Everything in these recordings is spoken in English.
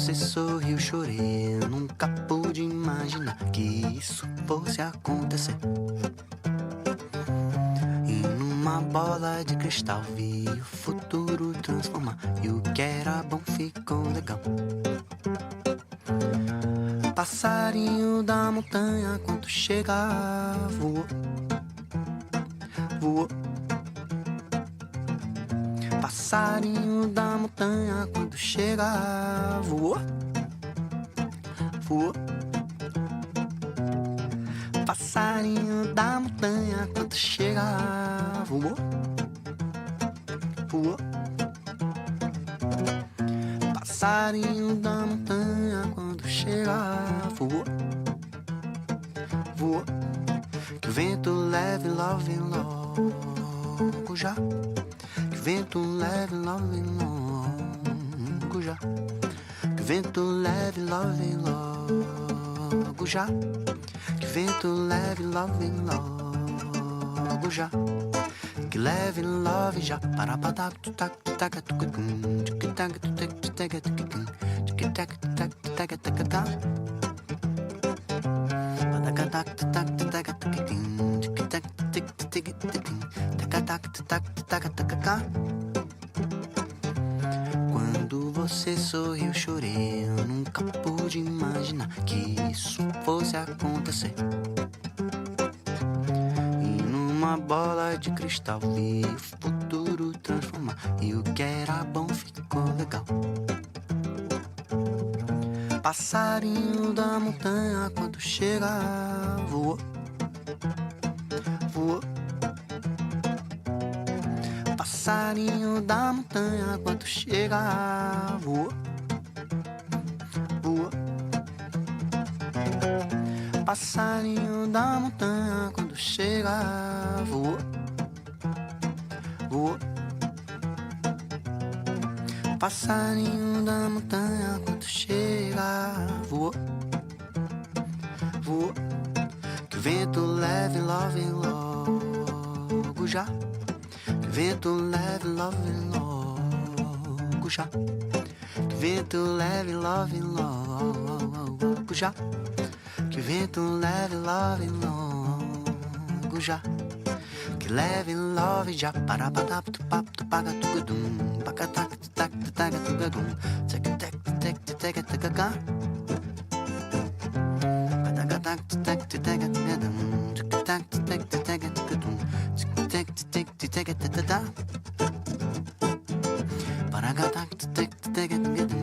você sorriu, chorei. Eu nunca pude imaginar que isso fosse acontecer. E numa bola de cristal vi o futuro transformar. E o que era bom ficou legal. Passarinho da montanha, quando chega, voou, voou. Passarinho da montanha, quando chega, voou, voou. Passarinho da montanha, quando chega, voou, voou. Passarinho da montanha, quando chega, voou, voou. Que o vento leve, love, logo já. Que o vento leve, love, logo já. Que o vento leve, love, logo já. Que o vento leve, love, logo já. Que leve, love já. Para patar, tu tac, tu tac, tu cacum, tu tac, tu tac, tu tac, tu cacum, tu tac, tu tac, tu tac, tu cacá. Para tac, tu tac, tu tac, tu cacum, tu tac, tu tac, tu tac, tu cacum, tac, tu tac, tu tac, tu cacá. Quando você sorriu, chorei. Eu nunca pude imaginar que isso fosse acontecer. E numa bola de cristal vi o futuro transformar. E o que era bom ficou legal. Passarinho da montanha, quando chega, voou, voou. Passarinho da montanha, quando chega, voou, voou. Passarinho da montanha, quando chega, voou, voou. Passarinho da montanha, quando chega, voou, voou. Que o vento leve, love, logo já. Que o vento leve, love, logo já. Que o vento leve, love, logo já. Que o vento leve, love, logo já. Que leve, love já. Para patar, tu papo, tu paga, tu gadum. Pacatac, tu tac, tu taga, tu gadum. Tac, tac, tu tac, tu taga, tu cacá. Patacatac, tu tac, tu taga, tu gadum. Tac, tu tac, tu taga, tu gadum. Tac, tu tac, tu taga, tu tatá. Paragatac, tu tac, tu taga, tu gadum.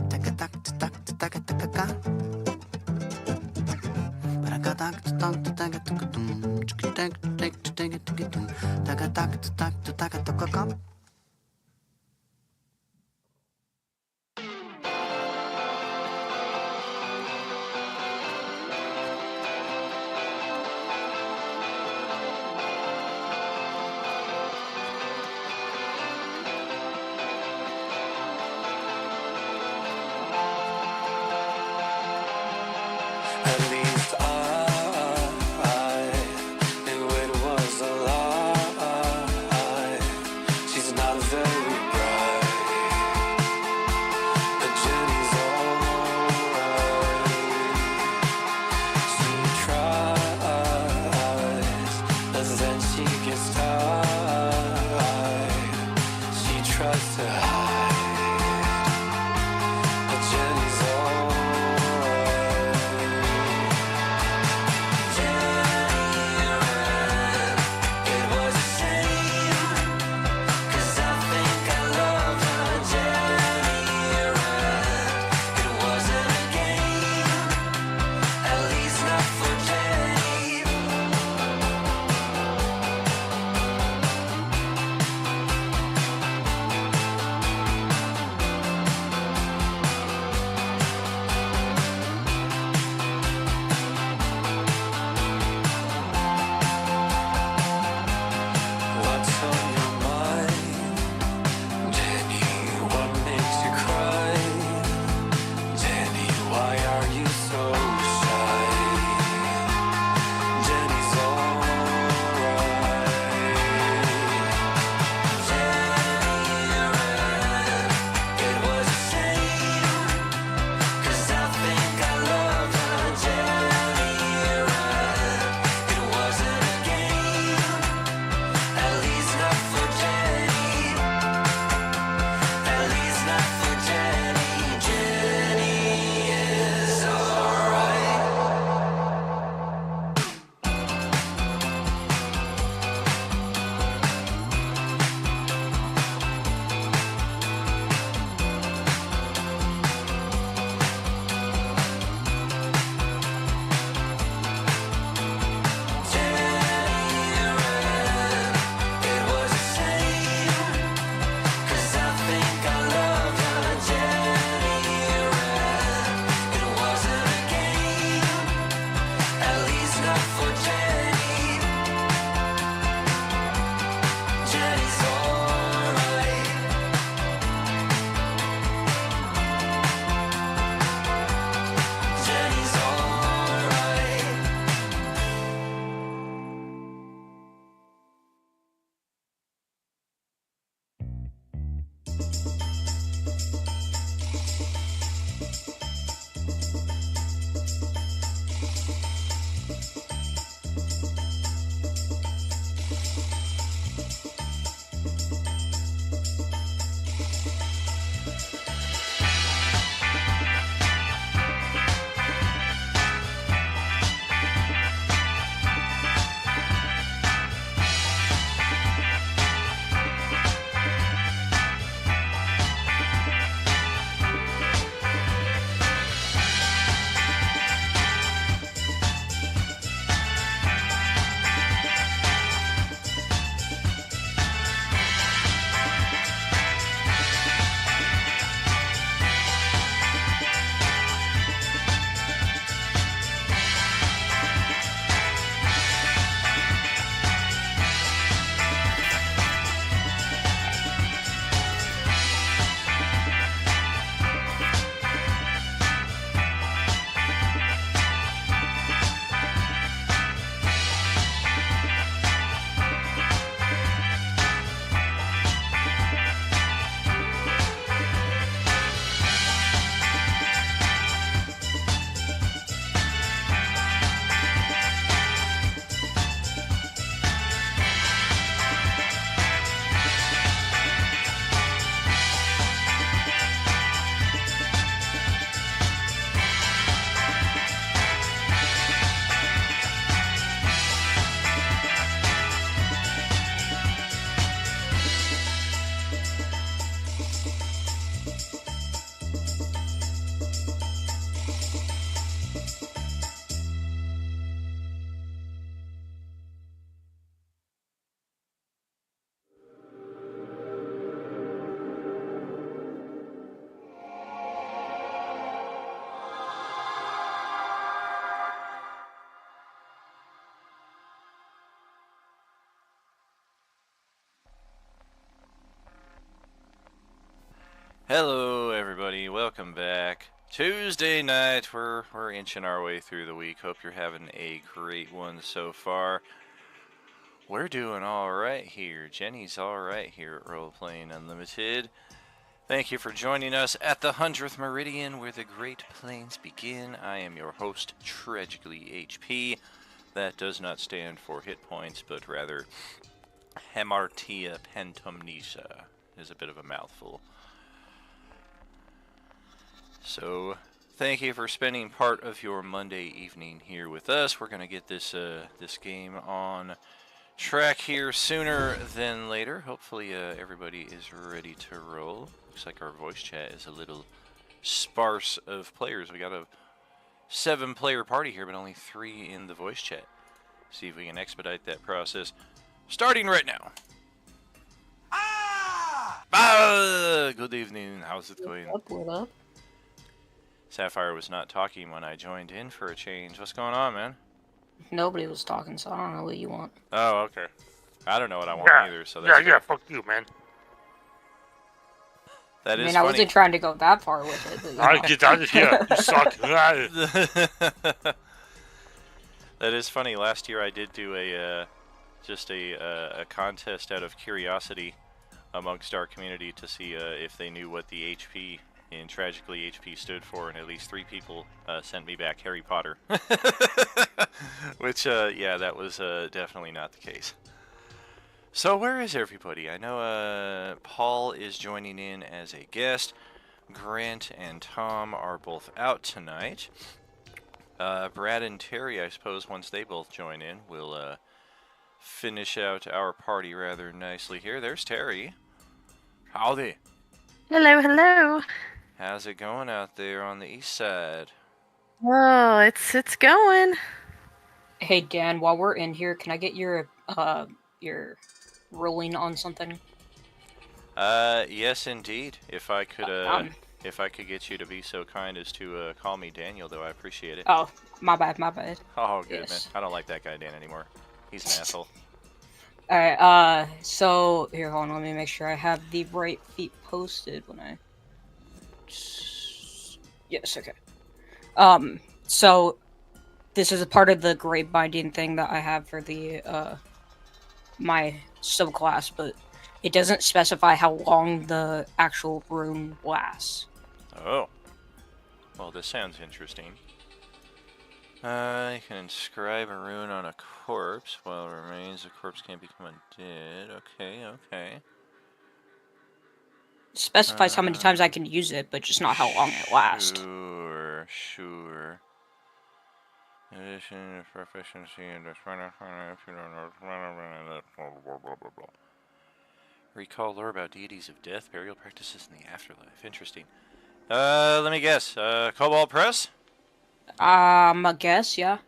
Tacatac, tu tac, tu taga, tu cacá. Paragatac, tu tac, tu taga, tu gadum. Tac, tu tac, tu taga, tu gadum. Tacatac, tu tac, tu taga, tu cacá. At least I knew it was a lie. She's not very bright, but Jenny's alright. She tries, but then she gets tired. She tries to hide, but Jenny's alright. Hello, everybody. Welcome back. Tuesday night. We're inching our way through the week. Hope you're having a great one so far. We're doing all right here. Jenny's all right here at Role Playing Unlimited. Thank you for joining us at the 100th Meridian, where the Great Plains begin. I am your host, Tragically HP. That does not stand for hit points, but rather Hamartia Pentumnesia. Is a bit of a mouthful. So, thank you for spending part of your Monday evening here with us. We're gonna get this game on track here sooner than later. Hopefully, everybody is ready to roll. Looks like our voice chat is a little sparse of players. We got a 7-player party here, but only 3 in the voice chat. See if we can expedite that process. Starting right now. Good evening. How's it going? What up? Sapphire was not talking when I joined in for a change. What's going on, man? Nobody was talking, so I don't know what you want. Oh, okay. I don't know what I want either, so that's good. Yeah, fuck you, man. That is I funny. wasn't trying to go that far with it. But, you know. Get out of here. You suck. That is funny. Last year I did do a contest out of curiosity amongst our community to see if they knew what the HP in Tragically HP stood for, and at least 3 people sent me back Harry Potter. Which, yeah, that was definitely not the case. So where is everybody? I know Paul is joining in as a guest. Grant and Tom are both out tonight. Brad and Terry, I suppose, once they both join in, will finish out our party rather nicely here. There's Terry. Howdy. Hello, hello. How's it going out there on the east side? Oh, it's going. Hey Dan, while we're in here, can I get your ruling on something? Yes, indeed. If I could get you to be so kind as to call me Daniel, though, I appreciate it. Oh, my bad. Oh, good, Yes. man. I don't like that guy Dan anymore. He's an asshole. Alright, so, here, hold on, let me make sure I have the right feet posted when I... Yes, okay. So, this is a part of the grade binding thing that I have for the, my subclass, but it doesn't specify how long the actual rune lasts. Oh. Well, this sounds interesting. You can inscribe a rune on a corpse while it remains. The corpse can't become undead. Okay. It specifies how many times I can use it, but just not how long it lasts. Sure. In addition to proficiency and recall lore about deities of death, burial practices in the afterlife. Interesting. Let me guess. Cobalt Press? I guess, yeah.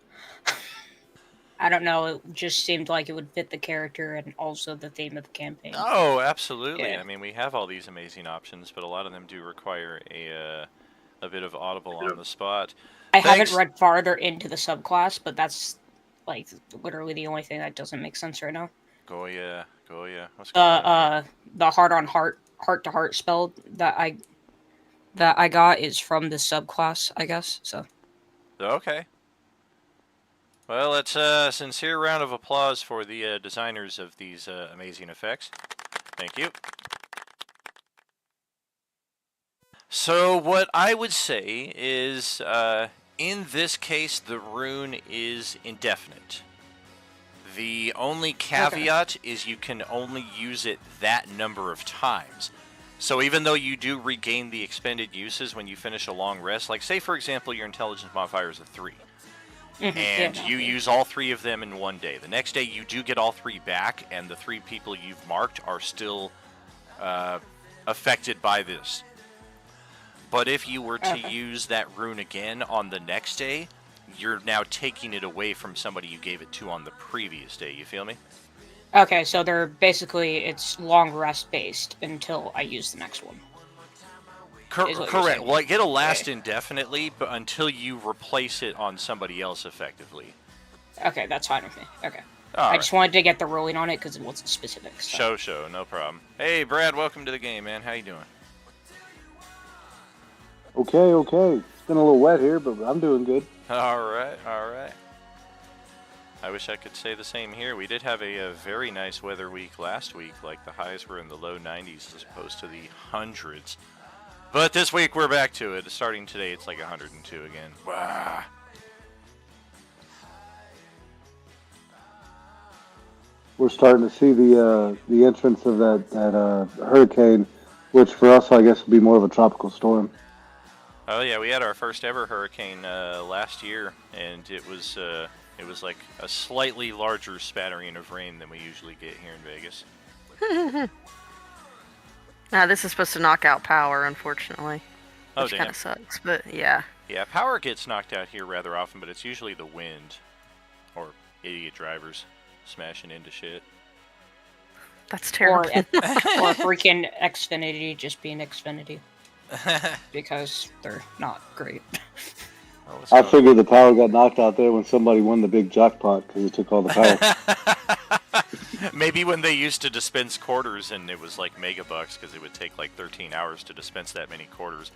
I don't know, it just seemed like it would fit the character and also the theme of the campaign. Oh, absolutely. Yeah. I mean, we have all these amazing options, but a lot of them do require a bit of audible on the spot. I Thanks. haven't read farther into the subclass, but that's, like, literally the only thing that doesn't make sense right now. Goya. What's going on? The heart-to-heart spell that I got is from this subclass, I guess, so. Okay. Well, it's a sincere round of applause for the designers of these amazing effects. Thank you. So what I would say is, in this case, the rune is indefinite. The only caveat is you can only use it that number of times. So even though you do regain the expended uses when you finish a long rest, like say for example your intelligence modifier is a 3, and you use all 3 of them in one day. The next day you do get all 3 back, and the 3 people you've marked are still affected by this. But if you were to use that rune again on the next day, you're now taking it away from somebody you gave it to on the previous day. You feel me? Okay, so they're basically, it's long rest based until I use the next one. Correct. Well, it'll last indefinitely, but until you replace it on somebody else effectively. Okay, that's fine with me. Okay. All I right. just wanted to get the ruling on it because it wasn't specific. So. Show, no problem. Hey, Brad, welcome to the game, man. How you doing? Okay, okay. It's been a little wet here, but I'm doing good. All right, all right. I wish I could say the same here. We did have a very nice weather week last week. Like the highs were in the low 90s as opposed to the hundreds. But this week we're back to it. Starting today, it's like 102 again. Wow. We're starting to see the entrance of that hurricane, which for us, I guess, will be more of a tropical storm. Oh yeah, we had our first ever hurricane last year, and it was like a slightly larger spattering of rain than we usually get here in Vegas. Now this is supposed to knock out power, unfortunately. Oh, Which damn. kind of sucks, but yeah. Yeah, power gets knocked out here rather often, but it's usually the wind or idiot drivers smashing into shit. That's Or, terrible. or freaking Xfinity just being Xfinity. Because they're not great. Oh, I figured the power got knocked out there when somebody won the big jackpot because it took all the power. Maybe when they used to dispense quarters and it was like megabucks because it would take like 13 hours to dispense that many quarters.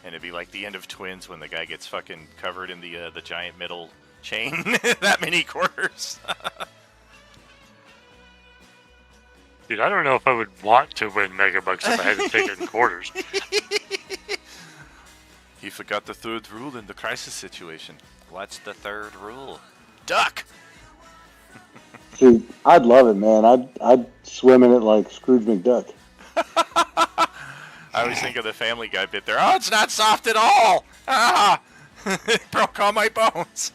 And it'd be like the end of Twins when the guy gets fucking covered in the giant metal chain. That many quarters. Dude, I don't know if I would want to win megabucks if I had to take it in quarters. He forgot the third rule in the crisis situation. What's the third rule? Duck! See, I'd love it, man. I'd swim in it like Scrooge McDuck. I always think of the Family Guy bit there. Oh, it's not soft at all! Ah! It broke all my bones.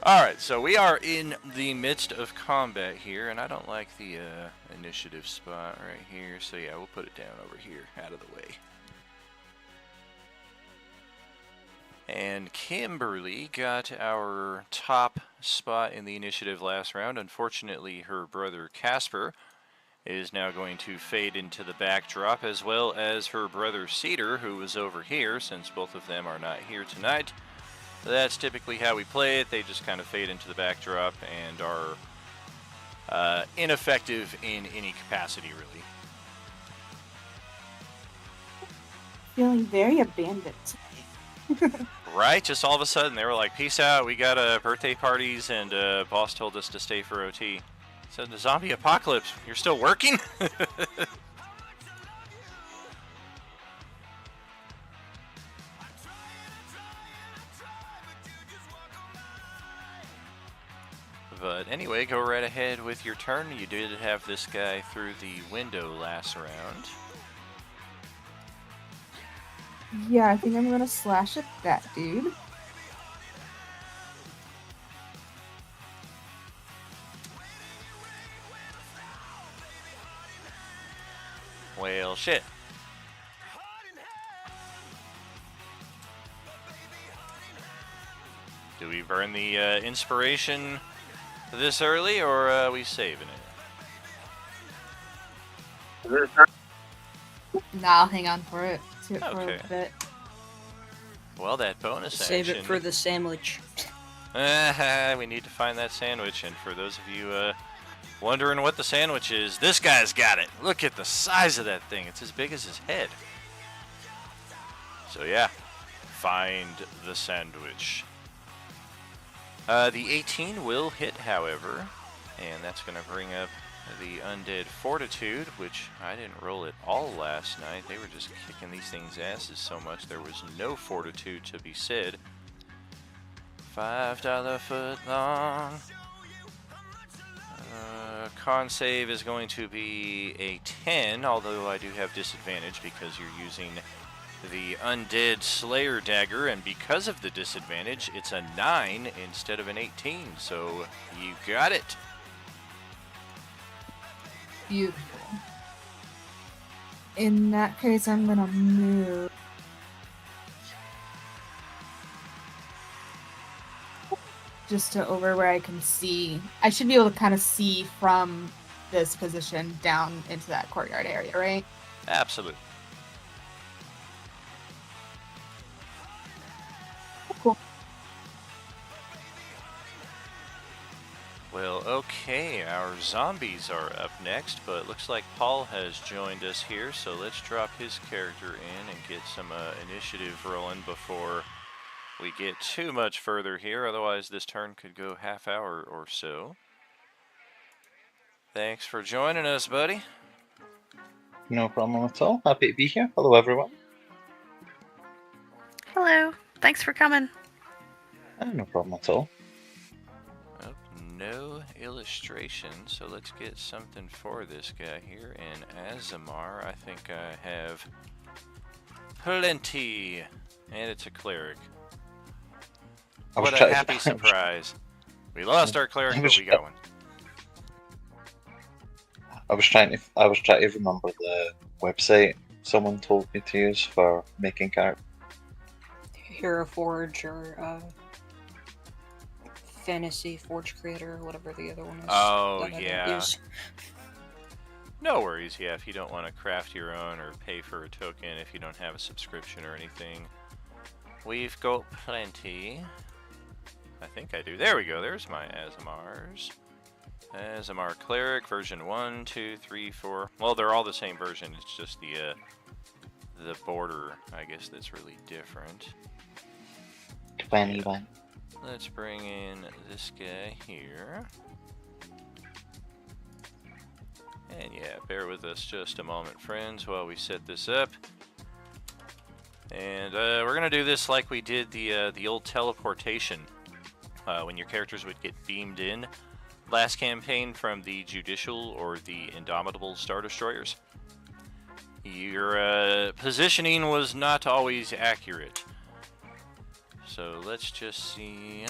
Alright, so we are in the midst of combat here, and I don't like the initiative spot right here, so yeah, we'll put it down over here, out of the way. And Kimberly got our top spot in the initiative last round. Unfortunately, her brother Casper is now going to fade into the backdrop, as well as her brother Cedar, who was over here, since both of them are not here tonight. That's typically how we play it. They just kind of fade into the backdrop and are ineffective in any capacity, really. Feeling very abandoned. Right? Just all of a sudden, they were like, peace out, we got birthday parties, and boss told us to stay for OT. Said the zombie apocalypse, you're still working? But anyway, go right ahead with your turn. You did have this guy through the window last round. Yeah, I think I'm gonna slash at that dude. Well, shit. Do we burn the inspiration this early, or are we saving it? Nah, I'll hang on for it. See it for Okay. a bit. Well, that bonus Save action. it for the sandwich. We need to find that sandwich, and for those of you wondering what the sandwich is, this guy's got it. Look at the size of that thing. It's as big as his head. So yeah, find the sandwich. The 18 will hit, however, and that's going to bring up the Undead Fortitude, which I didn't roll at all last night. They were just kicking these things' asses so much there was no fortitude to be said. $5 foot long. Con save is going to be a 10, although I do have disadvantage because you're using the Undead Slayer Dagger, and because of the disadvantage, it's a 9 instead of an 18, so you got it. Beautiful. In that case, I'm gonna move. Just to over where I can see. I should be able to kind of see from this position down into that courtyard area, right? Absolutely. Cool. Well, okay, our zombies are up next, but looks like Paul has joined us here, so let's drop his character in and get some initiative rolling before we get too much further here. Otherwise, this turn could go half hour or so. Thanks for joining us, buddy. No problem at all. Happy to be here. Hello, everyone. Hello. Thanks for coming. No problem at all. Oh, no illustration, so let's get something for this guy here. And Azamar, I think I have plenty. And it's a cleric. What a happy surprise. We lost our cleric, but we got one. I was trying to remember the website someone told me to use for making characters. Hero Forge or Fantasy Forge Creator, or whatever the other one is. Oh, that I don't yeah. use. No worries, yeah, if you don't want to craft your own or pay for a token, if you don't have a subscription or anything. We've got plenty. I think I do. There we go, there's my Azamars. Azamar Cleric, version 1, 2, 3, 4. Well, they're all the same version, it's just the border, I guess, that's really different. 21. Let's bring in this guy here. And yeah, bear with us just a moment, friends, while we set this up. And we're gonna do this like we did the old teleportation, when your characters would get beamed in last campaign from the Judicial or the Indomitable Star Destroyers. Your positioning was not always accurate. So let's just see.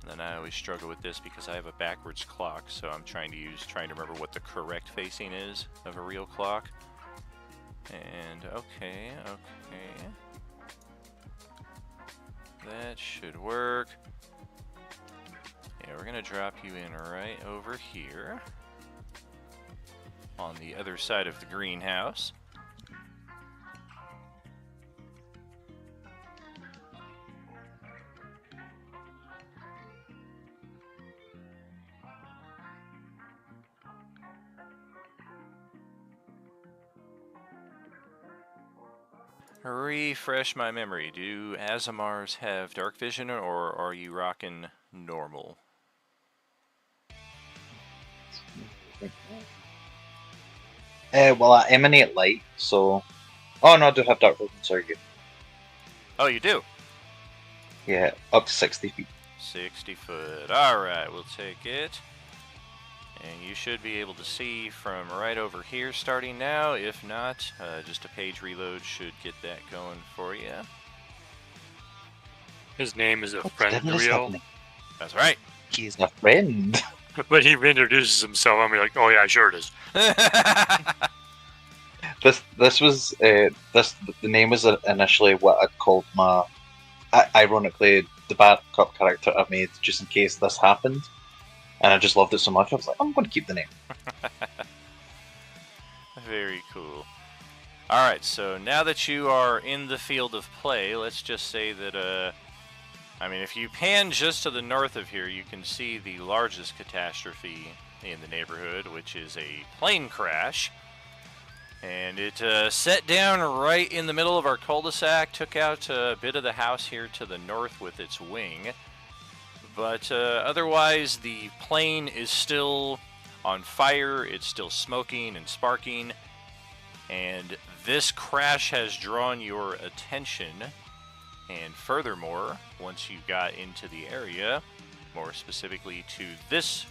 And then I always struggle with this because I have a backwards clock, so I'm trying to remember what the correct facing is of a real clock. And okay. That should work. Yeah, we're gonna drop you in right over here on the other side of the greenhouse. Refresh my memory. Do Azamars have dark vision, or are you rocking normal? Well, I emanate light, so... Oh, no, I do have dark vision, sorry. Oh, you do? Yeah, up to 60 feet. 60 foot. Alright, we'll take it. And you should be able to see from right over here starting now. If not, just a page reload should get that going for you. His name is a What friend the devil is Rio. happening? That's right. He's a friend. But he introduces himself, I'm like, oh yeah, sure it is. This was the name was initially what I'd called my, ironically, the bad cop character I made just in case this happened, and I just loved it so much I was like, I'm going to keep the name. Very cool. Alright, so now that you are in the field of play, let's just say that, I mean, if you pan just to the north of here, you can see the largest catastrophe in the neighborhood, which is a plane crash. And it set down right in the middle of our cul-de-sac, took out a bit of the house here to the north with its wing. But otherwise, the plane is still on fire, it's still smoking and sparking. And this crash has drawn your attention. And furthermore, once you got into the area, more specifically to this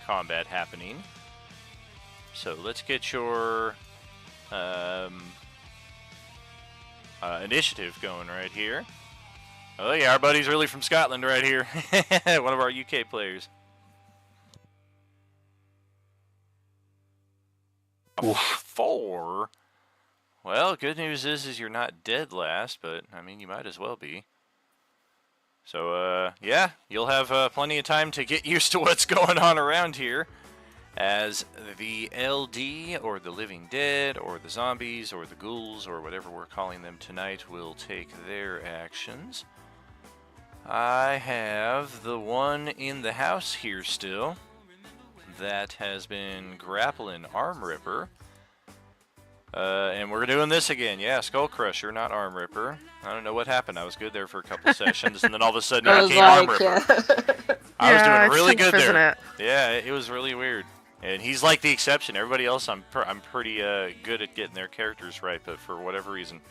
combat happening. So let's get your initiative going right here. Oh yeah, our buddy's really from Scotland right here. One of our UK players. Oof. 4? Well, good news is you're not dead last, but I mean, you might as well be. So, yeah, you'll have plenty of time to get used to what's going on around here, as the LD, or the Living Dead, or the Zombies, or the Ghouls, or whatever we're calling them tonight, will take their actions. I have the one in the house here still that has been grappling Arm Ripper. And we're doing this again. Yeah, Skull Crusher, not Arm Ripper. I don't know what happened. I was good there for a couple sessions, and then all of a sudden I I was became Arm like, Ripper. I was Yeah, doing it's really tough, good isn't there. it? Yeah, it was really weird. And he's like the exception. Everybody else, I'm pretty good at getting their characters right, but for whatever reason.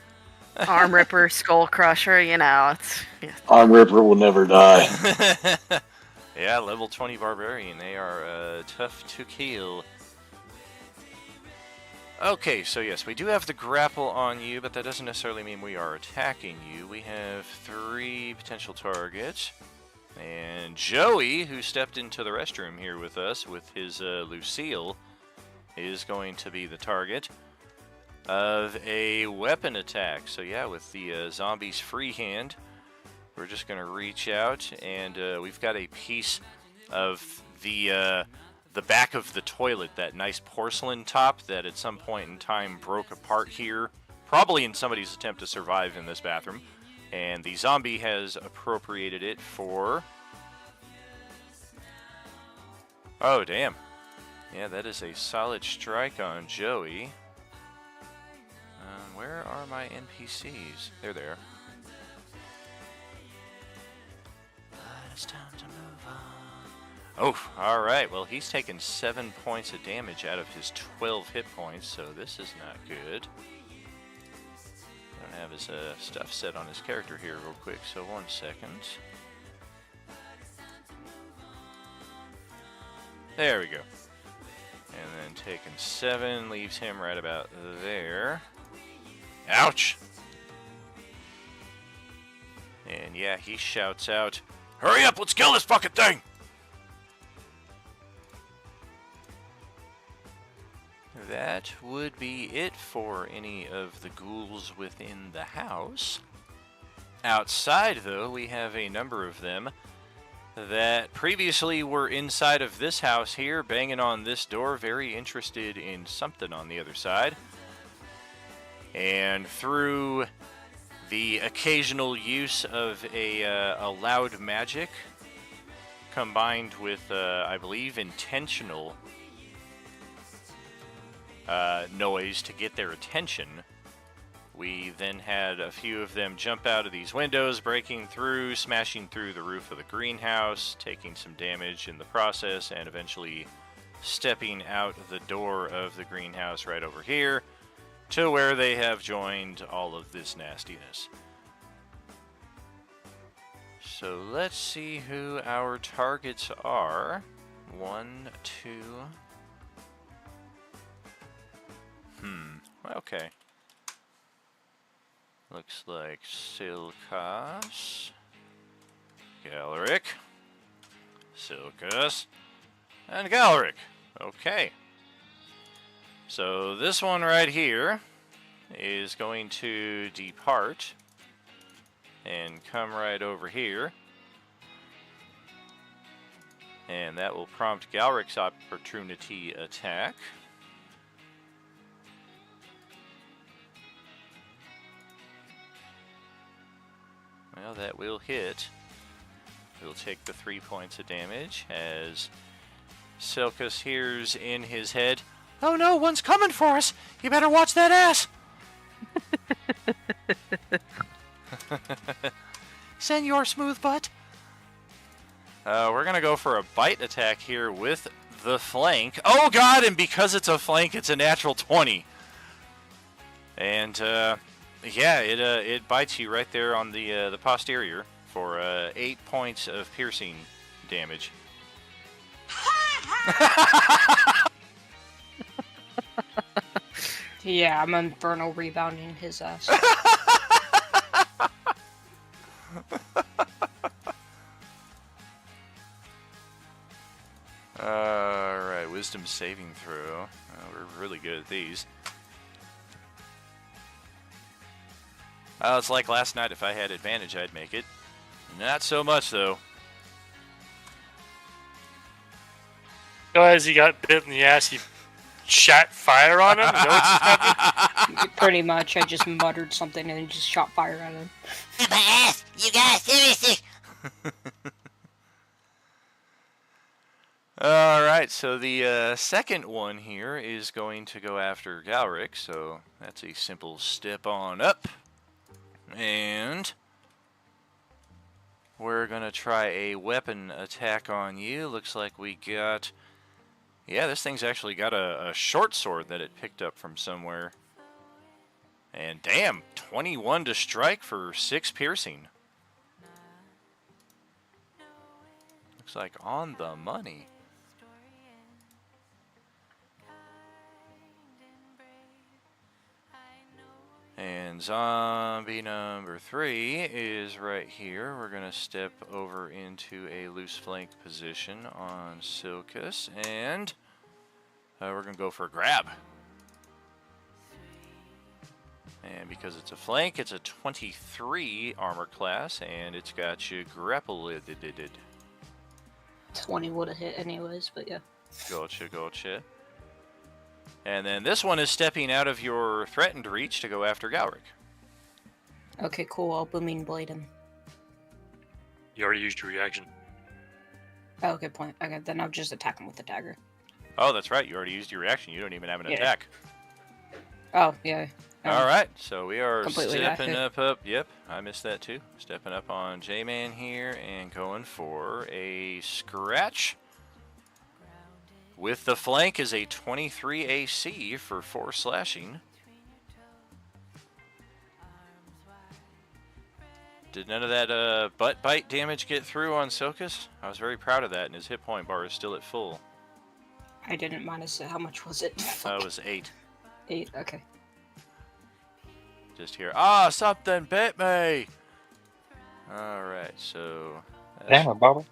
Arm Ripper, Skull Crusher, you know, it's yeah. Arm Ripper will never die. Yeah, level 20 Barbarian. They are tough to kill. Okay, so yes, we do have the grapple on you, but that doesn't necessarily mean we are attacking you. We have 3 potential targets. And Joey, who stepped into the restroom here with us with his Lucille, is going to be the target of a weapon attack. So yeah, with the zombie's free hand, we're just going to reach out, and we've got a piece of the back of the toilet, that nice porcelain top that at some point in time broke apart here, probably in somebody's attempt to survive in this bathroom. And the zombie has appropriated it for... Oh, damn. Yeah, that is a solid strike on Joey. Where are my NPCs? They're there. But it's time to move on. Oh, alright. Well, he's taken 7 points of damage out of his 12 hit points, so this is not good. I don't have his stuff set on his character here real quick, so 1 second. There we go. And then taking 7 leaves him right about there. Ouch! And yeah, he shouts out, "Hurry up, let's kill this fucking thing!" That would be it for any of the ghouls within the house. Outside, though, we have a number of them that previously were inside of this house here, banging on this door, very interested in something on the other side. And through the occasional use of a loud magic, combined with, I believe, intentional noise to get their attention, we then had a few of them jump out of these windows, breaking through, smashing through the roof of the greenhouse, taking some damage in the process, and eventually stepping out the door of the greenhouse right over here to where they have joined all of this nastiness. So let's see who our targets are. 1, 2... Okay. Looks like Silkas, Galric, Silkas, and Galric. Okay. So this one right here is going to depart and come right over here. And that will prompt Galric's opportunity attack. Well, that will hit. He'll take the 3 points of damage as Silkus hears in his head, "Oh no, one's coming for us! You better watch that ass!" Senor Smooth Butt. We're gonna go for a bite attack here with the flank. Oh god, and because it's a flank, it's a natural 20. And, yeah, it bites you right there on the posterior for 8 points of piercing damage. Yeah, I'm infernal rebounding his ass. Alright, wisdom saving throw. We're really good at these. It's like last night. If I had advantage, I'd make it. Not so much, though. Guys, he got bit in the ass. You shot fire on him? Is that what's happening? Pretty much, I just muttered something and just shot fire at him. My ass! You guys, seriously! Alright, so the second one here is going to go after Galric, so that's a simple step on up. And we're going to try a weapon attack on you. Looks like we got... Yeah, this thing's actually got a short sword that it picked up from somewhere. And damn, 21 to strike for 6 piercing. Looks like on the money. And zombie number 3 is right here. We're going to step over into a loose flank position on Silkus, and we're going to go for a grab. And because it's a flank, it's a 23 armor class, and it's got you grappled. 20 would have hit anyways, but yeah. Gotcha, gotcha. And then this one is stepping out of your threatened reach to go after Galric. Okay, cool. I'll booming blade him. You already used your reaction. Oh, good point. Okay, then I'll just attack him with the dagger. Oh, that's right. You already used your reaction. You don't even have an Yeah. attack. Oh, yeah. All right, so we are Completely stepping accurate. up. Yep, I missed that too. Stepping up on J-Man here and going for a scratch. With the flank is a 23 AC for 4 slashing. Did none of that butt bite damage get through on Silkus? I was very proud of that, and his hit point bar is still at full. I didn't minus it. How much was it? That was 8. 8, okay. Just here. Ah, something bit me! Alright, so... Damn it, Bobby.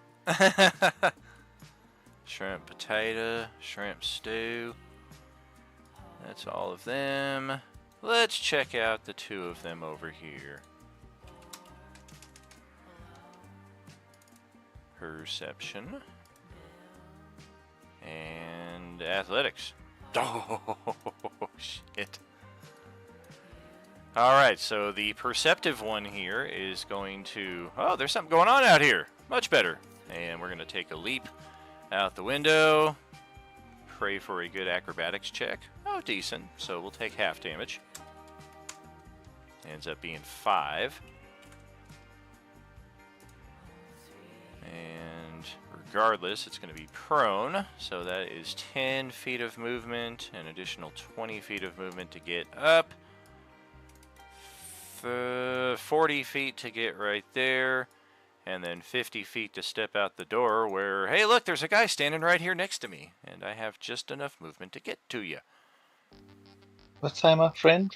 Shrimp potato, shrimp stew. That's all of them. Let's check out the 2 of them over here. Perception. And athletics. Oh, shit. Alright, so the perceptive one here is going to... Oh, there's something going on out here. Much better. And we're going to take a leap out the window. Pray for a good acrobatics check. Oh, decent. So we'll take half damage. Ends up being 5. And regardless, it's going to be prone. So that is 10 feet of movement, an additional 20 feet of movement to get up. 40 feet to get right there, and then 50 feet to step out the door where, hey, look, there's a guy standing right here next to me, and I have just enough movement to get to you. What time, my friend?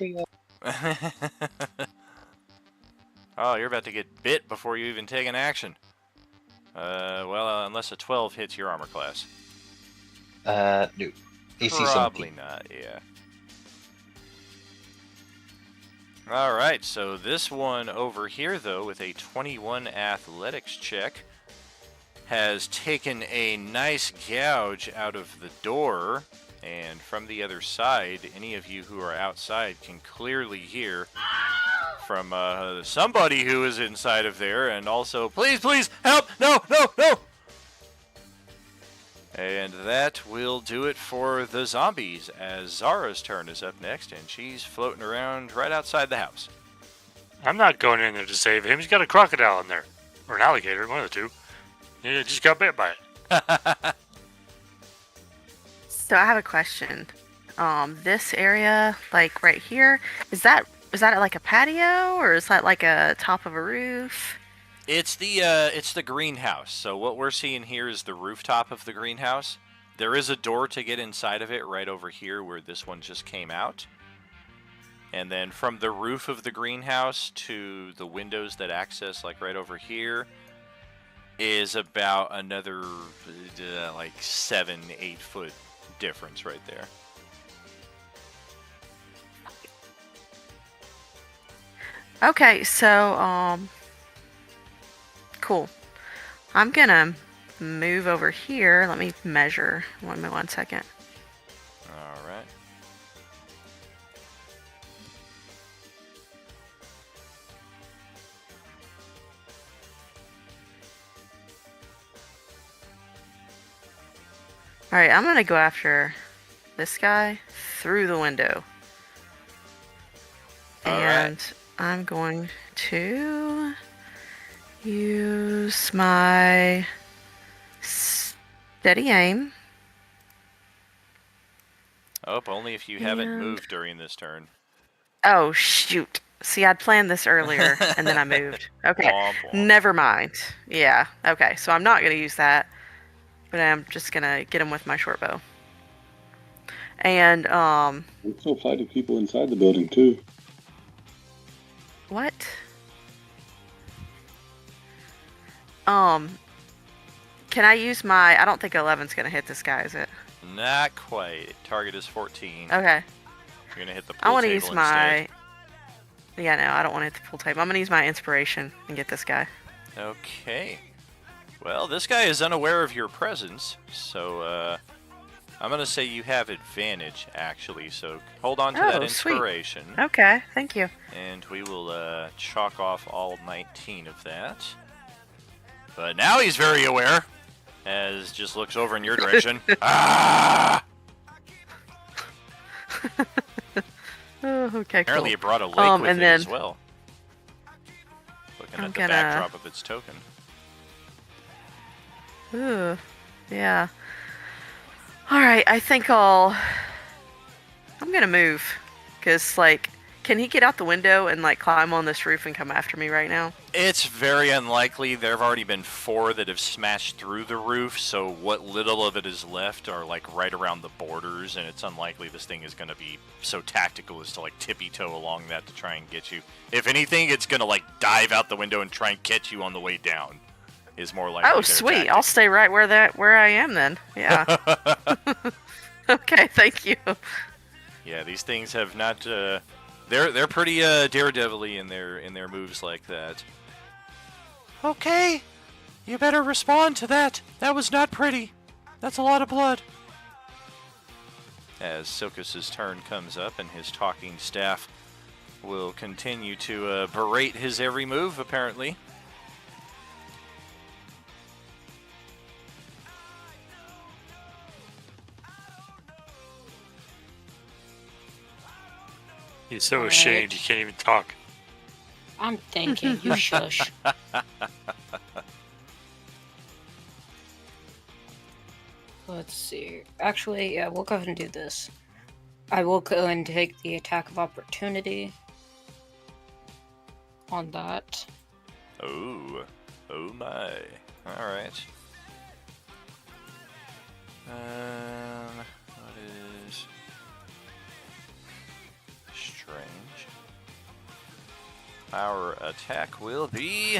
Oh, you're about to get bit before you even take an action. Well, unless a 12 hits your armor class. No. AC Probably 17. not, yeah. Alright, so this one over here, though, with a 21 athletics check, has taken a nice gouge out of the door, and from the other side, any of you who are outside can clearly hear from somebody who is inside of there, and also, please, please, help, no, no, no! And that will do it for the zombies, as Zara's turn is up next, and she's floating around right outside the house. I'm not going in there to save him. He's got a crocodile in there. Or an alligator, one of the two. He just got bit by it. So I have a question. This area, like right here, is that like a patio, or is that like a top of a roof? It's the greenhouse. So what we're seeing here is the rooftop of the greenhouse. There is a door to get inside of it right over here where this one just came out. And then from the roof of the greenhouse to the windows that access like right over here is about another like 7-8 foot difference right there. Okay, so cool. I'm gonna move over here. Let me measure. One second. All right. Alright, I'm gonna go after this guy through the window. All And right. I'm going to use my steady aim. Oh, only if you haven't And- moved during this turn. Oh, shoot. See, I'd planned this earlier and then I moved. Okay. Womp womp. Never mind. Yeah. Okay. So I'm not going to use that, but I'm just going to get him with my short bow. And, We still fighting people inside the building too. what? Can I use my, I don't think 11's going to hit this guy, is it? Not quite. Target is 14. Okay. You're gonna hit the pool I want to table use instead. my, yeah, no, I don't want to hit the pool table. I'm going to use my inspiration and get this guy. Okay. Well, this guy is unaware of your presence, so I'm gonna say you have advantage actually. So hold on to that Oh, sweet. inspiration, Okay. Thank you. and we will chalk off all 19 of that. But now he's very aware, as just looks over in your direction. Ah! Oh, okay, Apparently, cool. it brought a lake with and it then as well. Looking I'm at the gonna- backdrop of its token. Ooh, yeah. Alright, I think I'm gonna move. Because, like, can he get out the window and, like, climb on this roof and come after me right now? It's very unlikely. There have already been 4 that have smashed through the roof, so what little of it is left are like right around the borders, and it's unlikely this thing is going to be so tactical as to like tippy-toe along that to try and get you. If anything, it's going to like dive out the window and try and catch you on the way down. Is more likely. Oh, their sweet. tactic. I'll stay right where I am then. Yeah. Okay, thank you. Yeah, these things have not. They're pretty daredevil-y in their moves like that. Okay, you better respond to that. That was not pretty. That's a lot of blood. As Silkus's turn comes up, and his talking staff will continue to berate his every move, apparently. He's so Alright. ashamed he can't even talk. I'm thinking, you shush. Let's see. Actually, yeah, we'll go ahead and do this. I will go and take the attack of opportunity on that. Oh my. Alright. What is strange? Our attack will be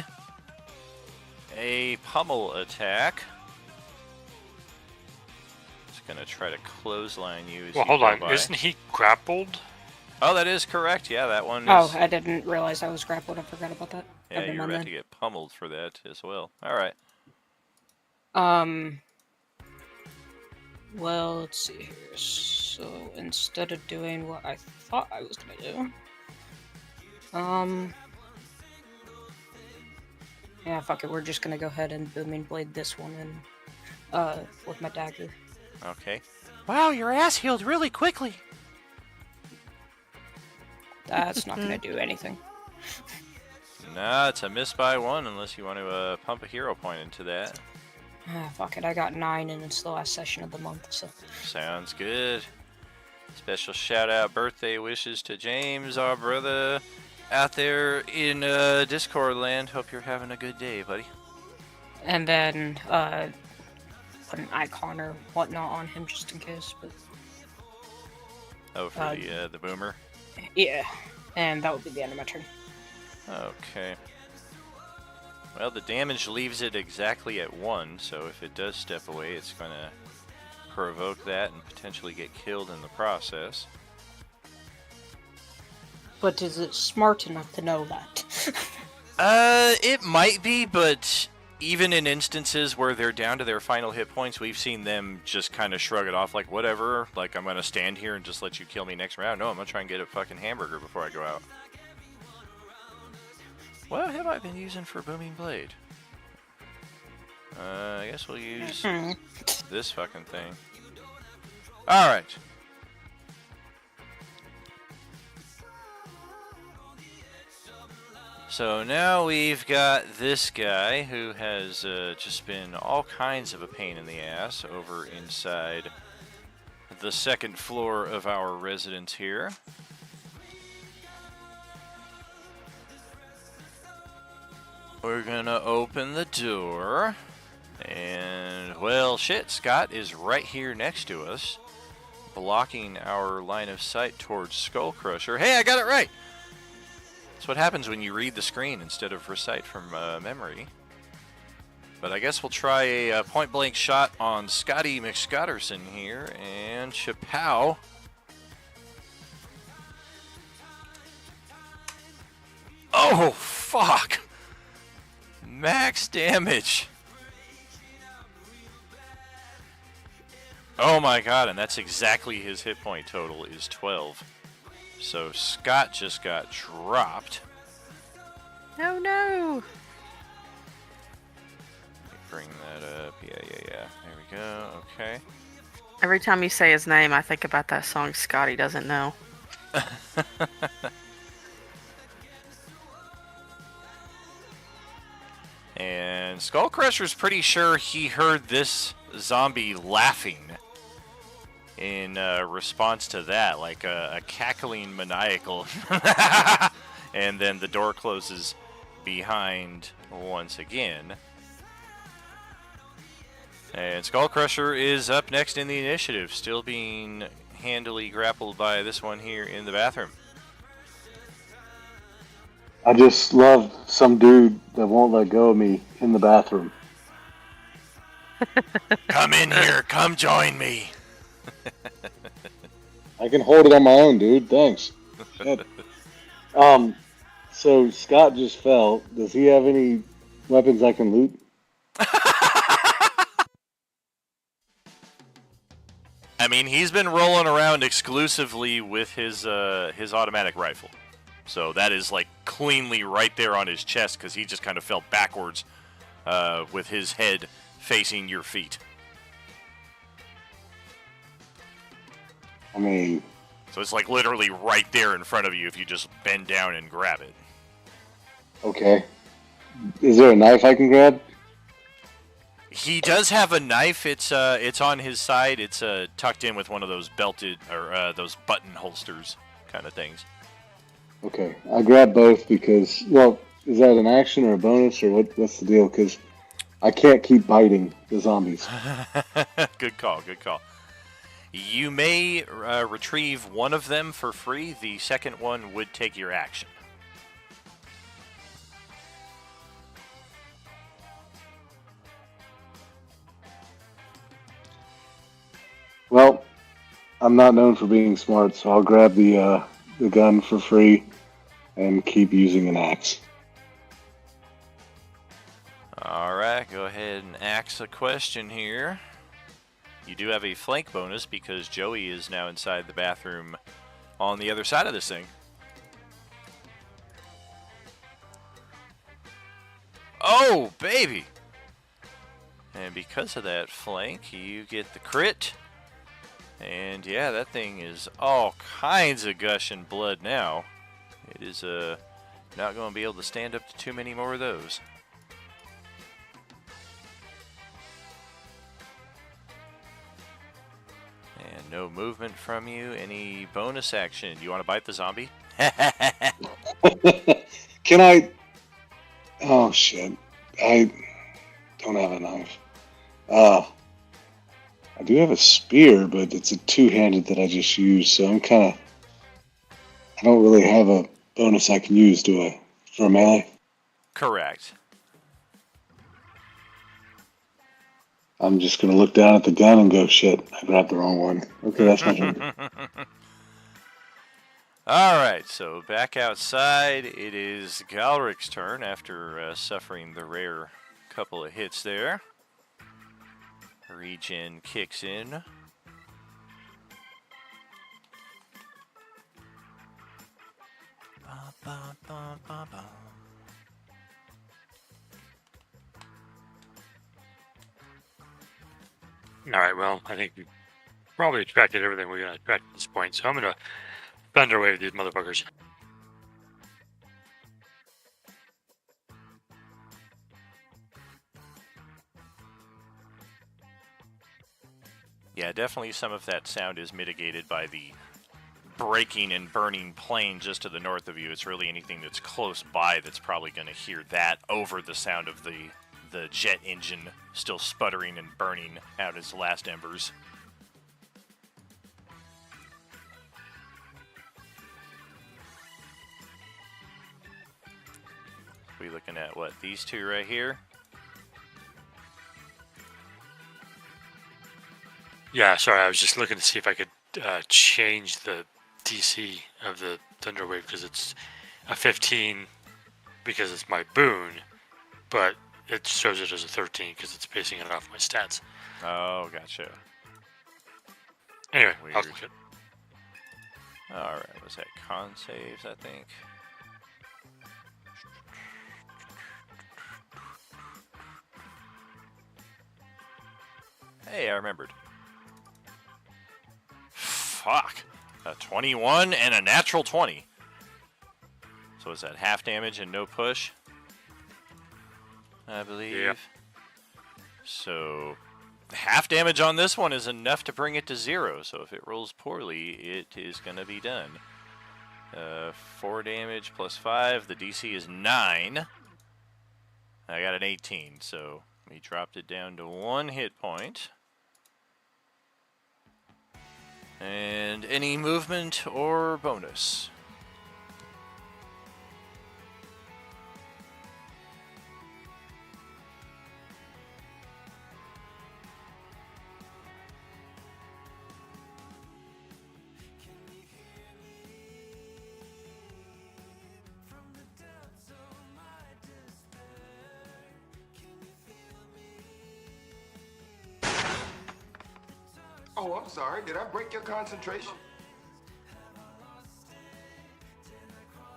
a pummel attack. It's gonna try to clothesline you as Well, you hold go on. by. Isn't he grappled? Oh, that is correct. Yeah, that one is. Oh, I didn't realize I was grappled. I forgot about that. Yeah, Never you're mind about then. to get pummeled for that as well. Alright. Well, let's see here. So instead of doing what I thought I was gonna do, yeah, fuck it. We're just gonna go ahead and booming blade this one in, with my dagger. Okay. Wow, your ass healed really quickly. That's not gonna do anything. Nah, it's a miss by 1 unless you want to pump a hero point into that. Ah, fuck it. I got 9 and it's the last session of the month, so. Sounds good. Special shout out birthday wishes to James, our brother out there in Discord land. Hope you're having a good day, buddy. And then, put an icon or whatnot on him just in case, but. Oh, for the boomer. Yeah. And that would be the end of my turn. Okay. Well, the damage leaves it exactly at 1, so if it does step away, it's going to provoke that and potentially get killed in the process. But is it smart enough to know that? It might be, but even in instances where they're down to their final hit points, we've seen them just kind of shrug it off like, whatever, like, I'm going to stand here and just let you kill me next round. No, I'm going to try and get a fucking hamburger before I go out. What have I been using for Booming Blade? I guess we'll use this fucking thing. All right. So now we've got this guy who has just been all kinds of a pain in the ass over inside the second floor of our residence here. We're gonna open the door, and well, shit, Scott is right here next to us, blocking our line of sight towards Skull Crusher. Hey, I got it right! That's what happens when you read the screen instead of recite from memory. But I guess we'll try a point-blank shot on Scotty McScotterson here, and Chapow. Oh, fuck! Max damage! Oh my god, and that's exactly his hit point total is 12. So Scott just got dropped. No, no. Bring that up. Yeah. There we go. Okay. Every time you say his name, I think about that song Scotty Doesn't Know. And Skullcrusher's pretty sure he heard this zombie laughing in response to that, like a cackling maniacal. And then the door closes behind once again. And Skullcrusher is up next in the initiative, still being handily grappled by this one here in the bathroom. I just love some dude that won't let go of me in the bathroom. Come in here, come join me. I can hold it on my own, dude. Thanks. Shit. So Scott just fell. Does he have any weapons I can loot? I mean, he's been rolling around exclusively with his automatic rifle. So that is like cleanly right there on his chest because he just kind of fell backwards with his head facing your feet. I mean... So it's like literally right there in front of you if you just bend down and grab it. Okay. Is there a knife I can grab? He does have a knife. It's on his side. It's tucked in with one of those belted or those button holsters kind of things. Okay, I grab both because, well, is that an action or a bonus or what's the deal? Because I can't keep biting the zombies. Good call. You may retrieve one of them for free. The second one would take your action. Well, I'm not known for being smart, so I'll grab the gun for free and keep using an axe. Alright, go ahead and axe a question here. You do have a flank bonus because Joey is now inside the bathroom on the other side of this thing. Oh, baby! And because of that flank, you get the crit. And yeah, that thing is all kinds of gushing blood now. It is not going to be able to stand up to too many more of those. And no movement from you. Any bonus action? Do you want to bite the zombie? Can I... Oh, shit. I don't have a knife. I do have a spear, but it's a two-handed that I just used, so I'm kind of... I don't really have a bonus I can use, do I? For a melee? Correct. I'm just going to look down at the gun and go, shit, I grabbed the wrong one. Okay, that's my turn. Alright, so back outside, it is Galric's turn after suffering the rare couple of hits there. Regen kicks in. All right, well, I think we Probably attracted everything we're gonna attract at this point, so I'm gonna bend our way with these motherfuckers. Yeah, definitely some of that sound is mitigated by the breaking and burning plane just to the north of you. It's really anything that's close by that's probably going to hear that over the sound of the jet engine still sputtering and burning out its last embers. We looking at what, these two right here? Yeah, sorry, I was just looking to see if I could change the DC of the Thunderwave because it's a 15 because it's my boon, but it shows it as a 13 because it's basing it off my stats. Oh, gotcha. Anyway, I'll Weird. look it. Alright, was that con saves, I think? Hey, I remembered. Fuck. A 21 and a natural 20. So is that half damage and no push? I believe. Yeah. So half damage on this one is enough to bring it to 0. So if it rolls poorly, it is going to be done. 4 damage plus 5. The DC is 9. I got an 18, so we dropped it down to 1 hit point. And any movement or bonus? Oh, I'm sorry. Did I break your concentration?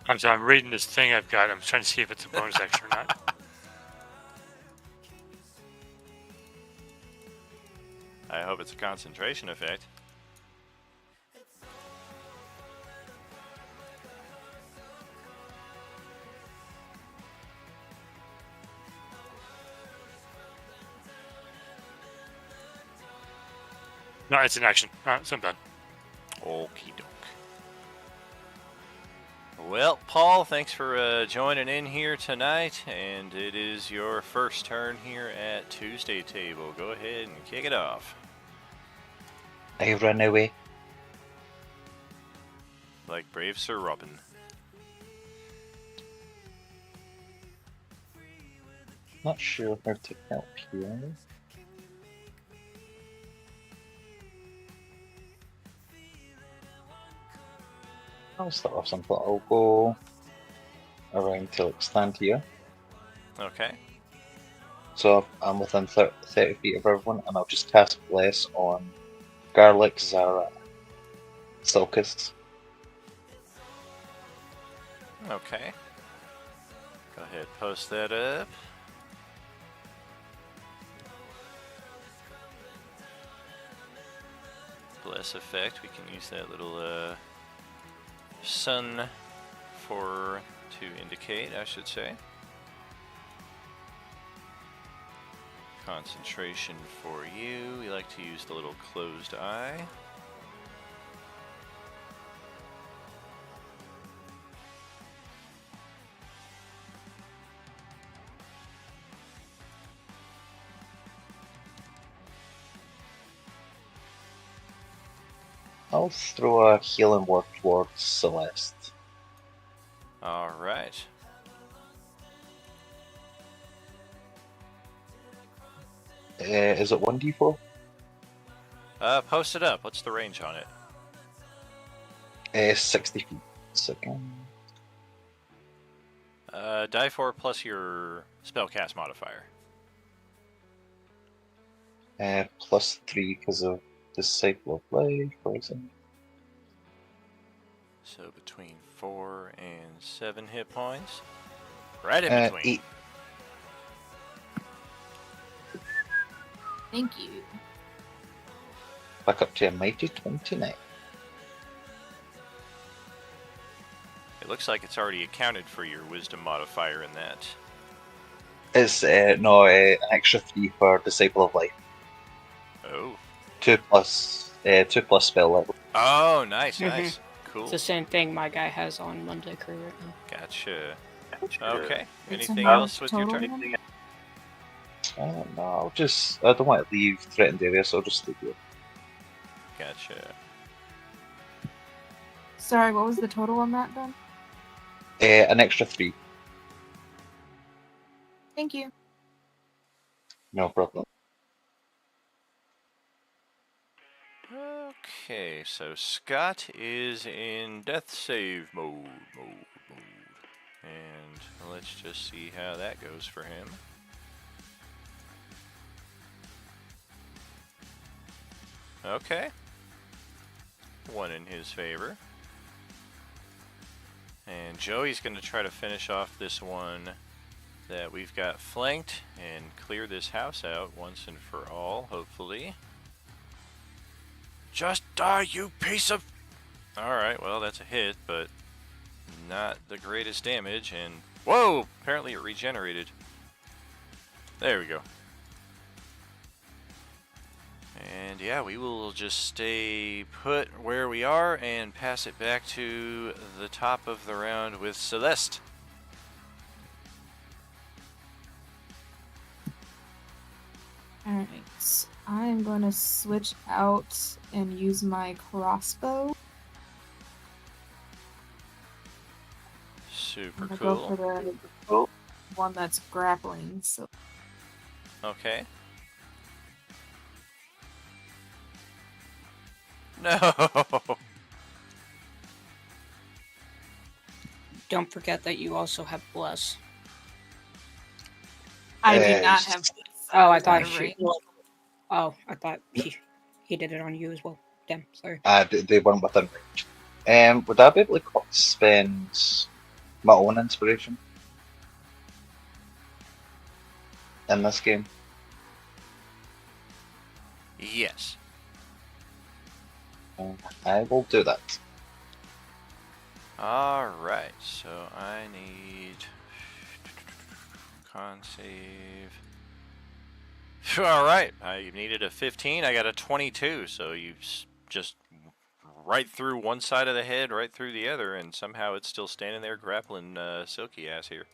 I'm sorry, I'm reading this thing I've got. I'm trying to see if it's a bonus action or not. I hope it's a concentration effect. No, it's an action. Alright, so I'm done. Okie doke. Well, Paul, thanks for joining in here tonight, and it is your first turn here at Tuesday Table. Go ahead and kick it off. I run away. Like brave Sir Robin. Not sure how to help here. I'll start off simple. I'll go around till stand here. Okay. So I'm within 30 feet of everyone, and I'll just cast Bless on Garlic, Zara, Silkus. Okay. Go ahead, post that up. Bless effect. We can use that little sun to indicate, I should say. Concentration for you. We like to use the little closed eye. I'll throw a healing word towards Celeste. Alright. Is it 1d4? Post it up. What's the range on it? 60 feet. Second. Die 4 plus your spellcast modifier. +3 because of Disciple of Life, or is it? So between 4 and 7 hit points. Right in between. 8. Thank you. back up to a mighty 29. It looks like it's already accounted for your wisdom modifier in that. It's no an extra 3 for Disciple of Life. Oh. 2 plus spell level. Oh, nice, Mhm. nice. Cool. It's the same thing my guy has on Monday Crew right now. Gotcha. Okay. It's Anything a else with your total turn? one? No, I don't want to leave threatened area, so I'll just leave you. Gotcha. Sorry, what was the total on that then? An extra 3. Thank you. No problem. Okay, so Scott is in death save mode. And let's just see how that goes for him. Okay. 1 in his favor. And Joey's going to try to finish off this one that we've got flanked and clear this house out once and for all, hopefully. Just die, you piece of... Alright, well, that's a hit, but not the greatest damage, and... Whoa! Apparently it regenerated. There we go. And yeah, we will just stay put where we are and pass it back to the top of the round with Celeste. Alright, I'm going to switch out and use my crossbow. Super I'm going to cool. go for the one that's grappling. So Okay. No! Don't forget that you also have Bless. I do Yeah, not it's- have. Oh, I thought Out of she. range. Oh, I thought he did it on you as well. Damn, sorry. They weren't within range. Would I be able to spend my own inspiration in this game? Yes. I will do that. Alright, so I need... Con save... Alright, I needed a 15, I got a 22, so you just right through one side of the head, right through the other, and somehow it's still standing there grappling Silky ass here.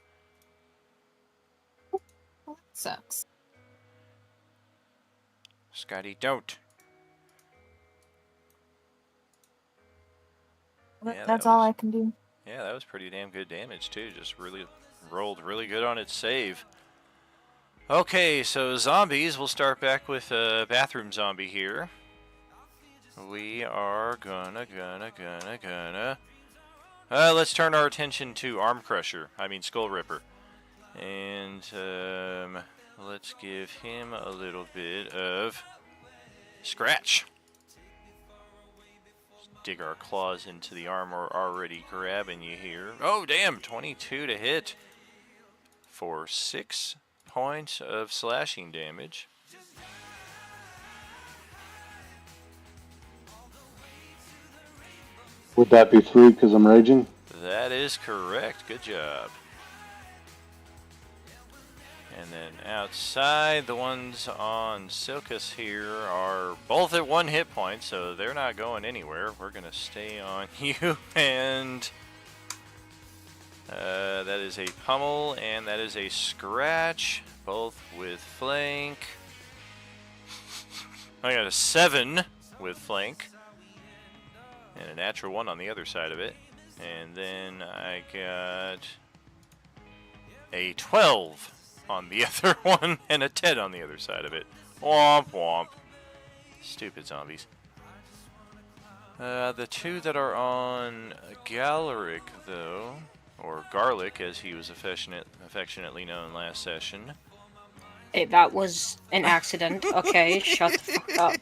Well, that sucks. Scotty, don't. Yeah, That's that all was- I can do. Yeah, that was pretty damn good damage too. Just really rolled really good on its save. Okay, so zombies. We'll start back with a bathroom zombie here. We are gonna. Let's turn our attention to Arm Crusher. I mean Skull Ripper. And let's give him a little bit of scratch. Dig our claws into the armor already grabbing you here. Oh, damn, 22 to hit for 6 points of slashing damage. Would that be 3 because I'm raging? That is correct. Good job. And then outside, the ones on Silkus here are both at 1 hit point, so they're not going anywhere. We're going to stay on you, and that is a pummel, and that is a scratch, both with flank. I got a 7 with flank, and a natural 1 on the other side of it. And then I got a 12 on the other one, and a 10 on the other side of it. Womp womp. Stupid zombies. The 2 that are on Galaric, though, or Garlic, as he was affectionately known last session. Hey, that was an accident. Okay, shut the fuck up.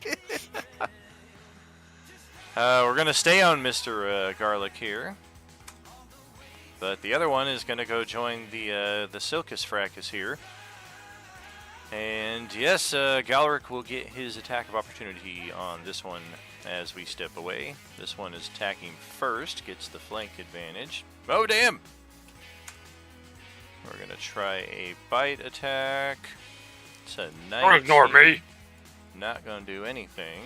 We're gonna stay on Mr. Garlic here. But the other one is going to go join the Silkus Fracas here. And yes, Galric will get his attack of opportunity on this one as we step away. This one is attacking first, gets the flank advantage. Oh, damn! We're going to try a bite attack. It's a 19. Don't ignore me! Not going to do anything.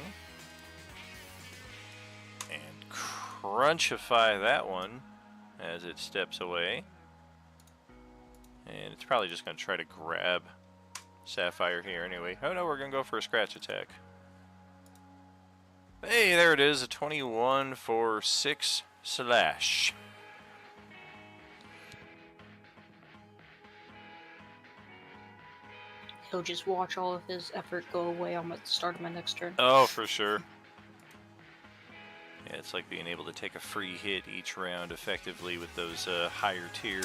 And crunchify that one as it steps away. And it's probably just going to try to grab Sapphire here anyway. Oh no, we're going to go for a scratch attack. Hey, there it is, a 21 for 6 slash. He'll just watch all of his effort go away on the start of my next turn. Oh, for sure. Yeah, it's like being able to take a free hit each round effectively with those higher tier.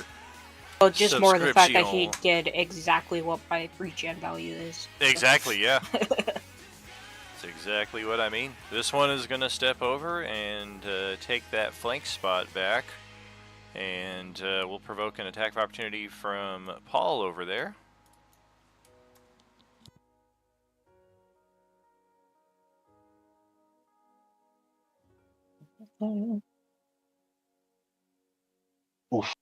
Well, just more the fact that he subscription. did exactly what my regen value is. Exactly, yeah. That's exactly what I mean. This one is going to step over and take that flank spot back. And we'll provoke an attack of opportunity from Paul over there. Oof.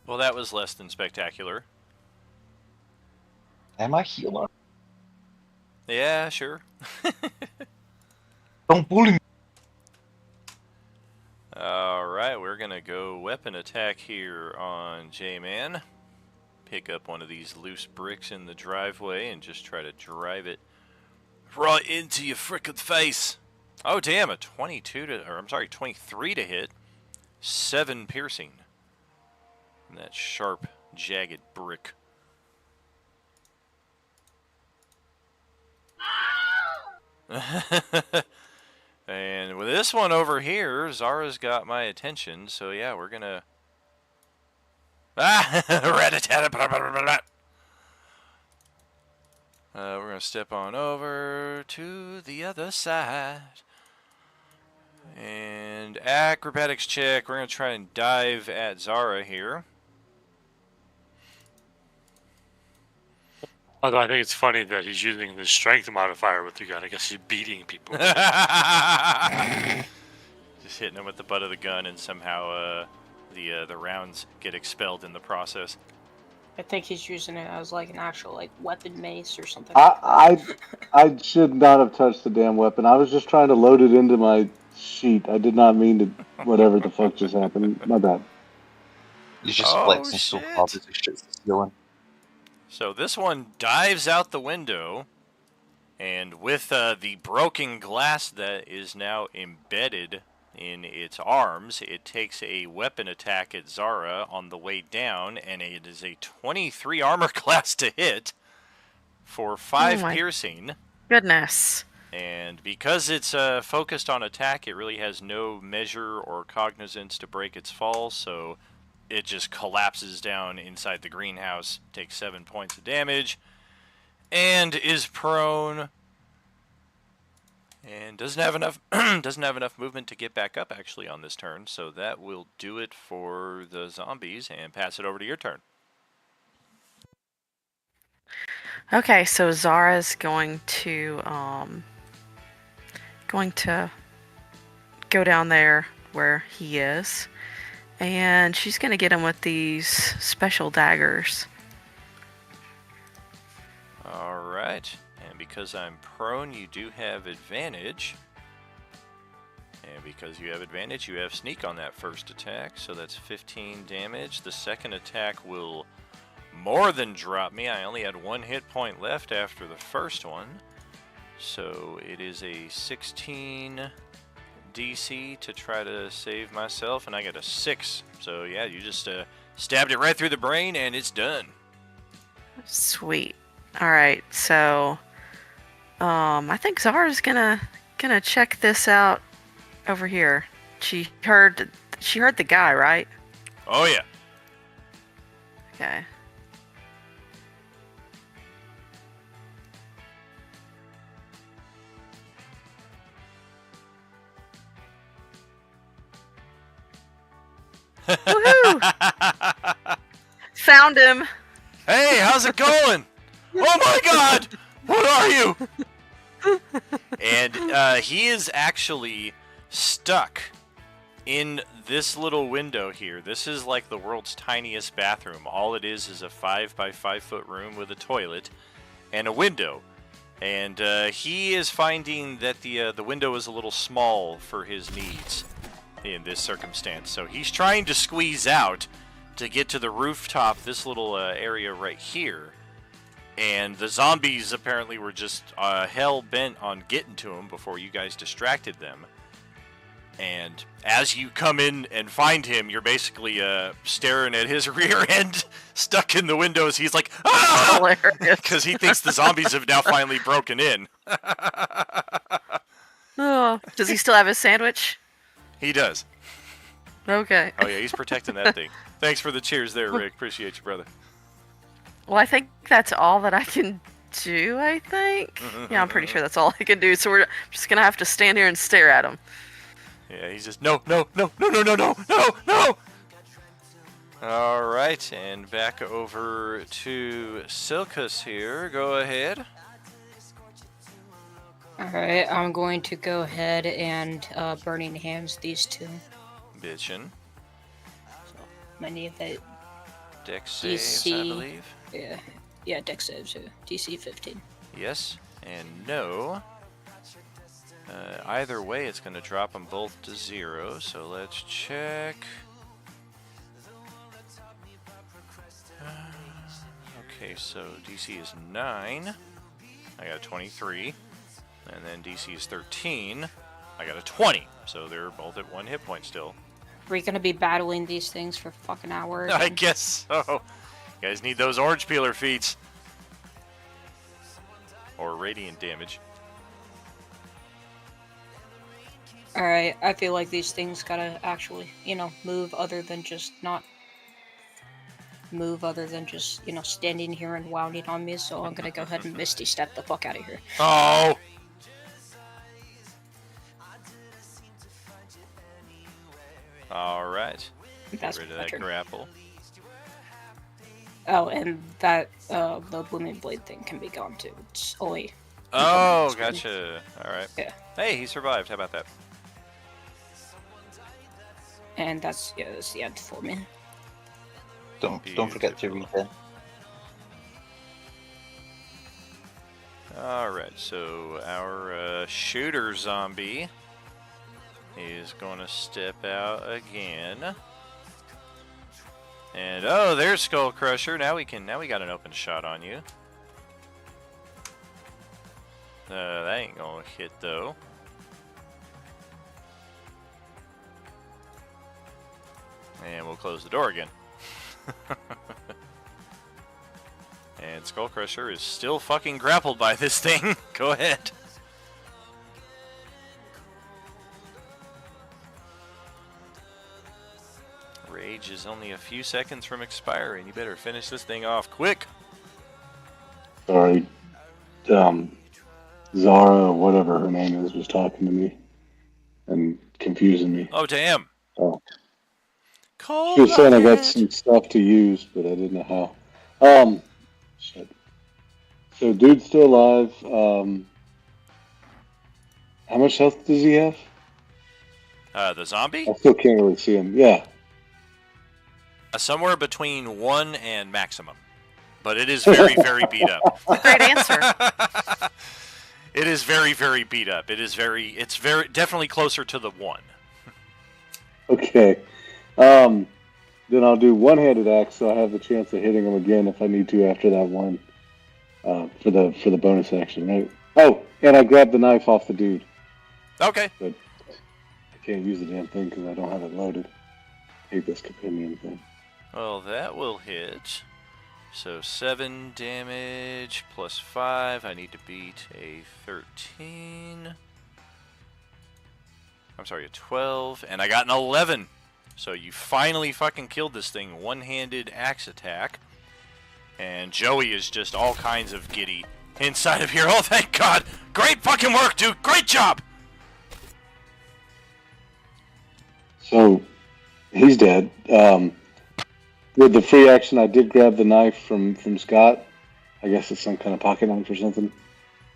Well, that was less than spectacular. Am I healer? Yeah, sure. Don't bully me. Alright, we're gonna go weapon attack here on J-Man. Pick up one of these loose bricks in the driveway and just try to drive it right into your frickin' face. Oh damn, a 23 to hit. 7 piercing. And that sharp, jagged brick. And with this one over here, Zara's got my attention, so yeah, we're gonna... we're gonna step on over to the other side. And acrobatics check, we're gonna try and dive at Zara here. Although I think it's funny that he's using the strength modifier with the gun. I guess he's beating people. Just hitting them with the butt of the gun, and somehow the rounds get expelled in the process. I think he's using it as like an actual like weapon mace or something. I should not have touched the damn weapon. I was just trying to load it into my sheet. I did not mean to. Whatever the fuck just happened. My bad. He's just Oh, flexing so shit. hard as he shoots the ceiling. So this one dives out the window, and with the broken glass that is now embedded in its arms, it takes a weapon attack at Zara on the way down, and it is a 23 armor class to hit for 5 my piercing. Goodness. And because it's focused on attack, it really has no measure or cognizance to break its fall, so it just collapses down inside the greenhouse, takes 7 points of damage, and is prone. And doesn't have enough movement to get back up actually on this turn, so that will do it for the zombies. And pass it over to your turn. Okay, so Zara's going to go down there where he is, and she's gonna get him with these special daggers. All right. And because I'm prone, you do have advantage. And because you have advantage, you have sneak on that first attack, so that's 15 damage. The second attack will more than drop me. I only had 1 hit point left after the first one. So it is a 16 DC to try to save myself, and I got a 6. So yeah, you just stabbed it right through the brain, and it's done. Sweet. All right, so I think Zara's gonna check this out over here. She heard the guy, right? Oh yeah. Okay. Woohoo! Found him. Hey, how's it going? Oh my god! What are you? And he is actually stuck in this little window here. This is like the world's tiniest bathroom. All it is a 5 by 5 foot room with a toilet and a window. And he is finding that the window is a little small for his needs in this circumstance. So he's trying to squeeze out to get to the rooftop, this little area right here. And the zombies apparently were just hell-bent on getting to him before you guys distracted them. And as you come in and find him, you're basically staring at his rear end stuck in the windows. He's like, ah! Hilarious. Because he thinks the zombies have now finally broken in. Oh, does he still have his sandwich? He does. Okay. Oh, yeah, he's protecting that thing. Thanks for the cheers there, Rick. Appreciate you, brother. Well, I think that's all that I can do, I think. Yeah, I'm pretty sure that's all I can do. So we're just going to have to stand here and stare at him. Yeah, he's just, no. All right, and back over to Silkus here. Go ahead. Alright, I'm going to go ahead and Burning Hands these two. Bitchin'. Many of that. Dex saves, I DC. believe. Yeah, Dex saves, DC 15. Yes, and no. Either way, it's going to drop them both to 0, so let's check. Okay, so DC is 9. I got a 23. And then DC is 13. I got a 20. So they're both at 1 hit point still. We're gonna be battling these things for fucking hours. I guess so. You guys need those orange peeler feats. Or radiant damage. Alright, I feel like these things gotta actually, move other than just standing here and wounding on me, so I'm gonna go ahead and Misty Step the fuck out of here. Oh! Alright. That's Get rid of my that turn. grapple. Oh, and that, the Blooming Blade thing can be gone too. It's only... Oh, gotcha. Alright. Yeah. Hey, he survived. How about that? And that's the end for me. Don't forget to read it. Alright, so our shooter zombie is going to step out again. And oh, there's Skull Crusher. Now we got an open shot on you. That ain't gonna hit though. And we'll close the door again. And Skull Crusher is still fucking grappled by this thing. Go ahead. Rage is only a few seconds from expiring. You better finish this thing off quick. Sorry. Zara, or whatever her name is, was talking to me and confusing me. Oh, damn. Oh. Cold She was saying I got blooded. some stuff to use, but I didn't know how. Shit. So, dude's still alive. How much health does he have? The zombie? I still can't really see him. Yeah. Somewhere between 1 and maximum. But it is very, very beat up. Great answer. It is very, very beat up. It's very, definitely closer to the 1. Okay. Then I'll do one-handed axe, so I have the chance of hitting him again if I need to after that one. For the bonus action, right? Oh, and I grabbed the knife off the dude. Okay. But I can't use the damn thing because I don't have it loaded. I hate this companion thing. Well, that will hit. So 7 damage plus 5. I need to beat a 13. I'm sorry, a 12. And I got an 11. So you finally fucking killed this thing. One-handed axe attack. And Joey is just all kinds of giddy inside of here. Oh, thank God. Great fucking work, dude. Great job. So, He's dead. With the free action, I did grab the knife from Scott. I guess it's some kind of pocket knife or something.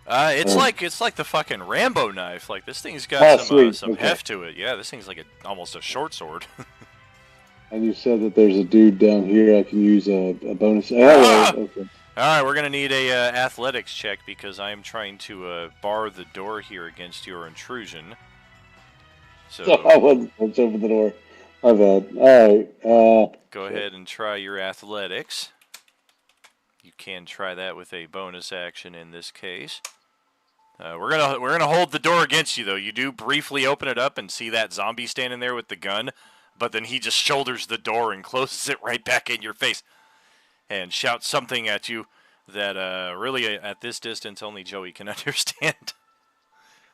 It's Oh. like the fucking Rambo knife. Like this thing's got Oh, some sweet. some Okay. heft to it. Yeah, this thing's like almost a short sword. And you said that there's a dude down here I can use a bonus. Ah! Okay. All right, we're gonna need a athletics check because I am trying to bar the door here against your intrusion. So Let's open the door. My bad. All right. go ahead and try your athletics. You can try that with a bonus action in this case. We're gonna hold the door against you though. You do briefly open it up and see that zombie standing there with the gun, but then he just shoulders the door and closes it right back in your face, and shouts something at you that really at this distance only Joey can understand.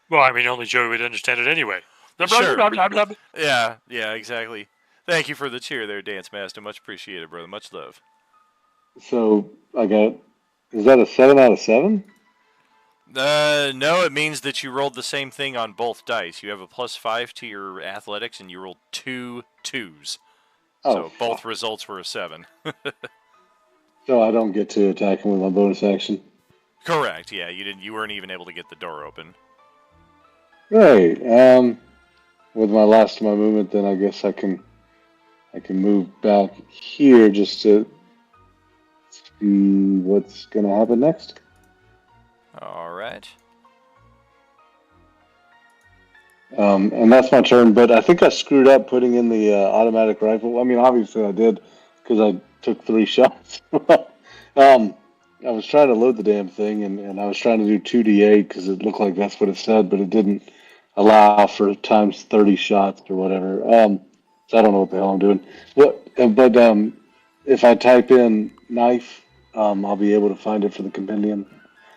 Well, I mean, only Joey would understand it anyway. Sure. Blah, blah, blah, blah. Yeah, exactly. Thank you for the cheer there, Dance Master. Much appreciated, brother. Much love. So I got. Is that a 7 out of 7? No, it means that you rolled the same thing on both dice. You have a +5 to your athletics, and you rolled 2 2s. Oh, So both results were a 7. So I don't get to attack him with my bonus action. Correct. Yeah, you didn't. You weren't even able to get the door open. Right. With my last of my movement, then I guess I can move back here just to see what's gonna happen next. All right. And that's my turn, but I think I screwed up putting in the automatic rifle. I mean, obviously I did because I took 3 shots. I was trying to load the damn thing, and I was trying to do 2d8 because it looked like that's what it said, but it didn't allow for times 30 shots or whatever. So I don't know what the hell I'm doing. But if I type in knife, I'll be able to find it for the compendium.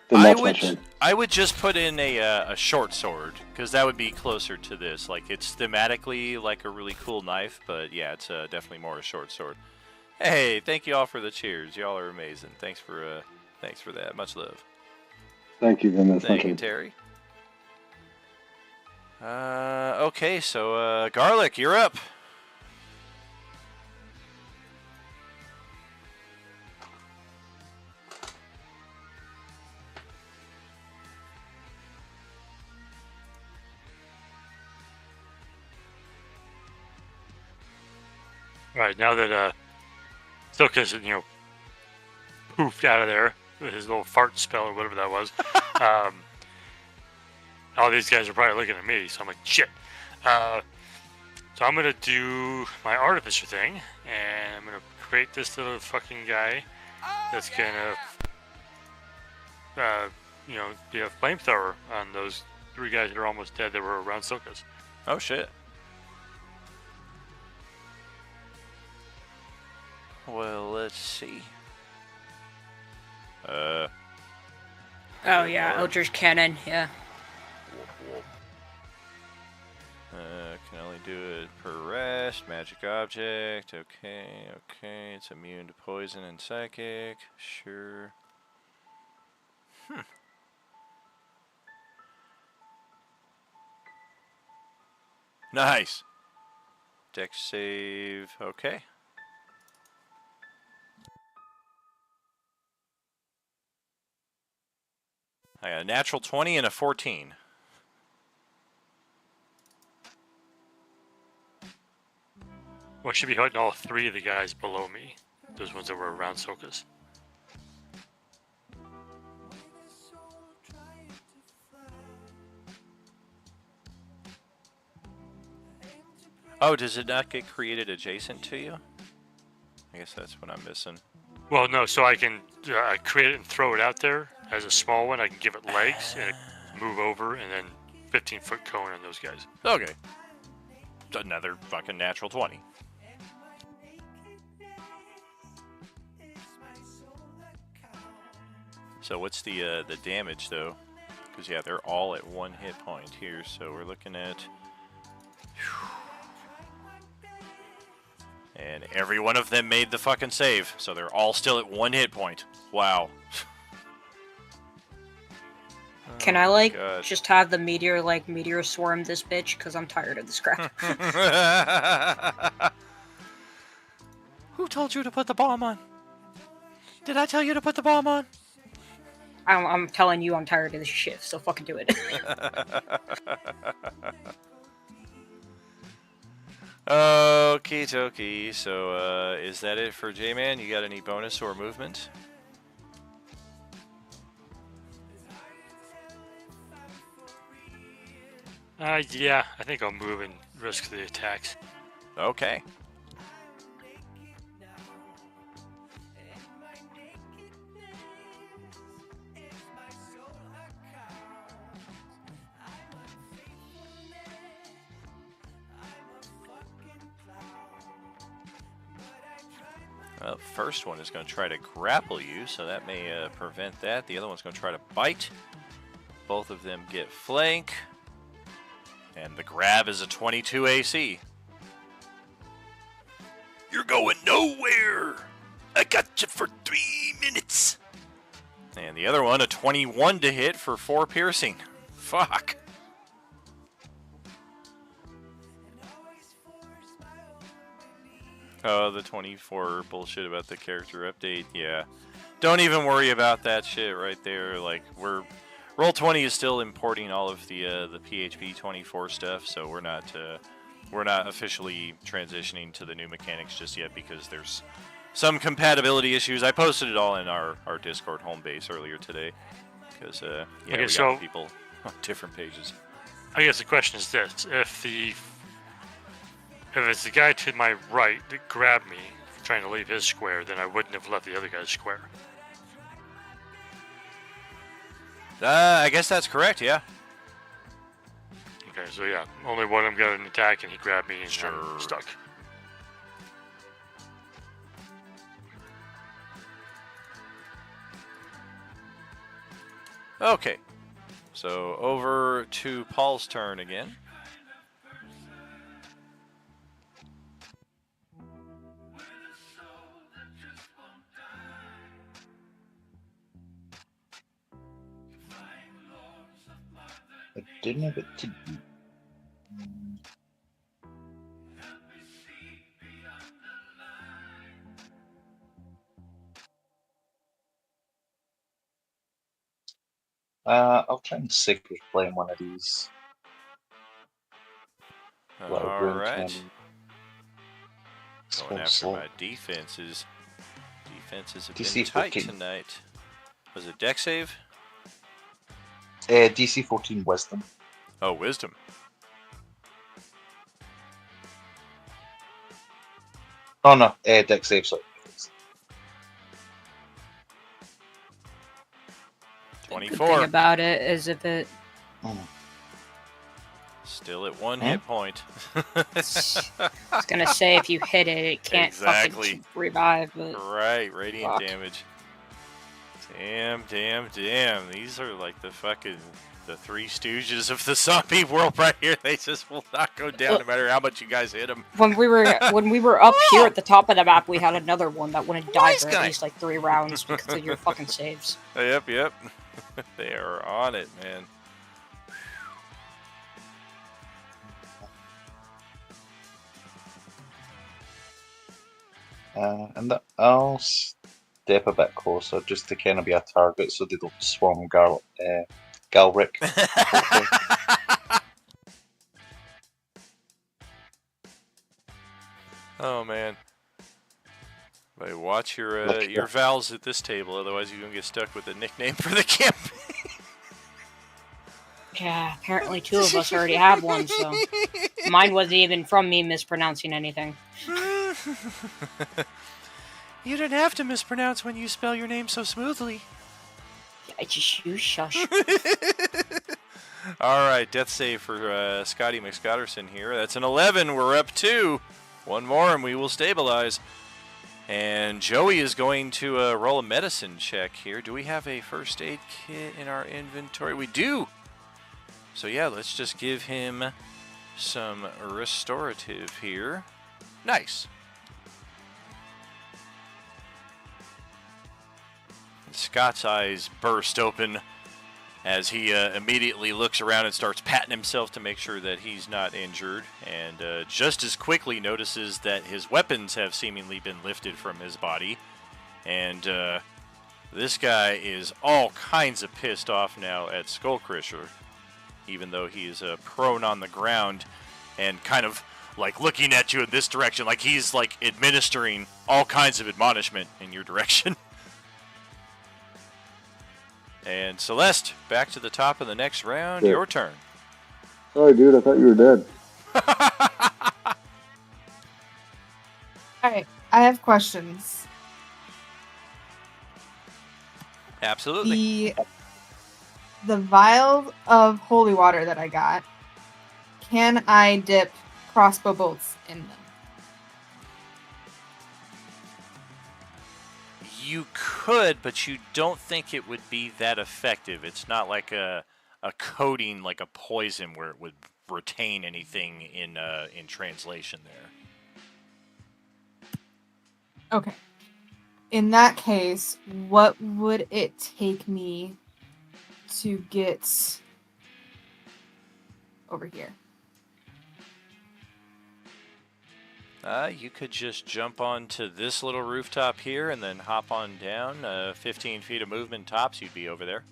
Then that's my turn. I would just put in a short sword because that would be closer to this. Like it's thematically like a really cool knife, but yeah, it's definitely more a short sword. Hey, thank you all for the cheers. Y'all are amazing. Thanks for that. Much love. Thank you, then. That's my Thank you, turn. Terry. Okay, so Garlic, you're up. All right, now that Silkus, poofed out of there with his little fart spell or whatever that was, all these guys are probably looking at me, so I'm like, shit. So I'm gonna do my artificer thing, and I'm gonna create this little fucking guy that's gonna, be a flamethrower on those 3 guys that are almost dead that were around Silkus. Oh shit. Well, let's see. Oh yeah, Eldritch Cannon. Yeah. Can only do it per rest. Magic object. Okay. It's immune to poison and psychic. Sure. Nice. Dex save. Okay. I got a natural 20 and a 14. Well, I should be hitting all 3 of the guys below me. Those ones that were around Silkus. Oh, does it not get created adjacent to you? I guess that's what I'm missing. Well, no, so I can create it and throw it out there as a small one. I can give it legs and move over, and then 15-foot cone on those guys. Okay. Another fucking natural 20. So what's the damage though? Because yeah, they're all at 1 hit point here. So we're looking at, and every one of them made the fucking save. So they're all still at 1 hit point. Wow. Can I God. just have the meteor swarm this bitch? Cause I'm tired of this crap. Who told you to put the bomb on? Did I tell you to put the bomb on? I'm telling you, I'm tired of this shit, so fucking do it. Okie dokie. So, is that it for J-Man? You got any bonus or movement? Yeah, I think I'll move and risk the attacks. Okay. Well, first one is going to try to grapple you, so that may prevent that. The other one's going to try to bite. Both of them get flank. And the grab is a 22 AC. You're going nowhere! I got you for 3 minutes! And the other one, a 21 to hit for 4 piercing. Fuck. Oh, the 24 bullshit about the character update. Yeah. Don't even worry about that shit right there. Like, Roll20 is still importing all of the PHP 24 stuff, so we're not officially transitioning to the new mechanics just yet because there's some compatibility issues. I posted it all in our Discord home base earlier today because Okay, we got so- people on different pages. I guess the question is this: if it's the guy to my right that grabbed me trying to leave his square, then I wouldn't have left the other guy's square. I guess that's correct. Yeah. Okay, so yeah, only one of them got an attack and he grabbed me and Sure. I'm stuck. Okay. So over to Paul's turn again. I didn't have it to be. I'll try and stick with playing one of these. Little All green right. candy. Going Small after slot. my defenses. Defenses have DC been tight 14. tonight. Was it deck save? DC 14 Wisdom. Oh, wisdom. Oh no, deck save, sorry. The good 24. thing about it is if it Still at 1 Hmm? hit point. I was gonna say if you hit it, it can't Exactly. fucking revive. But Right, radiant Fuck. damage. Damn. These are like the Three Stooges of the zombie world right here. They just will not go down no matter how much you guys hit them. when we were up here at the top of the map, we had another one that wouldn't die Nice for guy. at least like 3 rounds because of your fucking saves. Yep. They are on it, man. And I'll step a bit closer just to kind of be a target so they don't swarm Galric. Oh man. But watch your Look at your that. vowels at this table, otherwise you're gonna get stuck with a nickname for the campaign. Yeah, apparently 2 of us already have one, so mine wasn't even from me mispronouncing anything. You don't have to mispronounce when you spell your name so smoothly. I just you shush. All right, death save for Scotty McScotterson here. That's an 11. We're up 2. One more and we will stabilize. And Joey is going to roll a medicine check here. Do we have a first aid kit in our inventory? We do. So yeah, let's just give him some restorative here. Nice. Scott's eyes burst open as he immediately looks around and starts patting himself to make sure that he's not injured, and just as quickly notices that his weapons have seemingly been lifted from his body, and this guy is all kinds of pissed off now at Skullcrusher, even though he is prone on the ground and kind of like looking at you in this direction, like he's like administering all kinds of admonishment in your direction. And Celeste, back to the top of the next round. Yeah. Your turn. Sorry, dude. I thought you were dead. All right, I have questions. Absolutely. The vial of holy water that I got, can I dip crossbow bolts in them? You could, but you don't think it would be that effective. It's not like a coating, like a poison, where it would retain anything in translation there. Okay. In that case, what would it take me to get over here? You could just jump onto this little rooftop here and then hop on down. 15 feet of movement tops, you'd be over there.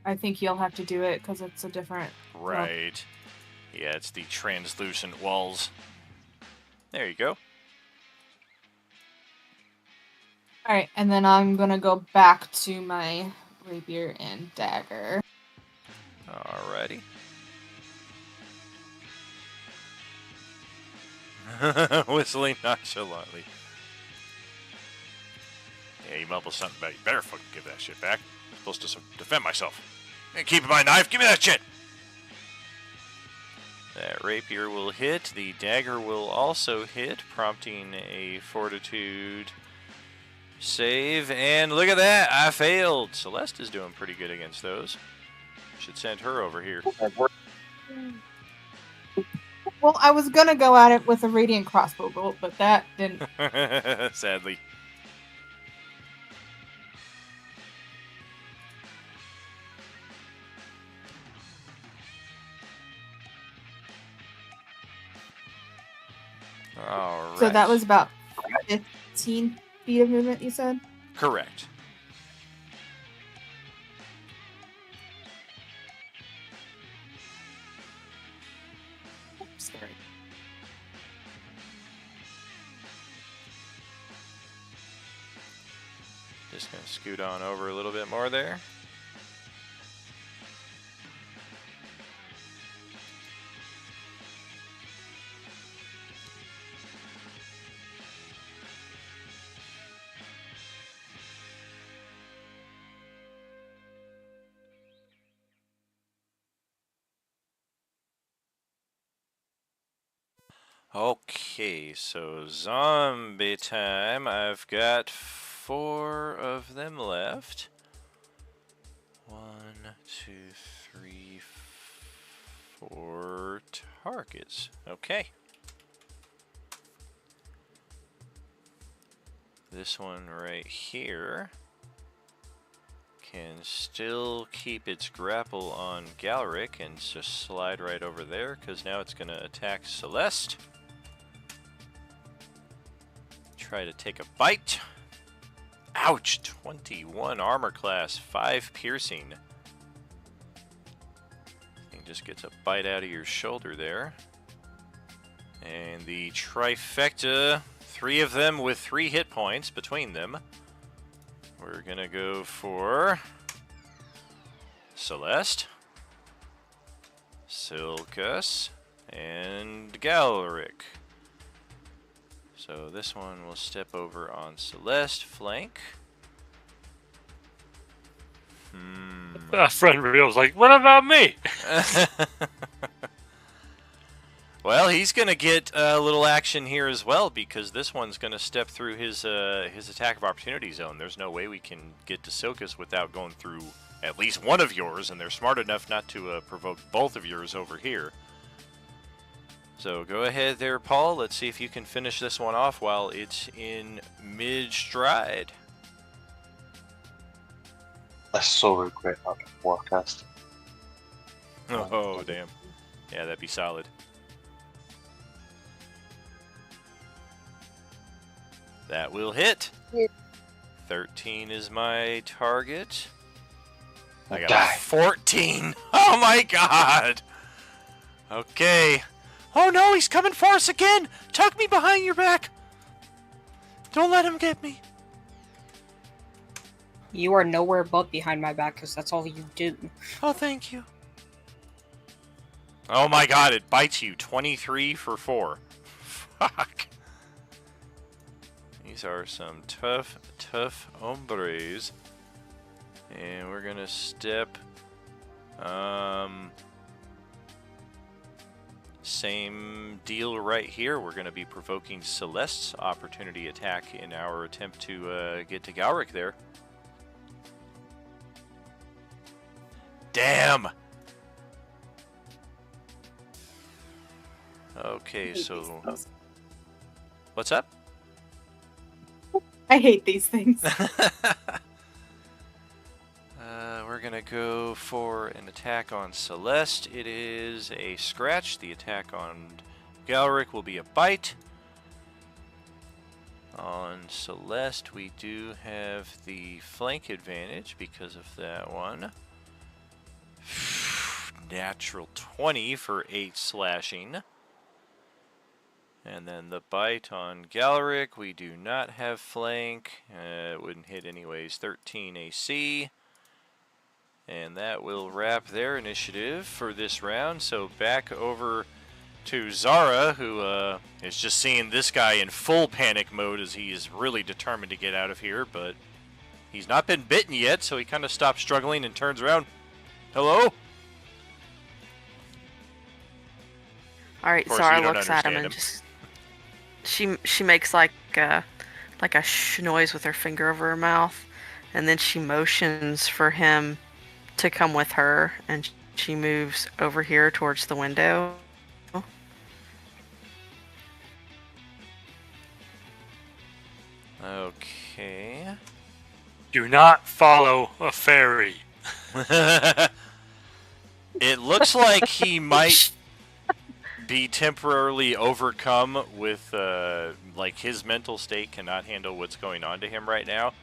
I think you'll have to do it because it's a different. Right. Yeah, it's the translucent walls. There you go. All right, and then I'm gonna go back to my rapier and dagger. Alrighty. Whistling nonchalantly. Yeah, he mumbles something about, you better fucking give that shit back. I'm supposed to defend myself. Hey, keep my knife, give me that shit! That rapier will hit. The dagger will also hit, prompting a fortitude save. And look at that, I failed. Celeste is doing pretty good against those. Should send her over here. Well, I was gonna go at it with a radiant crossbow bolt, but that didn't. Sadly. All right. So that was about 15 feet of movement, you said? Correct. Sorry. Just gonna scoot on over a little bit more there. Okay, so zombie time. I've got 4 of them left. 1, 2, 3, 4 targets. Okay. This one right here can still keep its grapple on Galric and just slide right over there, because now it's going to attack Celeste. Try to take a bite. Ouch! 21 armor class, 5 piercing. Thing just gets a bite out of your shoulder there. And the trifecta, 3 of them with 3 hit points between them. We're gonna go for Celeste, Silcus, and Galric. So this one will step over on Celeste, flank. Friend reveals like, what about me? Well, he's gonna get a little action here as well, because this one's gonna step through his attack of opportunity zone. There's no way we can get to Silcus without going through at least one of yours, and they're smart enough not to provoke both of yours over here. So go ahead there, Paul. Let's see if you can finish this one off while it's in mid-stride. I so regret not being forecast. Oh, damn. Yeah, that'd be solid. That will hit. 13 is my target. I got Die. a 14. Oh my god. Okay. Oh no, he's coming for us again. Tuck me behind your back. Don't let him get me. You are nowhere but behind my back because that's all you do. Oh, thank you. Oh my god, it bites you. 23 for 4. Fuck. These are some tough hombres. And we're gonna step. Same deal right here. We're gonna be provoking Celeste's opportunity attack in our attempt to get to Galric there. Damn! Okay, so... What's up? I hate these things. We're gonna go for an attack on Celeste. It is a scratch. The attack on Galric will be a bite. On Celeste, we do have the flank advantage because of that one. Natural 20 for 8 slashing. And then the bite on Galric, we do not have flank. It wouldn't hit anyways. 13 AC. And that will wrap their initiative for this round. So back over to Zara, who is just seeing this guy in full panic mode as he is really determined to get out of here. But he's not been bitten yet, so he kind of stops struggling and turns around. Hello? All right, Of course, Zara you don't looks at him understand and him. just she makes like a shh noise with her finger over her mouth, and then she motions for him to come with her, and she moves over here towards the window. Okay. Do not follow a fairy. It looks like he might be temporarily overcome with, like, his mental state cannot handle what's going on to him right now.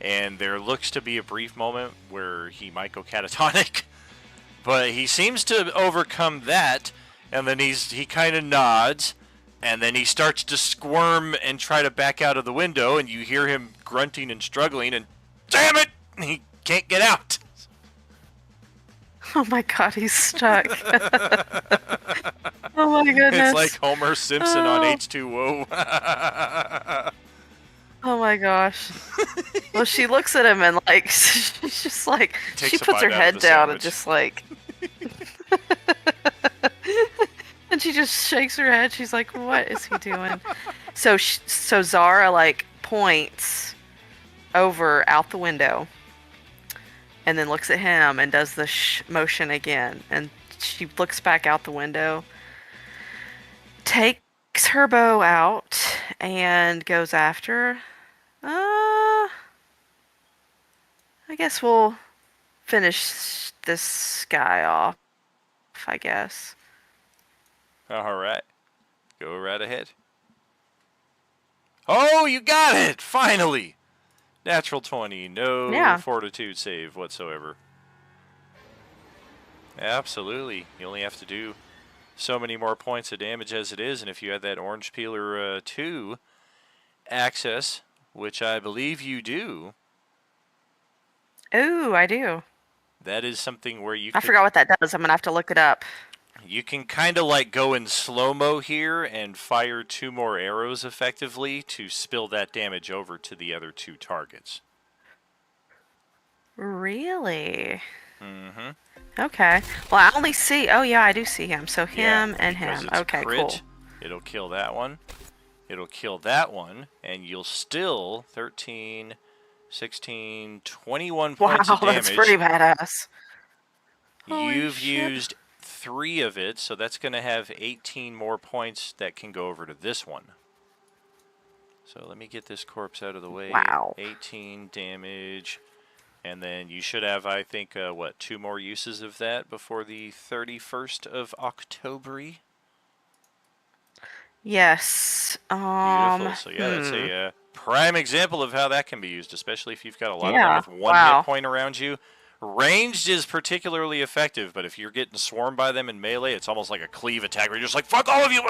And there looks to be a brief moment where he might go catatonic. But he seems to overcome that, and then he kind of nods, and then he starts to squirm and try to back out of the window, and you hear him grunting and struggling, and damn it! He can't get out! Oh my god, he's stuck. Oh my goodness. It's like Homer Simpson on H2O. Oh my gosh. Well, she looks at him and like she's just like Takes she a puts her bite out of head the down and sandwich. just like and she just shakes her head. She's like, "What is he doing?" So Zara like points over out the window and then looks at him and does the motion again, and she looks back out the window, takes her bow out and goes after. I guess we'll finish this guy off, I guess. Alright. Go right ahead. Oh, you got it! Finally! Natural 20. No fortitude save whatsoever. Absolutely. You only have to do so many more points of damage as it is, and if you had that Orange Peeler 2 access, which I believe you do. Ooh, I do. That is something where you I forgot what that does. I'm going to have to look it up. You can kind of like go in slow-mo here and fire 2 more arrows effectively to spill that damage over to the other 2 targets. Really? Mm-hmm. Okay. Well, I only see... Oh, yeah, I do see him. So him and because him. it's Okay, crit, cool. It'll kill that one. It'll kill that one. And you'll still 13, 16, 21 points Wow, of damage. that's pretty badass. Holy You've shit. used 3 of it, so that's going to have 18 more points that can go over to this one. So let me get this corpse out of the way. Wow. 18 damage. And then you should have, I think, 2 more uses of that before the 31st of October. Yes. Beautiful. So yeah, that's a prime example of how that can be used, especially if you've got a lot Yeah, of them with 1 wow. hit point around you. Ranged is particularly effective, but if you're getting swarmed by them in melee, it's almost like a cleave attack where you're just like, fuck all of you!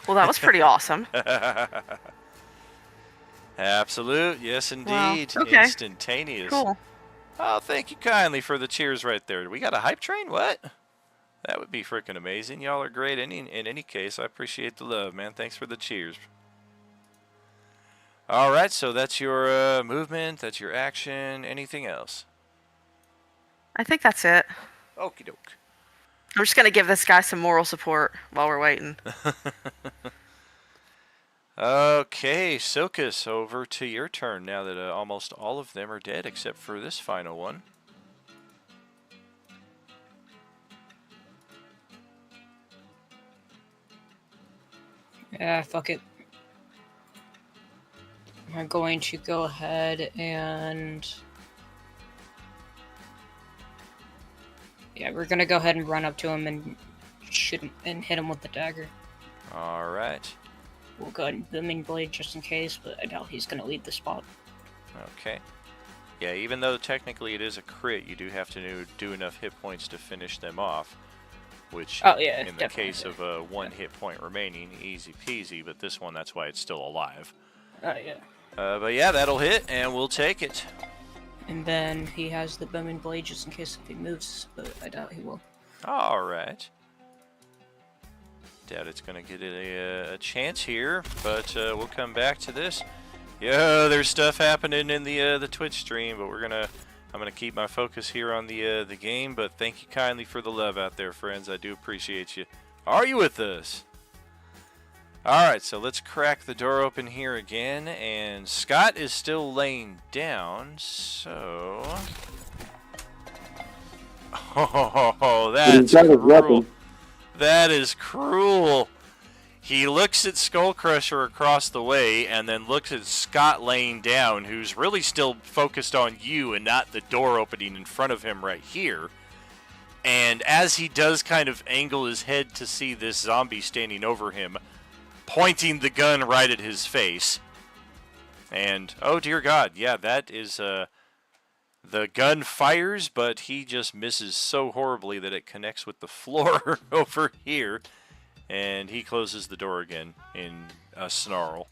Well, that was pretty awesome. Absolute, yes indeed. Wow, okay. Instantaneous. Cool. Oh, thank you kindly for the cheers right there. We got a hype train? What? That would be freaking amazing. Y'all are great in any case. I appreciate the love, man. Thanks for the cheers. All right, so that's your movement, that's your action. Anything else? I think that's it. Okie doke. I'm just gonna give this guy some moral support while we're waiting. Okay, Silkus, over to your turn now that almost all of them are dead except for this final one. Yeah, fuck it. I'm going to go ahead and... Yeah, we're gonna go ahead and run up to him and shoot him and hit him with the dagger. All right. We'll go ahead and booming blade just in case, but I doubt he's gonna leave the spot. Okay. Yeah, even though technically it is a crit, you do have to do enough hit points to finish them off. Which, Oh, yeah, in the definitely, case of 1 hit point remaining, easy peasy, but this one, that's why it's still alive. Oh, yeah. But yeah, that'll hit, and we'll take it. And then he has the booming blade just in case if he moves, but I doubt he will. All right. Doubt it's going to get a chance here, but we'll come back to this. Yeah, there's stuff happening in the Twitch stream, but I'm gonna keep my focus here on the game. But thank you kindly for the love out there, friends. I do appreciate you. Are you with us? All right, so let's crack the door open here again, and Scott is still laying down. So, oh, that's cruel. That is cruel. He looks at Skullcrusher across the way and then looks at Scott laying down, who's really still focused on you and not the door opening in front of him right here. And as he does kind of angle his head to see this zombie standing over him, pointing the gun right at his face. And, oh dear God, yeah, that is, the gun fires, but he just misses so horribly that it connects with the floor over here. And he closes the door again in a snarl.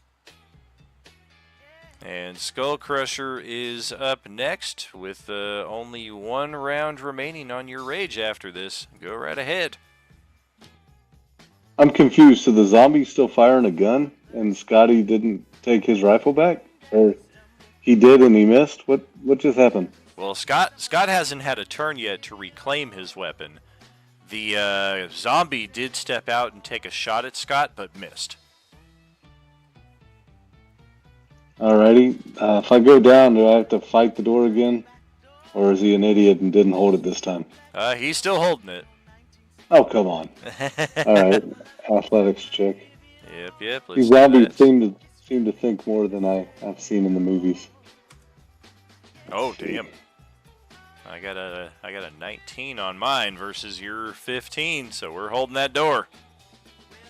And Skullcrusher is up next with only 1 round remaining on your rage after this. Go right ahead. I'm confused. So the zombie's still firing a gun, and Scotty didn't take his rifle back, or he did and he missed? What just happened? Well, Scott hasn't had a turn yet to reclaim his weapon. The zombie did step out and take a shot at Scott, but missed. Alrighty. If I go down, do I have to fight the door again? Or is he an idiot and didn't hold it this time? He's still holding it. Oh, come on. Alright. Athletics check. Yep. These zombies seem to think more than I've seen in the movies. Oh, damn. I got a 19 on mine versus your 15, so we're holding that door.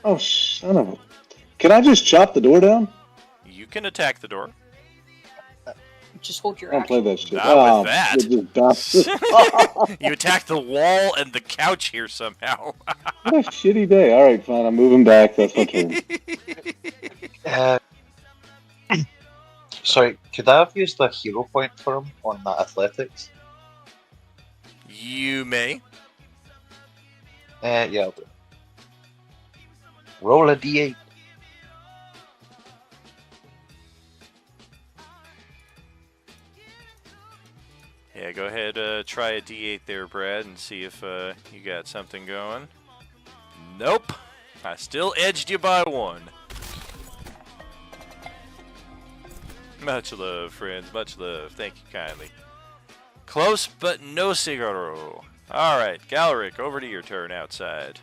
Oh, son of a... Can I just chop the door down? You can attack the door. Just hold your Don't play action. that shit. Not with that. You attack the wall and the couch here somehow. What a shitty day. Alright, fine. I'm moving back. That's my turn. Sorry, could I have used a hero point for him on that athletics? You may. Yeah, I'll do. Roll a d8. Yeah, go ahead, try a d8 there, Brad, and see if you got something going. Nope. I still edged you by 1. Much love, friends. Much love. Thank you kindly. Close, but no cigarro. Alright, Galric, over to your turn outside.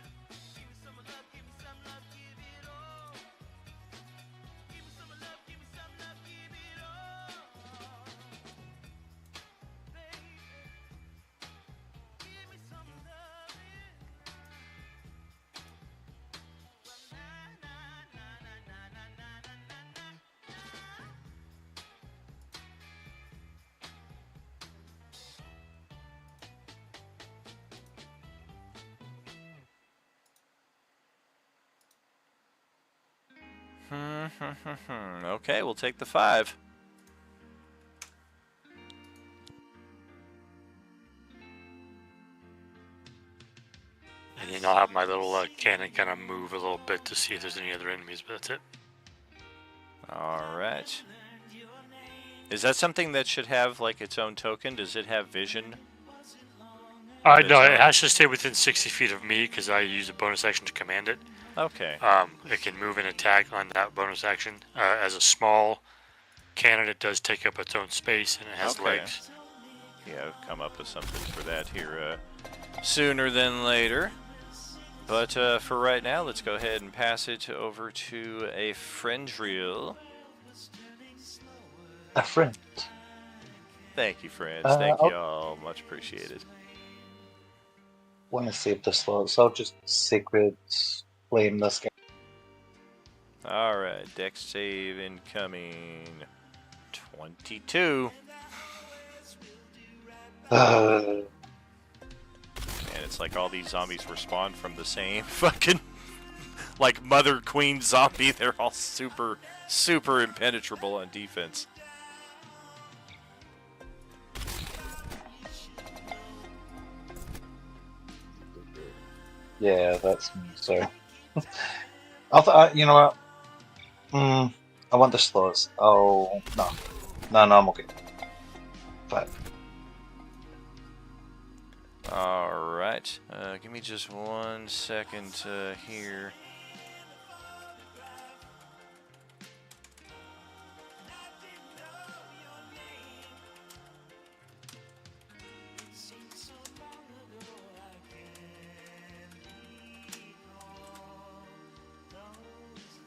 Okay, we'll take the 5. And then I'll have my little cannon kind of move a little bit to see if there's any other enemies, but that's it. Alright. Is that something that should have like its own token? Does it have vision? No, it has to stay within 60 feet of me because I use a bonus action to command it. Okay. It can move and attack on that bonus action. As a small cannon, it does take up its own space and it has legs. Yeah, come up with something for that here sooner than later. But for right now, let's go ahead and pass it over to a Frendriel. A friend. Thank you, friends. Thank you all. Much appreciated. Want to save the slots. I'll just Sacred Flame this guy. Alright, dex save incoming. 22. And it's like all these zombies were spawned from the same fucking like Mother Queen zombie. They're all super, super impenetrable on defense. Yeah, that's me. Sorry. You know what? I want the slots. Oh no, I'm okay. But Alright, give me just 1 second here.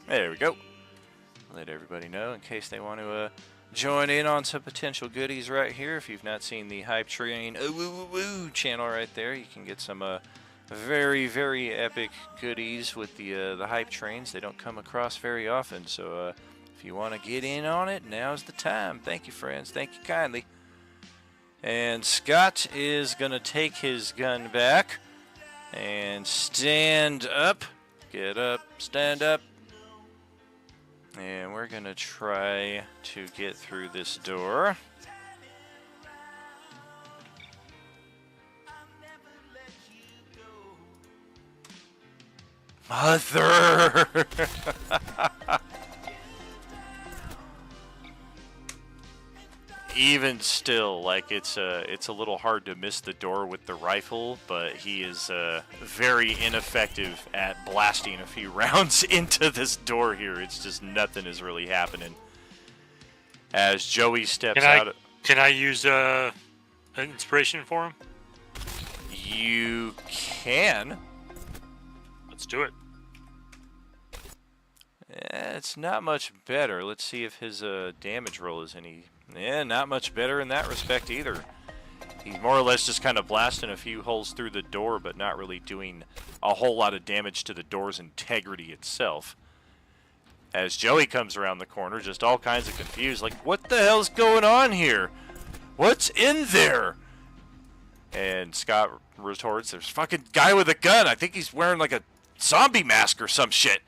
There we go. Let everybody know in case they want to join in on some potential goodies right here. If you've not seen the Hype Train channel right there, you can get some very, very epic goodies with the Hype Trains. They don't come across very often, so if you want to get in on it, now's the time. Thank you, friends. Thank you kindly. And Scott is going to take his gun back and stand up. Get up, stand up. And we're going to try to get through this door. Mother! Even still, like it's a little hard to miss the door with the rifle, but he is very ineffective at blasting a few rounds into this door here. It's just nothing is really happening. As Joey steps out. Can I use an inspiration for him? You can. Let's do it. It's not much better. Let's see if his damage roll is any. Yeah, not much better in that respect either. He's more or less just kind of blasting a few holes through the door, but not really doing a whole lot of damage to the door's integrity itself. As Joey comes around the corner, just all kinds of confused, like, what the hell's going on here? What's in there? And Scott retorts, there's a fucking guy with a gun. I think he's wearing like a zombie mask or some shit.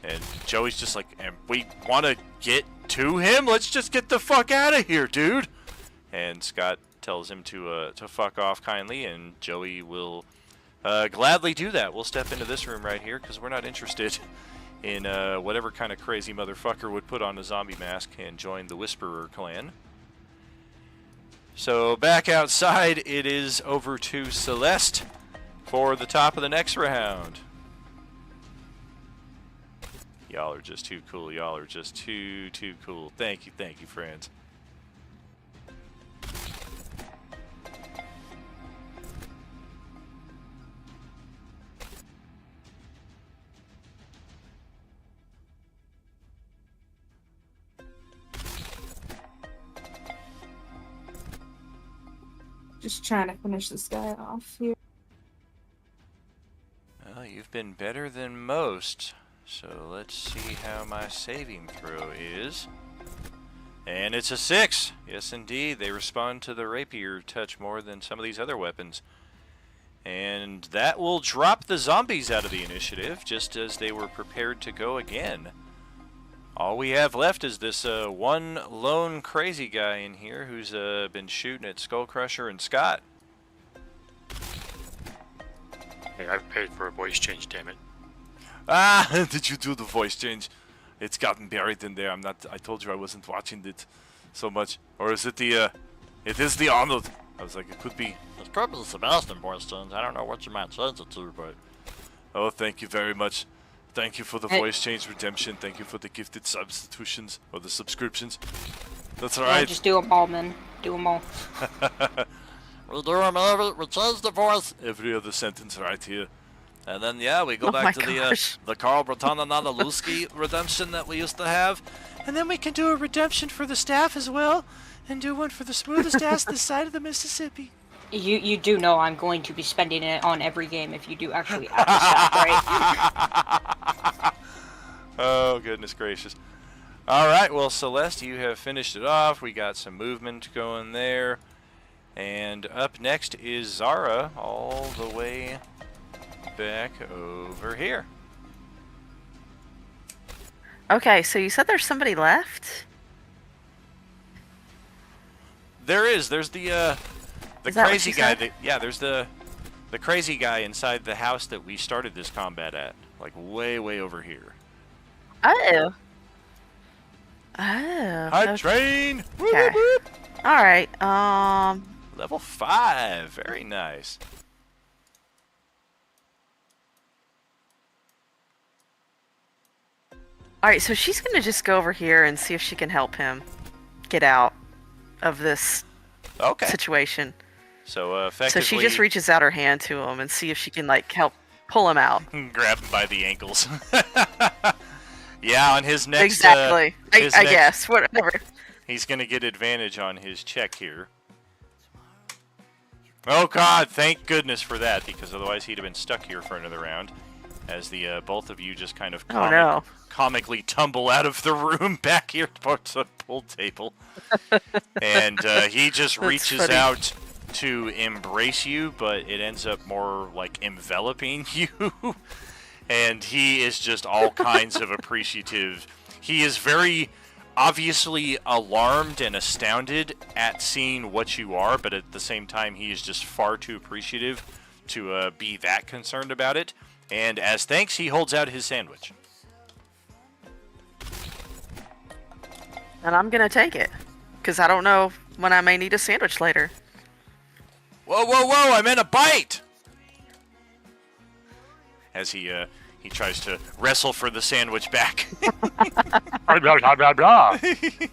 And Joey's just like, and we want to get to him? Let's just get the fuck out of here, dude. And Scott tells him to fuck off kindly, and Joey will gladly do that. We'll step into this room right here, because we're not interested in whatever kind of crazy motherfucker would put on a zombie mask and join the Whisperer clan. So back outside, it is over to Celeste for the top of the next round. Y'all are just too cool. Y'all are just too cool. Thank you, friends. Just trying to finish this guy off here. Well, you've been better than most. So let's see how my saving throw is. And it's a 6. Yes, indeed. They respond to the rapier touch more than some of these other weapons. And that will drop the zombies out of the initiative, just as they were prepared to go again. All we have left is this one lone crazy guy in here who's been shooting at Skullcrusher and Scott. Hey, I've paid for a voice change, damn it. Ah, did you do the voice change? It's gotten buried in there. I told you I wasn't watching it so much. Or is it the, it is the Arnold. I was like, it could be. It's probably the Sebastian voice change. I don't know what you might change it to, but... Oh, thank you very much. Thank you for the voice change redemption. Thank you for the gifted substitutions, or the subscriptions. That's Yeah, right. just do them all, man. Do them all. We do them we change the voice. Every other sentence right here. And then, yeah, we go Oh back my to gosh. the Carl Bertana Nadaluski redemption that we used to have. And then we can do a redemption for the staff as well. And do one for the smoothest ass this side of the Mississippi. You do know I'm going to be spending it on every game if you do actually add the staff, right? Oh, goodness gracious. Alright, well, Celeste, you have finished it off. We got some movement going there. And up next is Zara, all the way back over here. Okay, so you said there's somebody left? There is. There's the Is that what crazy she guy. said? Yeah, there's the crazy guy inside the house that we started this combat at. Like, way, way over here. Oh. Oh. Hot Okay. train! Whoop, Okay. whoop, whoop. Alright, Level 5. Very nice. Alright, so she's gonna just go over here and see if she can help him get out of this Okay. situation. So, So effectively... she just reaches out her hand to him and see if she can, like, help pull him out. grab him by the ankles. Yeah, on his next... Exactly. his I next- guess. Whatever. He's going to get advantage on his check here. Oh god, thank goodness for that, because otherwise he'd have been stuck here for another round. As the both of you just kind of Oh no. comically tumble out of the room back here towards the pool table. And he just That's reaches funny. out to embrace you, but it ends up more like enveloping you. And he is just all kinds of appreciative. He is very obviously alarmed and astounded at seeing what you are, but at the same time he is just far too appreciative to be that concerned about it. And as thanks, he holds out his sandwich. And I'm gonna take it. Because I don't know when I may need a sandwich later. Whoa, whoa, whoa! I meant a bite. As he tries to wrestle for the sandwich back. Blah, blah, blah, blah.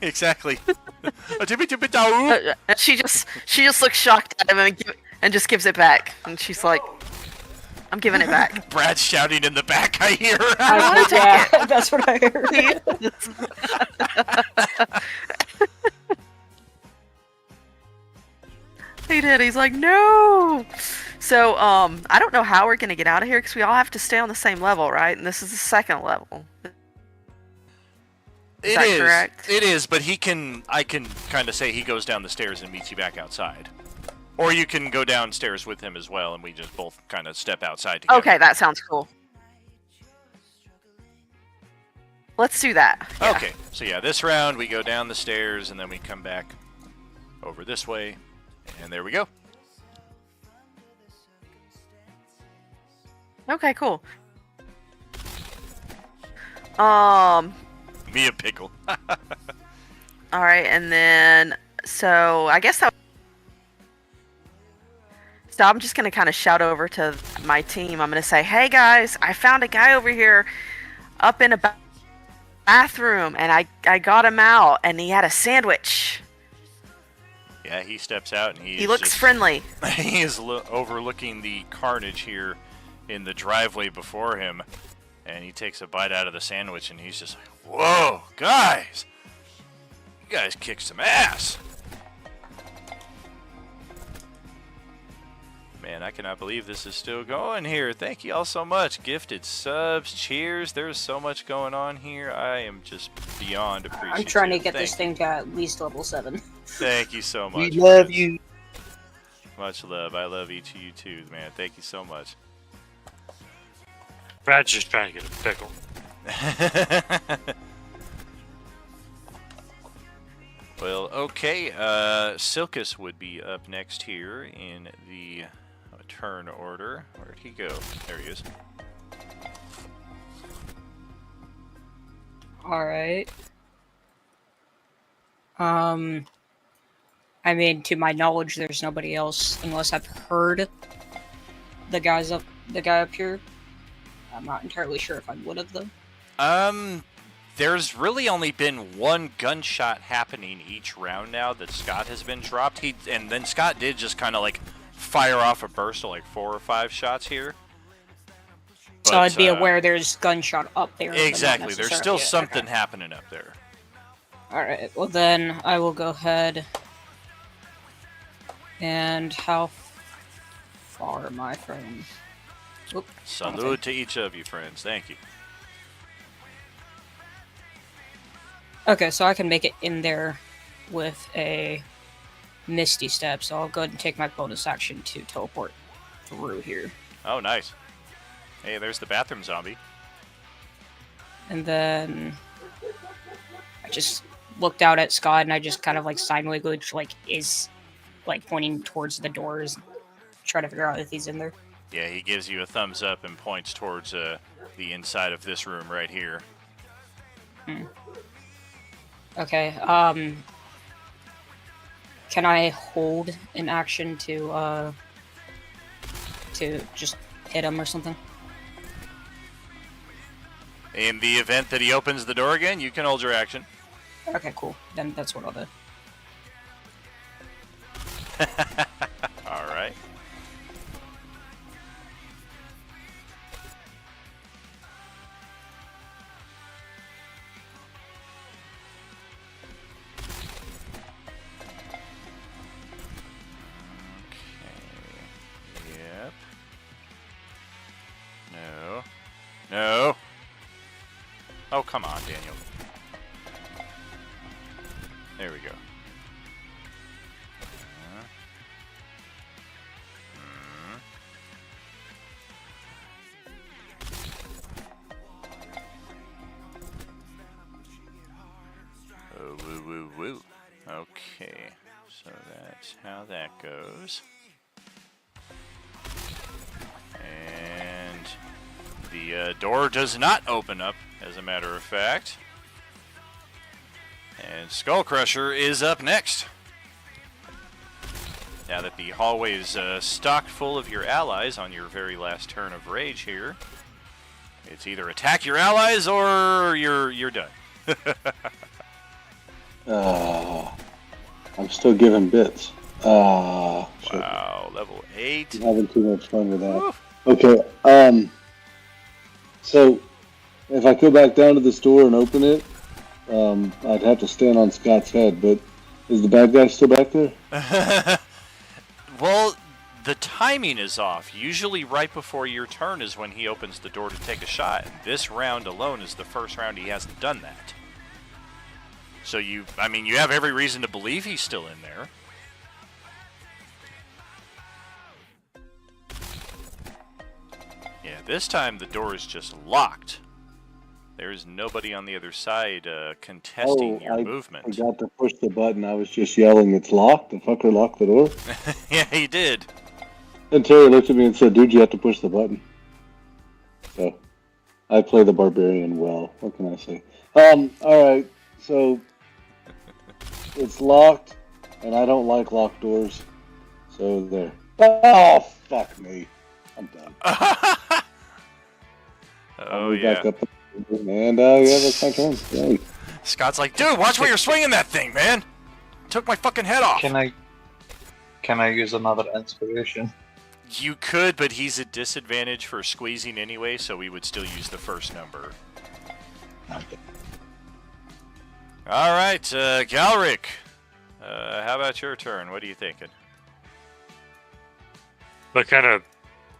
Exactly. And she just looks shocked at him and just gives it back. And she's like, I'm giving it back. Brad's shouting in the back. I hear. I wanna take Yeah, that's what I heard. He did. He's like, no. So, I don't know how we're gonna get out of here because we all have to stay on the same level, right? And this is the second level. Is that correct? It is, but I can kind of say he goes down the stairs and meets you back outside. Or you can go downstairs with him as well, and we just both kind of step outside together. Okay, that sounds cool. Let's do that. Yeah. Okay, so yeah, this round we go down the stairs, and then we come back over this way, and there we go. Okay, cool. Me a pickle. All right, and then so I guess that. So I'm just gonna kind of shout over to my team. I'm gonna say, "Hey guys, I found a guy over here, up in a bathroom, and I got him out, and he had a sandwich. Yeah, he steps out, and He looks friendly. He is overlooking the carnage here in the driveway before him, and he takes a bite out of the sandwich, and he's just like, "Whoa, guys! You guys kicked some ass!" Man, I cannot believe this is still going here. Thank you all so much. Gifted subs, cheers. There's so much going on here. I am just beyond appreciative. I'm trying to get this Thank you. thing to at least level 7. Thank you so much. We love friends. you. Much love. I love each of you too, man. Thank you so much. Brad's just trying to get a pickle. Well, okay. Silkus would be up next here in the turn order. Where'd he go? There he is. Alright. I mean, to my knowledge, there's nobody else, unless I've heard the guy up here. I'm not entirely sure if I would have, though. There's really only been one gunshot happening each round now that Scott has been dropped. And then Scott did just kind of like fire off a burst of like 4 or 5 shots here. So But, I'd be aware there's gunshot up there. but not Exactly. There's still necessarily- something okay. happening up there. Alright, well then, I will go ahead. And how far am I from... Oop, Salute to each of you, friends. Thank you. Okay, so I can make it in there with a Misty Step, so I'll go ahead and take my bonus action to teleport through here. Oh, nice. Hey, there's the bathroom zombie. And then I just looked out at Scott and I just kind of like sign language, like is like pointing towards the doors, try to figure out if he's in there. Yeah, he gives you a thumbs up and points towards the inside of this room right here. Okay, can I hold an action to just hit him or something? In the event that he opens the door again, you can hold your action. Okay, cool. Then that's what I'll do. All right. Okay. Yep. No. No. Oh, come on, Daniel. There we go. Oh, woo, woo, woo. Okay, so that's how that goes. And the door does not open up, as a matter of fact. And Skull Crusher is up next. Now that the hallway is stocked full of your allies on your very last turn of rage here, it's either attack your allies or you're done. I'm still giving bits. Shit. Wow, level 8. I'm having too much fun with that. Oof. Okay, so if I go back down to the store and open it, I'd have to stand on Scott's head, but is the bad guy still back there? Well, the timing is off. Usually right before your turn is when he opens the door to take a shot. And this round alone is the first round he hasn't done that. So you have every reason to believe he's still in there. Yeah, this time the door is just locked. There's nobody on the other side contesting your I movement. forgot to push the button. I was just yelling, "It's locked! The fucker locked the door!" Yeah, he did. And Terry looked at me and said, "Dude, you have to push the button." So, I play the barbarian well. What can I say? Alright, so it's locked, and I don't like locked doors. So there. Oh, fuck me. I'm done. Oh, Back yeah. up, and yeah, that's my turn. Yay. Scott's like, dude, watch where you're swinging that thing, man. Took my fucking head off. Can I use another inspiration? You could, but he's at disadvantage for squeezing anyway, so we would still use the first number. Okay. All right, Galric. How about your turn? What are you thinking? but kind of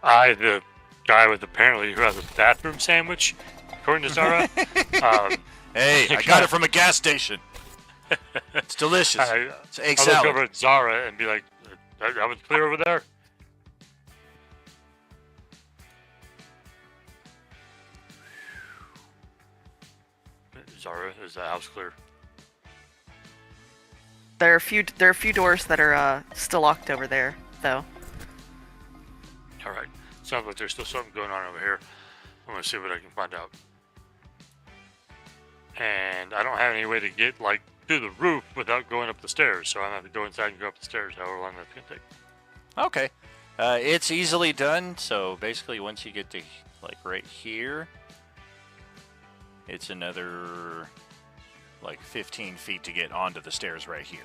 eye the guy with apparently who has a bathroom sandwich, according to Zara. Hey, I got it from a gas station. It's delicious. It's egg I'll look salad. over at Zara and be like, that was clear over there? Zara, is the house clear? There are a few doors that are still locked over there, though. Alright. Sounds like there's still something going on over here. I'm gonna see what I can find out. And I don't have any way to get, like, to the roof without going up the stairs, so I'm gonna have to go inside and go up the stairs, however long that's gonna take. Okay. It's easily done. So basically, once you get to like right here, it's another like 15 feet to get onto the stairs right here.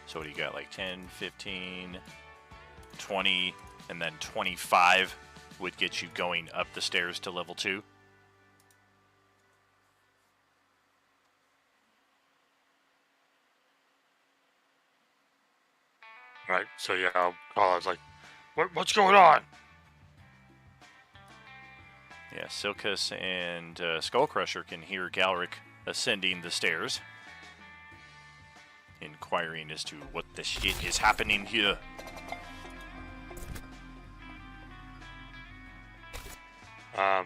So what do you got? Like 10, 15, 20, and then 25 would get you going up the stairs to level 2. Right, so yeah, I'll call. I was like, what's going on? Yeah, Silkus and Skullcrusher can hear Galric ascending the stairs, inquiring as to what the shit is happening here.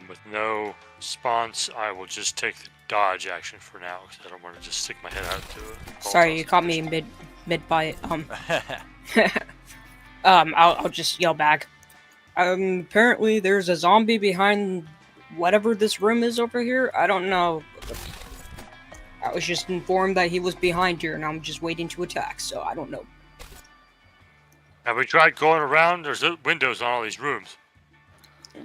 With no response, I will just take the dodge action for now, because I don't want to just stick my head out to it. Sorry, you caught me mid bite. I'll just yell back. Apparently there's a zombie behind whatever this room is over here. I don't know. I was just informed that he was behind here, and I'm just waiting to attack. So I don't know. Have we tried going around? There's windows on all these rooms.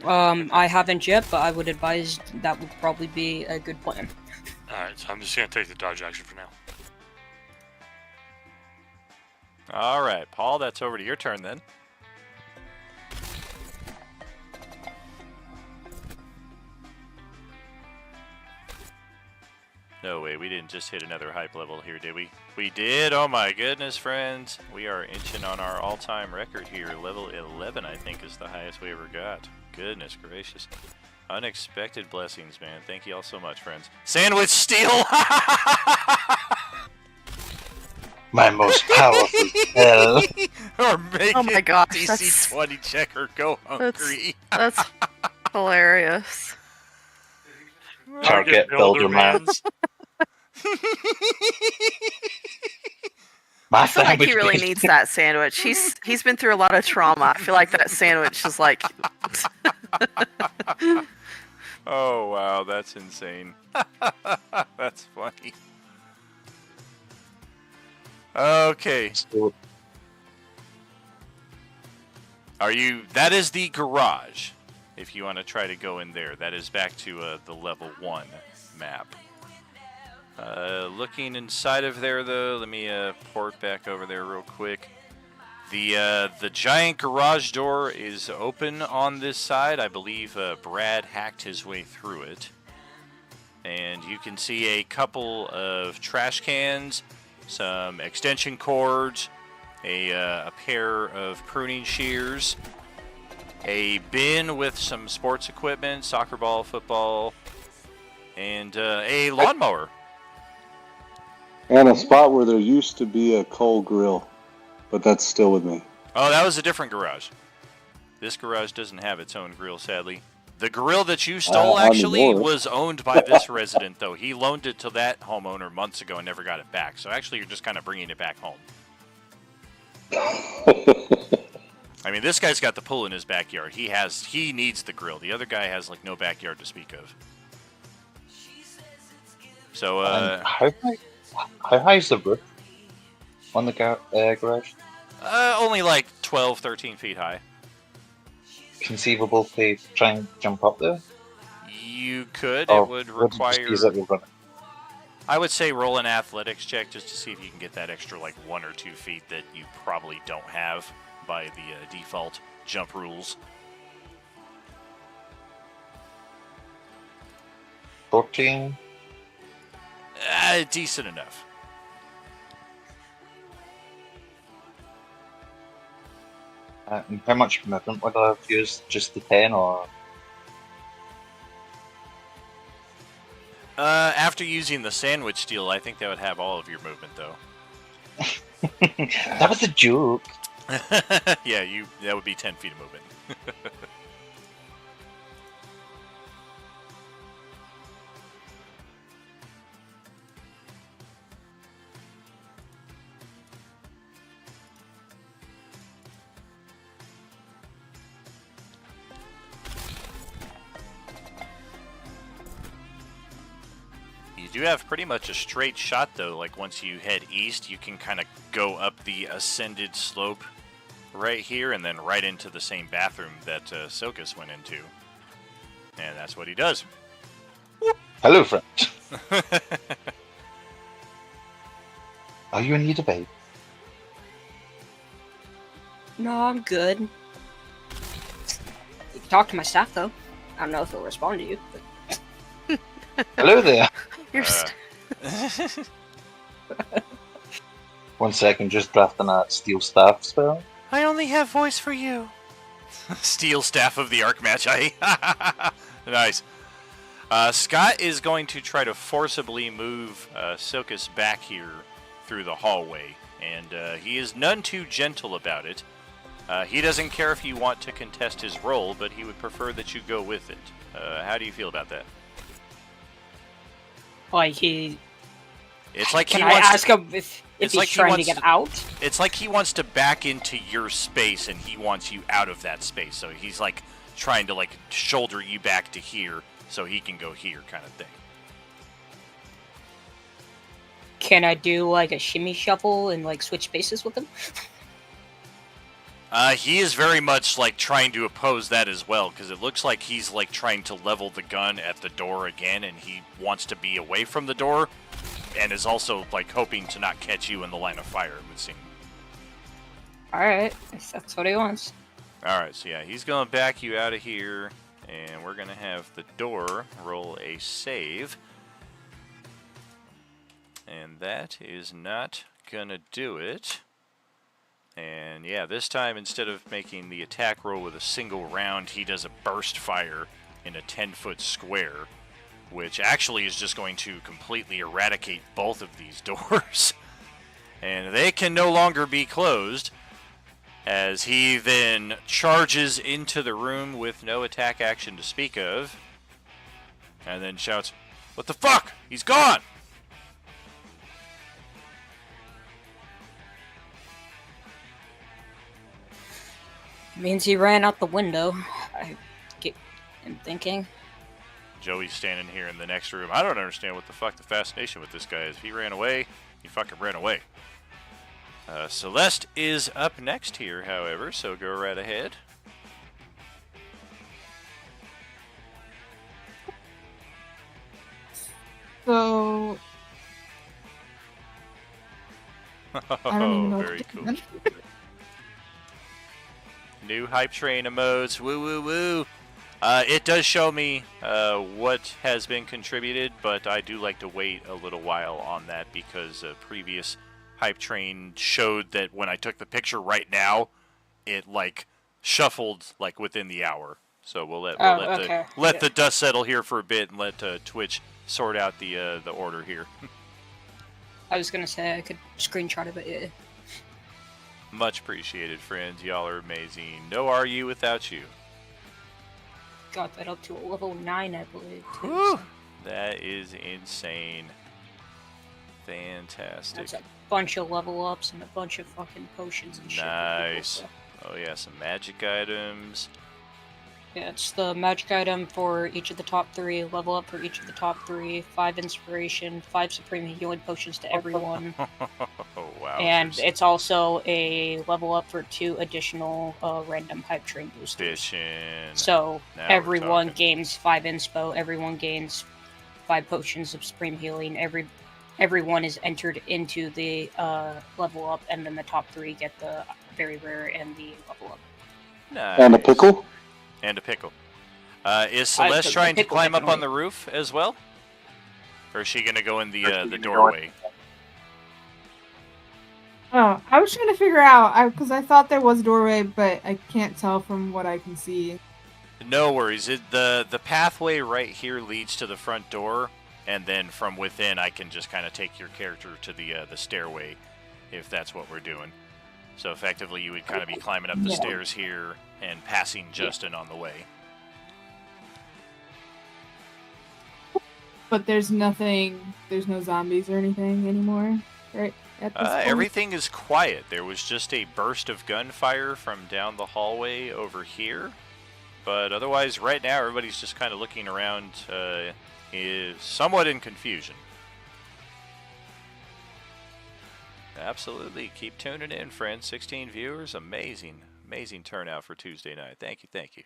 I haven't yet, but I would advise that would probably be a good plan. Alright, so I'm just gonna take the dodge action for now. Alright, Paul, that's over to your turn then. No way, we didn't just hit another hype level here, did we? We did? Oh my goodness, friends. We are inching on our all-time record here. Level 11, I think, is the highest we ever got. Goodness gracious. Unexpected blessings, man. Thank you all so much, friends. Sandwich steal! My most powerful spell. Or make Oh my gosh, DC that's- 20 checker go hungry. That's hilarious. Target builder man. My I feel like he sandwich really beast. needs that sandwich. He's been through a lot of trauma. I feel like that sandwich is like Oh wow, that's insane. That's funny. Okay. Are you... That is the garage. If you want to try to go in there. That is back to the level 1 map. Looking inside of there, though, let me port back over there real quick. The giant garage door is open on this side. I believe Brad hacked his way through it. And you can see a couple of trash cans, some extension cords, a pair of pruning shears, a bin with some sports equipment, soccer ball, football, and a lawnmower. And a spot where there used to be a coal grill, but that's still with me. Oh, that was a different garage. This garage doesn't have its own grill, sadly. The grill that you stole actually anymore. was owned by this resident, though. He loaned it to that homeowner months ago and never got it back. So actually, you're just kind of bringing it back home. I mean, this guy's got the pool in his backyard. He needs the grill. The other guy has like no backyard to speak of. So How high is the roof on the garage? only like 12, 13 feet high. Conceivable to try and jump up there? You could. Or It would would you just require... use it with running? I would say roll an athletics check just to see if you can get that extra like 1 or 2 feet that you probably don't have by the default jump rules. 14? Decent enough. And how much movement would I have used? Just the 10 or? After using the sandwich steal, I think that would have all of your movement, though. That was a joke. Yeah, that would be 10 feet of movement. You do have pretty much a straight shot, though. Like, once you head east, you can kind of go up the ascended slope right here and then right into the same bathroom that Silkus went into. And that's what he does. Hello, friend. Are you in need of aid? No, I'm good. You can talk to my staff, though. I don't know if they'll respond to you. But... Hello there. You're 1 second, just drafting a steel staff spell. I only have voice for you. Steel Staff of the Archmagi. Nice. Scott is going to try to forcibly move Silkus back here through the hallway, and he is none too gentle about it. He doesn't care if you want to contest his role, but he would prefer that you go with it. How do you feel about that? Like he. It's like Can he I wants ask him if it's he's like he trying wants to get out? It's like he wants to back into your space, and he wants you out of that space. So he's like trying to like shoulder you back to here, so he can go here, kind of thing. Can I do like a shimmy shuffle and like switch spaces with him? He is very much like trying to oppose that as well, because it looks like he's like trying to level the gun at the door again, and he wants to be away from the door, and is also like hoping to not catch you in the line of fire, it would seem. Alright, if that's what he wants. Alright, so yeah, he's going to back you out of here, and we're going to have the door roll a save. And that is not going to do it. And yeah, this time instead of making the attack roll with a single round, he does a burst fire in a 10-foot square, which actually is just going to completely eradicate both of these doors. And they can no longer be closed, as he then charges into the room with no attack action to speak of, and then shouts, "What the fuck? He's gone!" Means he ran out the window. I'm thinking. Joey's standing here in the next room. I don't understand what the fuck the fascination with this guy is. If he ran away, he fucking ran away. Celeste is up next here, however, so go right ahead. So I don't even know Very what to cool. do. New hype train emotes. Woo woo woo. It does show me what has been contributed, but I do like to wait a little while on that because previous hype train showed that when I took the picture right now, it like shuffled like within the hour. So we'll let the dust settle here for a bit and let Twitch sort out the order here. I was gonna say I could screenshot it, but yeah. Much appreciated, friends. Y'all are amazing. No are you without you. Got that up to a level 9, I believe. Too, Whew. so That is insane. Fantastic. that's a bunch of level ups and a bunch of fucking potions and shit. for people, Nice. so. Oh yeah, some magic items. Yeah, it's the magic item for each of the top 3, level up for each of the top 3, 5 inspiration, 5 supreme healing potions to everyone. Oh wow. And it's also a level up for 2 additional random hype train boosters. fishing. So Now we're everyone talking. gains 5 inspo, everyone gains 5 potions of supreme healing, everyone is entered into the level up, and then the top 3 get the very rare and the level up. Nice. And a pickle? And a pickle. Is Celeste the trying to pickle climb up on definitely. the roof as well? Or is she gonna go in the doorway? Oh, I was trying to figure out because I thought there was a doorway, but I can't tell from what I can see. No worries. The pathway right here leads to the front door, and then from within, I can just kind of take your character to the stairway, if that's what we're doing. So effectively, you would kind of be climbing up the Yeah. stairs here and passing Justin on the way. But there's nothing. There's no zombies or anything anymore, right? At this point? Everything is quiet. There was just a burst of gunfire from down the hallway over here. But otherwise, right now, everybody's just kind of looking around, is somewhat in confusion. Absolutely. Keep tuning in, friends. 16 viewers. Amazing. Amazing turnout for Tuesday night. Thank you. Thank you.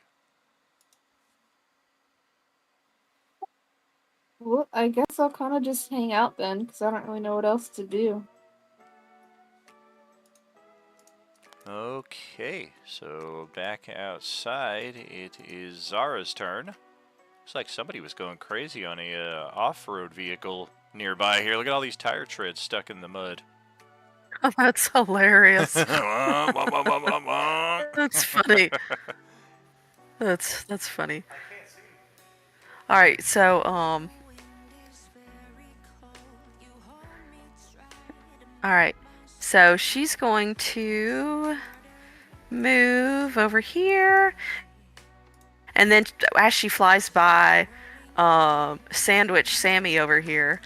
Well, I guess I'll kind of just hang out then, because I don't really know what else to do. Okay, so back outside, it is Zara's turn. Looks like somebody was going crazy on a off-road vehicle nearby here. Look at all these tire treads stuck in the mud. Oh, that's hilarious. That's That's funny. That's funny. All right, so all right, so she's going to move over here, and then as she flies by, Sandwich Sammy over here,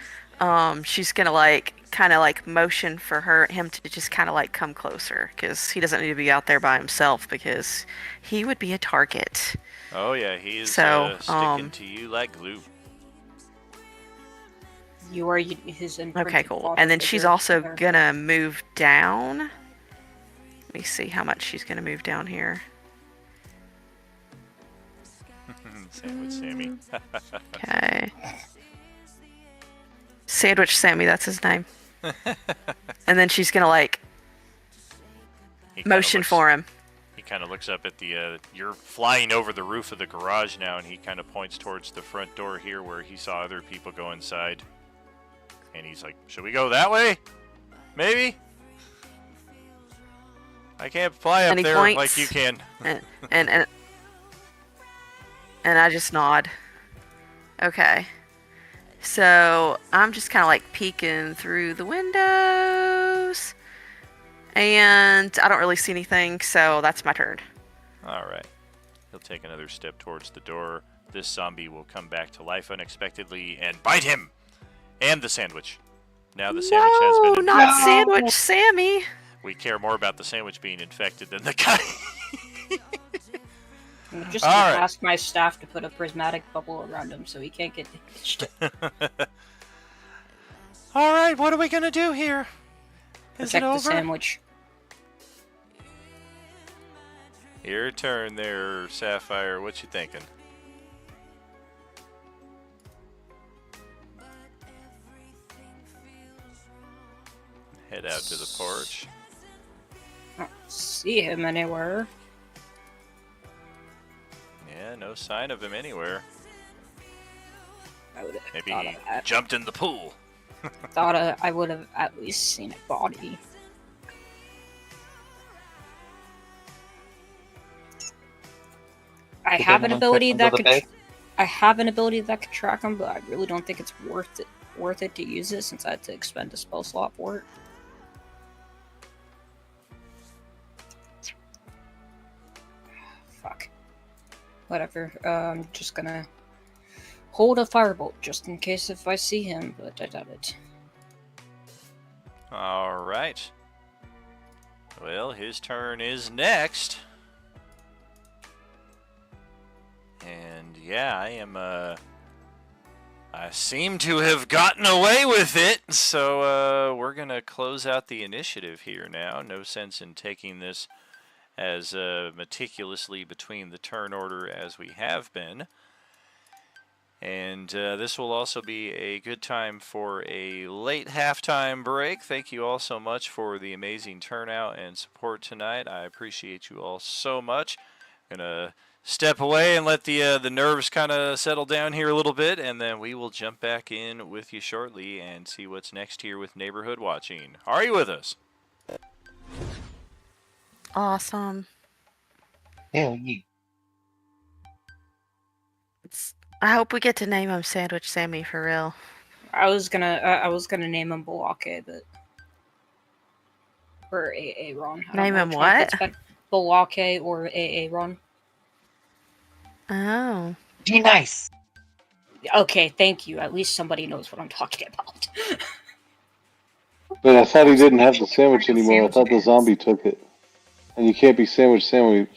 she's gonna like kind of like motion for him to just kind of like come closer, because he doesn't need to be out there by himself, because he would be a target. Oh yeah, he is So, sticking to you like glue. You are his imprinted Okay, cool. father And then she's figure also there. gonna move down. Let me see how much she's gonna move down here. Sandwich Sammy. Okay. Sandwich Sammy, that's his name. And then she's gonna like He kinda motion looks- for him. He kind of looks up at the, you're flying over the roof of the garage now, and he kind of points towards the front door here where he saw other people go inside. And he's like, should we go that way? Maybe? I can't fly up And he there points. like you can. And I just nod. Okay. So I'm just kind of like peeking through the windows, and I don't really see anything, so that's my turn. Alright. He'll take another step towards the door. This zombie will come back to life unexpectedly and bite him! And the sandwich. Now the sandwich has No, been not infected. Sandwich Sammy. We care more about the sandwich being infected than the guy. I'm just All gonna right. ask my staff to put a prismatic bubble around him so he can't get itched. Alright, what are we gonna do here? Is Protect it the over? sandwich. Your turn there, Sapphire. What you thinking? Head out to the porch. I don't see him anywhere. Yeah, no sign of him anywhere. I would have Maybe thought, he jumped in the pool. I would have at least seen a body. I Did have an anyone ability click that under could. the bed? I have an ability that could track him, but I really don't think it's worth it to use it since I had to expend a spell slot for it. Fuck. Whatever. I'm just gonna hold a firebolt just in case if I see him, but I doubt it. Alright. Well, his turn is next. And yeah, I seem to have gotten away with it, so we're gonna close out the initiative here now. No sense in taking this as meticulously between the turn order as we have been. And this will also be a good time for a late halftime break. Thank you all so much for the amazing turnout and support tonight. I appreciate you all so much. Gonna step away and let the nerves kind of settle down here a little bit, and then we will jump back in with you shortly and see what's next here with Neighborhood Watching. Are you with us? awesome. Hell yeah. I hope we get to name him Sandwich Sammy for real. I was gonna name him Balake, but or AA Ron. I don't Name know him which one fits what? better. Balake or AA Ron. Oh. Be nice. Okay, thank you. At least somebody knows what I'm talking about. But I thought he didn't have the sandwich anymore. I thought the zombie took it. And you can't be Sammy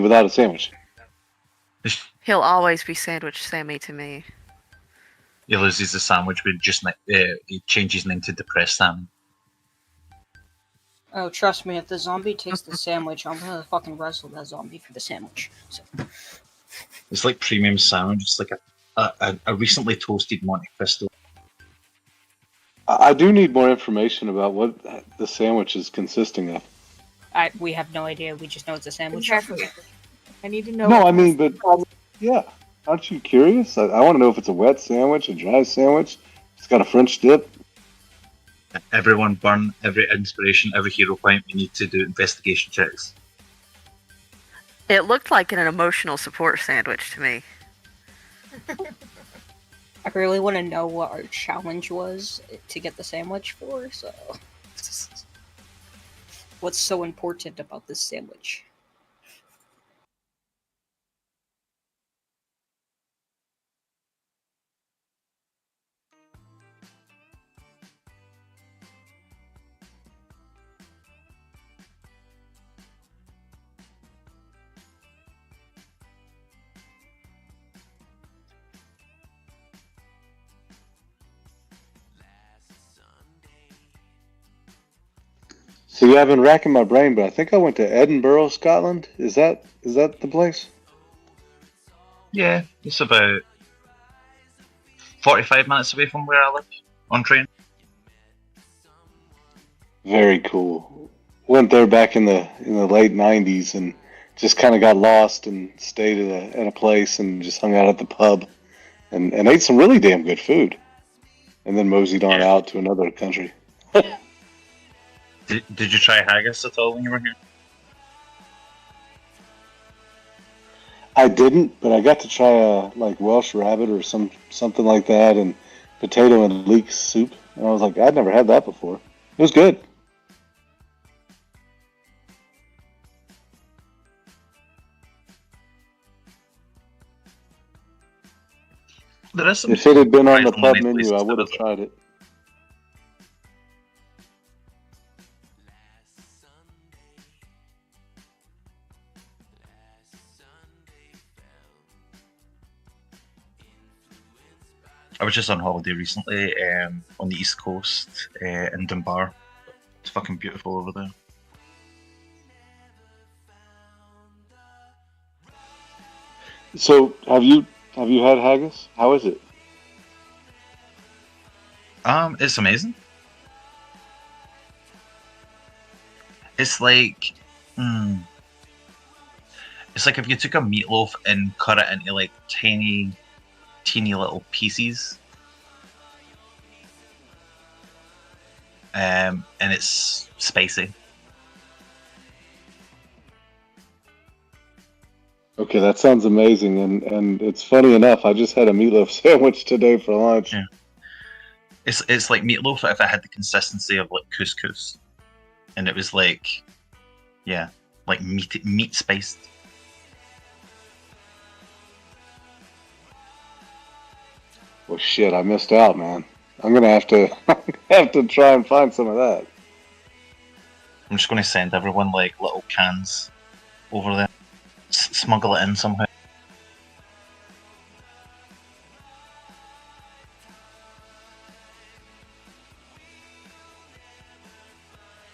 without a sandwich. He'll always be Sandwich Sammy to me. He loses the sandwich, but he changes his name to Depressed Sam. Oh, trust me, if the zombie takes the sandwich, I'm gonna fucking wrestle that zombie for the sandwich. So. It's like premium sandwich. It's like a recently toasted Monte Cristo. I do need more information about what the sandwich is consisting of. We have no idea. We just know it's a sandwich. Exactly. I need to know. No, what I mean, kind but yeah. Aren't you curious? I want to know if it's a wet sandwich, a dry sandwich. It's got a French dip. Everyone burn every inspiration, every hero point. We need to do investigation checks. It looked like an emotional support sandwich to me. I really want to know what our challenge was to get the sandwich for, so. What's so important about this sandwich? See, I've been racking my brain, but I think I went to Edinburgh, Scotland. Is that the place? Yeah, it's about 45 minutes away from where I live on train. Very cool. Went there back in the late '90s and just kind of got lost and stayed at a place and just hung out at the pub and ate some really damn good food, and then moseyed on out to another country. Did you try haggis at all when you were here? I didn't, but I got to try a Welsh rabbit or something like that, and potato and leek soup, and I was like, I'd never had that before. It was good. There is some If it had been on the surprisingly pub nice menu, I places would to have visit. tried it. I was just on holiday recently on the East Coast in Dunbar. It's fucking beautiful over there. So, have you had haggis? How is it? It's amazing. It's like, it's like if you took a meatloaf and cut it into like teeny little pieces, and it's spicy. Okay, that sounds amazing, and it's funny enough. I just had a meatloaf sandwich today for lunch. Yeah. It's like meatloaf if it had the consistency of like couscous, and it was like, yeah, like meat spiced. Well, shit, I missed out, man. I'm gonna have to try and find some of that. I'm just going to send everyone like little cans over there, smuggle it in somehow.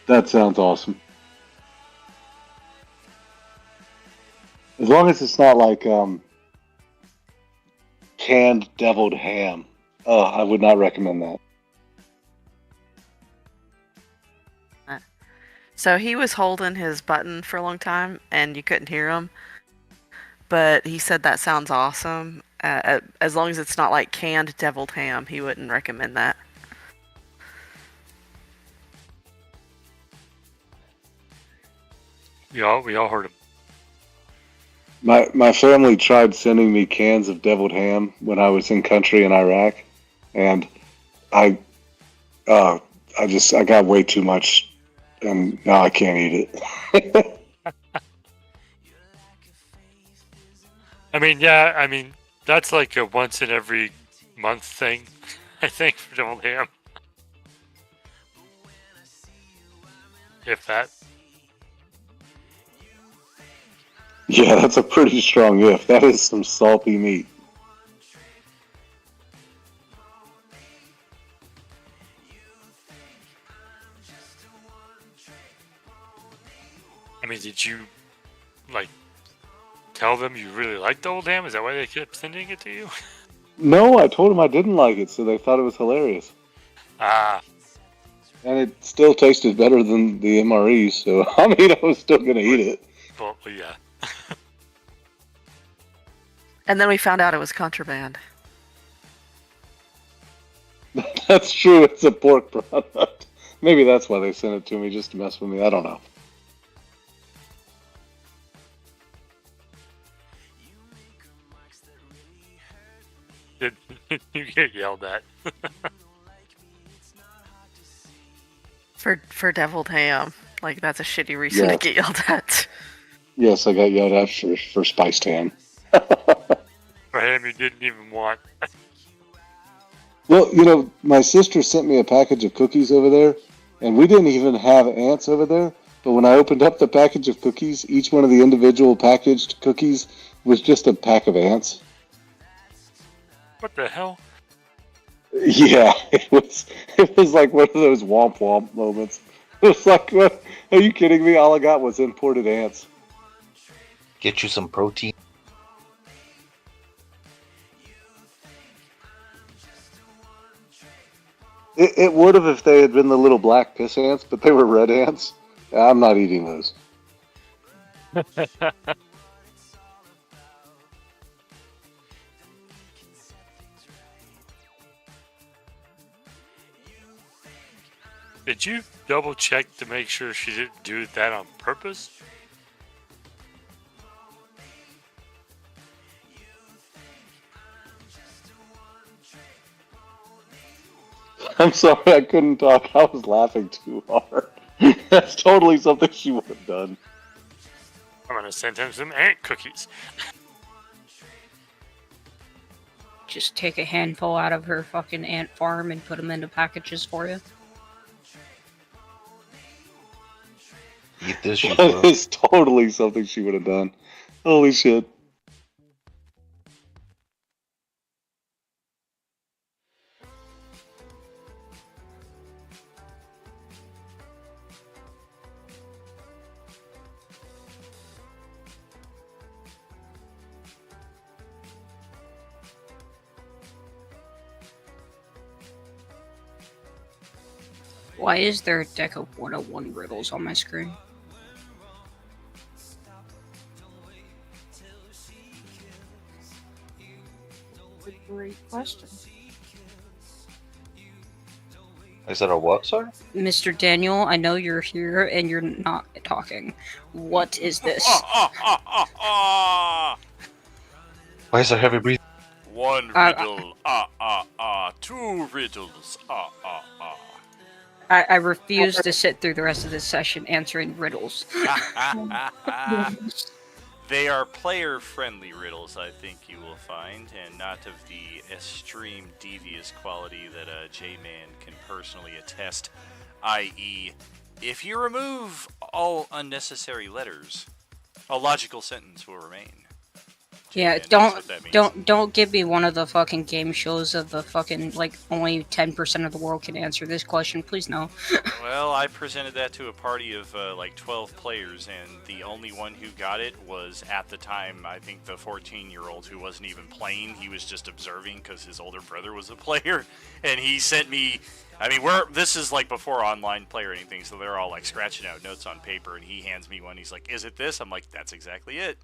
That sounds awesome. As long as it's not like canned deviled ham. Oh, I would not recommend that. So he was holding his button for a long time, and you couldn't hear him. But he said that sounds awesome. As long as it's not like canned deviled ham, he wouldn't recommend that. We all heard him. My family tried sending me cans of deviled ham when I was in country in Iraq, and I I got way too much, and now I can't eat it. I mean, yeah, I mean, that's like a once in every month thing, I think, for deviled ham. If that. Yeah, that's a pretty strong if. That is some salty meat. I mean, did you, like, tell them you really liked deviled ham? Is that why they kept sending it to you? No, I told them I didn't like it, so they thought it was hilarious. Ah, And it still tasted better than the MREs, so I mean, I was still gonna eat it. well, yeah. And then we found out it was contraband. That's true. It's a pork product. Maybe that's why they sent it to me, just to mess with me. I don't know. Did you get yelled at? For deviled ham. Like, that's a shitty reason Yeah. to get yelled at. Yes, I got yelled at for spiced ham. For ham you didn't even want. Well, my sister sent me a package of cookies over there, and we didn't even have ants over there. But when I opened up the package of cookies, each one of the individual packaged cookies was just a pack of ants. What the hell? Yeah, it was like one of those womp womp moments. It was like, what? Are you kidding me? All I got was imported ants. Get you some protein. It would have if they had been the little black piss ants, but they were red ants. I'm not eating those. Did you double check to make sure she didn't do that on purpose? I'm sorry, I couldn't talk. I was laughing too hard. That's totally something she would have done. I'm gonna send him some ant cookies. Just take a handful out of her fucking ant farm and put them into packages for you. Eat this, you That bro. is totally something she would have done. Holy shit. Why is there a deck of 101 riddles on my screen? That's a great question. Is that a what, sorry? Mr. Daniel, I know you're here and you're not talking. What is this? Why is there heavy breathing? One riddle, two riddles, I refuse to sit through the rest of this session answering riddles. They are player-friendly riddles, I think you will find, and not of the extreme devious quality that J-Man can personally attest, i.e., if you remove all unnecessary letters, a logical sentence will remain. Yeah, J-Man knows what that means. don't give me one of the fucking game shows of the fucking, like, only 10% of the world can answer this question. Please no. Well, I presented that to a party of like 12 players, and the only one who got it was, at the time, I think the 14-year-old who wasn't even playing. He was just observing because his older brother was a player, and he sent me. I mean, this is like before online play or anything, so they're all like scratching out notes on paper, and he hands me one. He's like, "Is it this?" I'm like, "That's exactly it."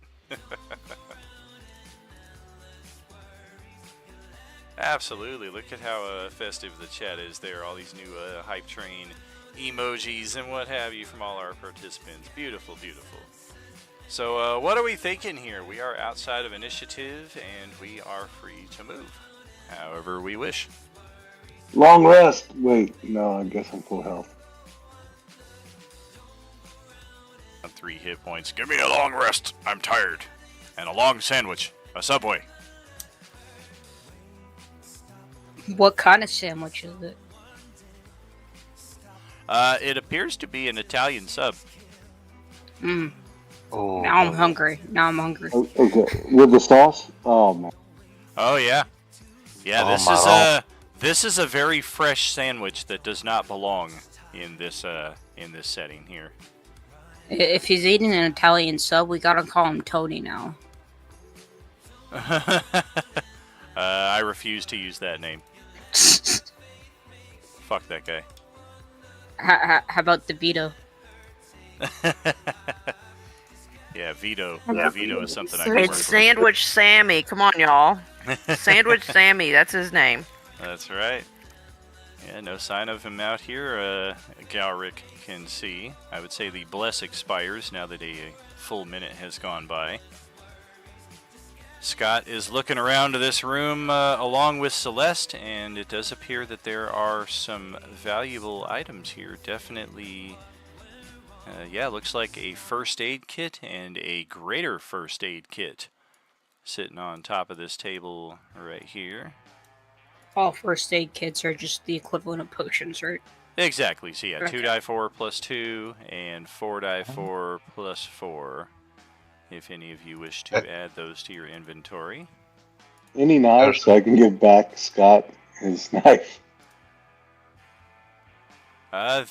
Absolutely. Look at how festive the chat is there. All these new hype train emojis and what have you from all our participants. Beautiful, beautiful. So, what are we thinking here? We are outside of initiative, and we are free to move however we wish. Long rest. Wait, no, I guess I'm full health. 3 hit points. Give me a long rest. I'm tired. And a long sandwich. A Subway. What kind of sandwich is it? It appears to be an Italian sub. Oh. Now I'm hungry. Okay, with the sauce? Oh, man. Oh yeah. Yeah, Oh, this is a very fresh sandwich that does not belong in this setting here. If he's eating an Italian sub, we gotta call him Tony now. I refuse to use that name. Fuck that guy. How about the Vito? Yeah, Vito. Yeah, Vito is something I can It's work with. Sandwich Sammy. Come on, y'all. Sandwich Sammy. That's his name. That's right. Yeah, no sign of him out here. Galric can see. I would say the bless expires now that a full minute has gone by. Scott is looking around this room along with Celeste, and it does appear that there are some valuable items here. Definitely, yeah, looks like a first aid kit and a greater first aid kit sitting on top of this table right here. All first aid kits are just the equivalent of potions, right? Exactly. So yeah, Okay. 2die4 plus 2 and 4die4 plus 4. If any of you wish to add those to your inventory. Any knives so I can give back Scott his knife?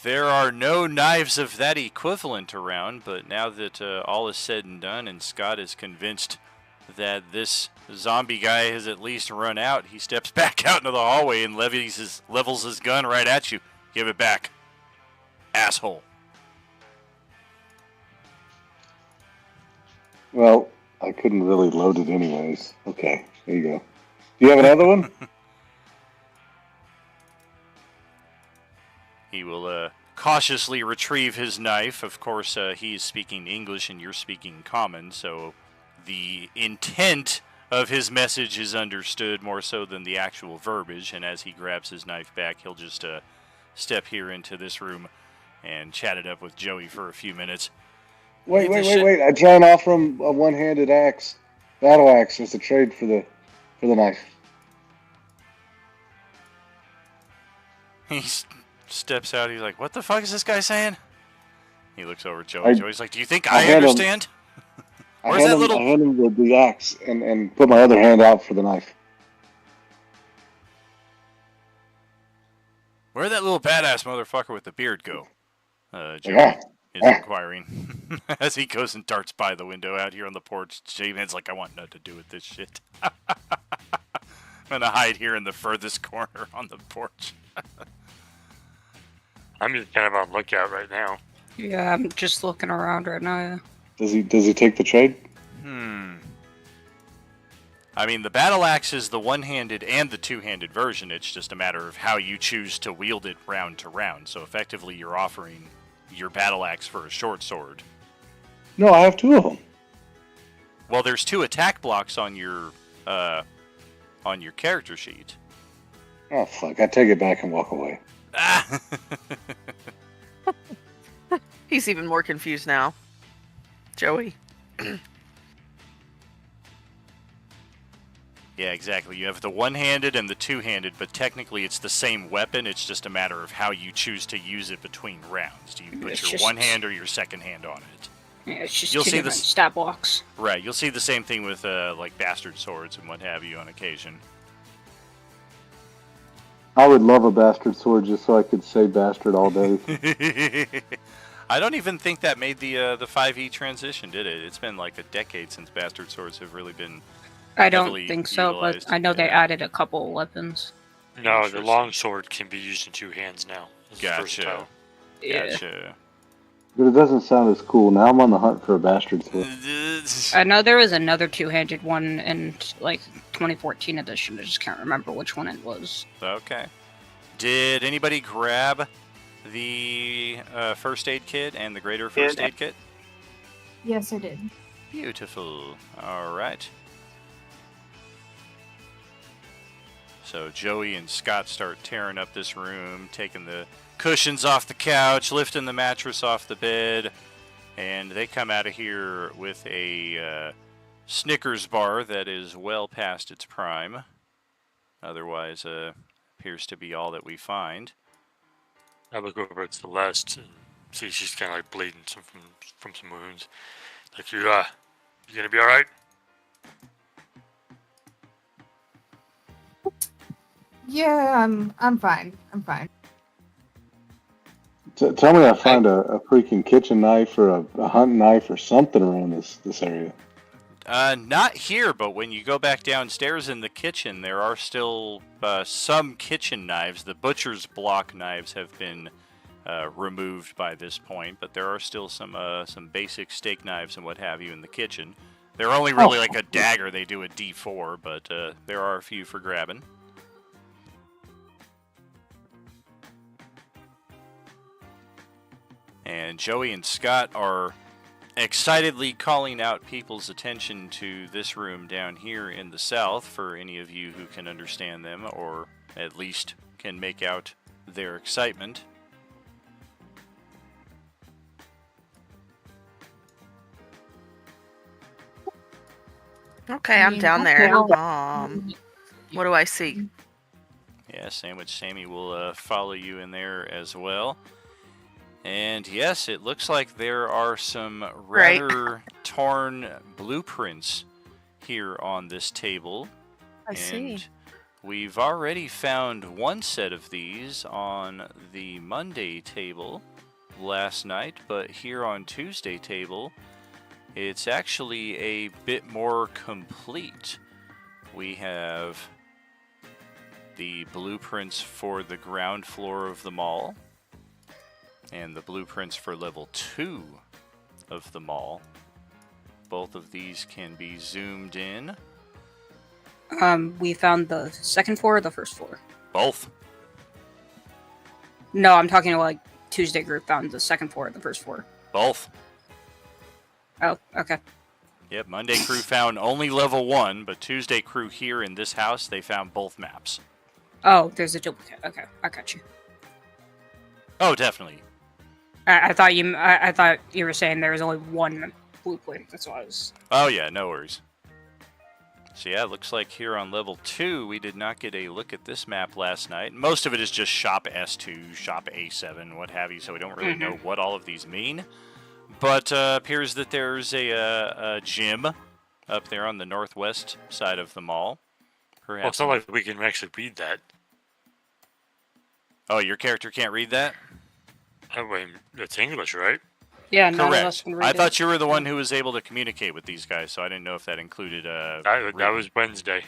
There are no knives of that equivalent around, but now that all is said and done and Scott is convinced that this zombie guy has at least run out, he steps back out into the hallway and levels his gun right at you. Give it back. Asshole. Well, I couldn't really load it anyways. Okay, there you go. Do you have another one? He will cautiously retrieve his knife. Of course, he is speaking English and you're speaking Common, so the intent of his message is understood more so than the actual verbiage. And as he grabs his knife back, he'll just step here into this room and chat it up with Joey for a few minutes. Wait! I try and offer him a one-handed axe, battle axe, as a trade for the knife. He steps out. He's like, "What the fuck is this guy saying?" He looks over at Joey. Joey's like, "Do you think I understand?" Where's that little? I hand him the axe and put my other hand out for the knife. Where'd that little badass motherfucker with the beard go? Joey is inquiring as he goes and darts by the window out here on the porch. J-Man's like, "I want nothing to do with this shit. I'm gonna hide here in the furthest corner on the porch." I'm just kind of on lookout right now. Yeah, I'm just looking around right now. Does he take the trade? I mean, the battle axe is the one-handed and the two-handed version. It's just a matter of how you choose to wield it round to round. So effectively, you're offering your battle axe for a short sword. No, I have two of them. Well, there's 2 attack blocks on your character sheet. Oh fuck! I take it back and walk away. He's even more confused now. Joey. Yeah, exactly. You have the one-handed and the two-handed, but technically it's the same weapon. It's just a matter of how you choose to use it between rounds. Do you put your one hand or your second hand on it? Yeah, it's just You'll two see different this- stat blocks. Right. You'll see the same thing with like bastard swords and what have you on occasion. I would love a bastard sword just so I could say bastard all day. I don't even think that made the 5e transition, did it? It's been like a decade since bastard swords have really been. I don't heavily think so, utilized. but I know they added a couple of weapons. No, the longsword can be used in 2 hands now. It's Gotcha. versatile. Yeah. Gotcha. But it doesn't sound as cool. Now I'm on the hunt for a bastard sword. I know there was another two-handed one in like 2014 edition. I just can't remember which one it was. Okay. Did anybody grab the first aid kit and the greater first aid kit? Yes, I did. Beautiful. All right. So Joey and Scott start tearing up this room, taking the cushions off the couch, lifting the mattress off the bed, and they come out of here with a Snickers bar that is well past its prime. Otherwise, appears to be all that we find. I look over at Celeste and see she's kind of like bleeding from some wounds. Like, you gonna be all right? Yeah, I'm fine. I'm fine. Tell me I find a freaking kitchen knife or a hunting knife or something around this area. Not here, but when you go back downstairs in the kitchen, there are still some kitchen knives. The butcher's block knives have been removed by this point, but there are still some basic steak knives and what have you in the kitchen. They're only really like a dagger. They do a D4, but there are a few for grabbing. And Joey and Scott are excitedly calling out people's attention to this room down here in the south for any of you who can understand them or at least can make out their excitement. Okay, I'm down there. What do I see? Yeah, Sandwich Sammy will follow you in there as well. And yes, it looks like there are some rather torn blueprints here on this table. I see. We've already found one set of these on the Monday table last night, but here on Tuesday table, it's actually a bit more complete. We have the blueprints for the ground floor of the mall and the blueprints for level 2 of the mall. Both of these can be zoomed in. We found the second floor or the first floor? Both. No, I'm talking like Tuesday group found the second floor or the first floor. Both. Oh, okay. Yep, Monday crew found only level 1, but Tuesday crew here in this house, they found both maps. Oh, there's a duplicate. Okay, I got you. Oh, definitely. I thought you were saying there was only one blueprint. That's what I was. Oh yeah, no worries. So yeah, it looks like here on level 2, we did not get a look at this map last night. Most of it is just shop S2, shop A7, what have you, so we don't really know what all of these mean. But appears that there's a gym up there on the northwest side of the mall. Perhaps. Well, it's not like we can actually read that. Oh, your character can't read that? I mean, it's English, right? Yeah, none of us Correct. can read I it. thought you were the one who was able to communicate with these guys, so I didn't know if that included That was Wednesday.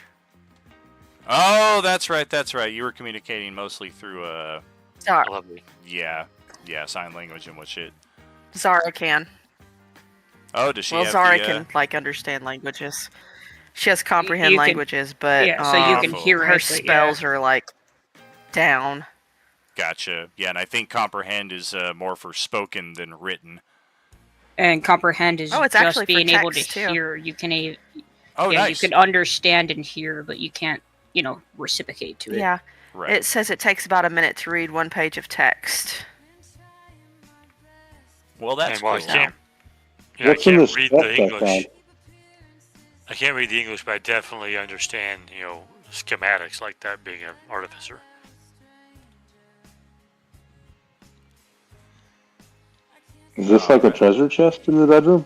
Oh, that's right, that's right. You were communicating mostly through Lovely. yeah, sign language and what shit. Zara can. Oh, does she Well, have Zara the, can like understand languages. She has comprehend you can- languages, but yeah, so you can hear her it, but spells are like down. Gotcha. Yeah, and I think comprehend is more for spoken than written. And comprehend is It's just actually for being able to text, too. hear. You can, Oh, yeah, nice. you can understand and hear, but you can't, reciprocate to it. Yeah. Right. It says it takes about a minute to read one page of text. Well, that's And while cool. I can't What's in this read book the I English. found? I can't read the English, but I definitely understand, schematics like that being an artificer. Is this like a treasure chest in the bedroom?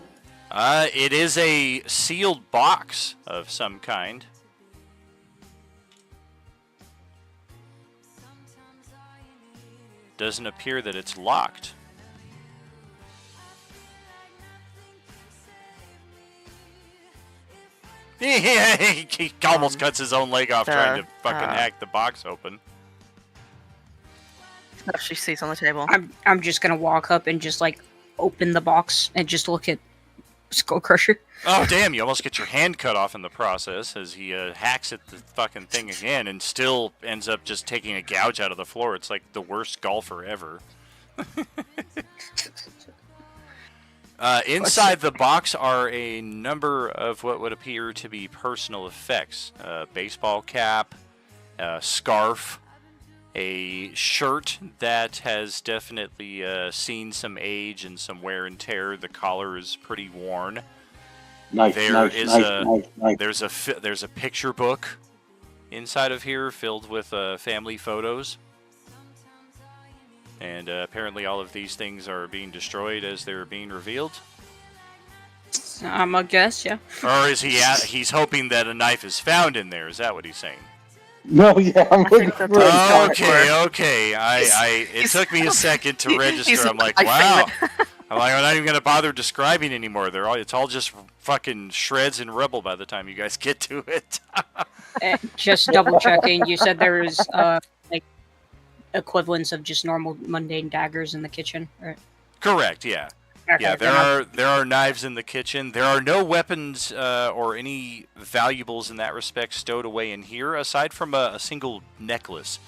It is a sealed box of some kind. Doesn't appear that it's locked. He almost cuts his own leg off trying to fucking hack the box open. Stuff she sees on the table. I'm just gonna walk up and just open the box and just look at Skull Crusher. Oh damn! You almost get your hand cut off in the process as he hacks at the fucking thing again, and still ends up just taking a gouge out of the floor. It's like the worst golfer ever. Inside the box are a number of what would appear to be personal effects. Baseball cap, a scarf, a shirt that has definitely seen some age and some wear and tear. The collar is pretty worn. Knife, There's a picture book inside of here filled with family photos. And apparently all of these things are being destroyed as they're being revealed. I'm a guess, yeah. Or is he's hoping that a knife is found in there? Is that what he's saying? No, yeah, I'm looking for it. Okay. It took me a second to register. I'm like, wow. I'm not even gonna bother describing anymore. It's all just fucking shreds and rubble by the time you guys get to it. Just double checking. You said there is like equivalents of just normal mundane daggers in the kitchen, right? Correct. Yeah. Okay, Yeah, there are knives in the kitchen. There are no weapons or any valuables in that respect stowed away in here, aside from a single necklace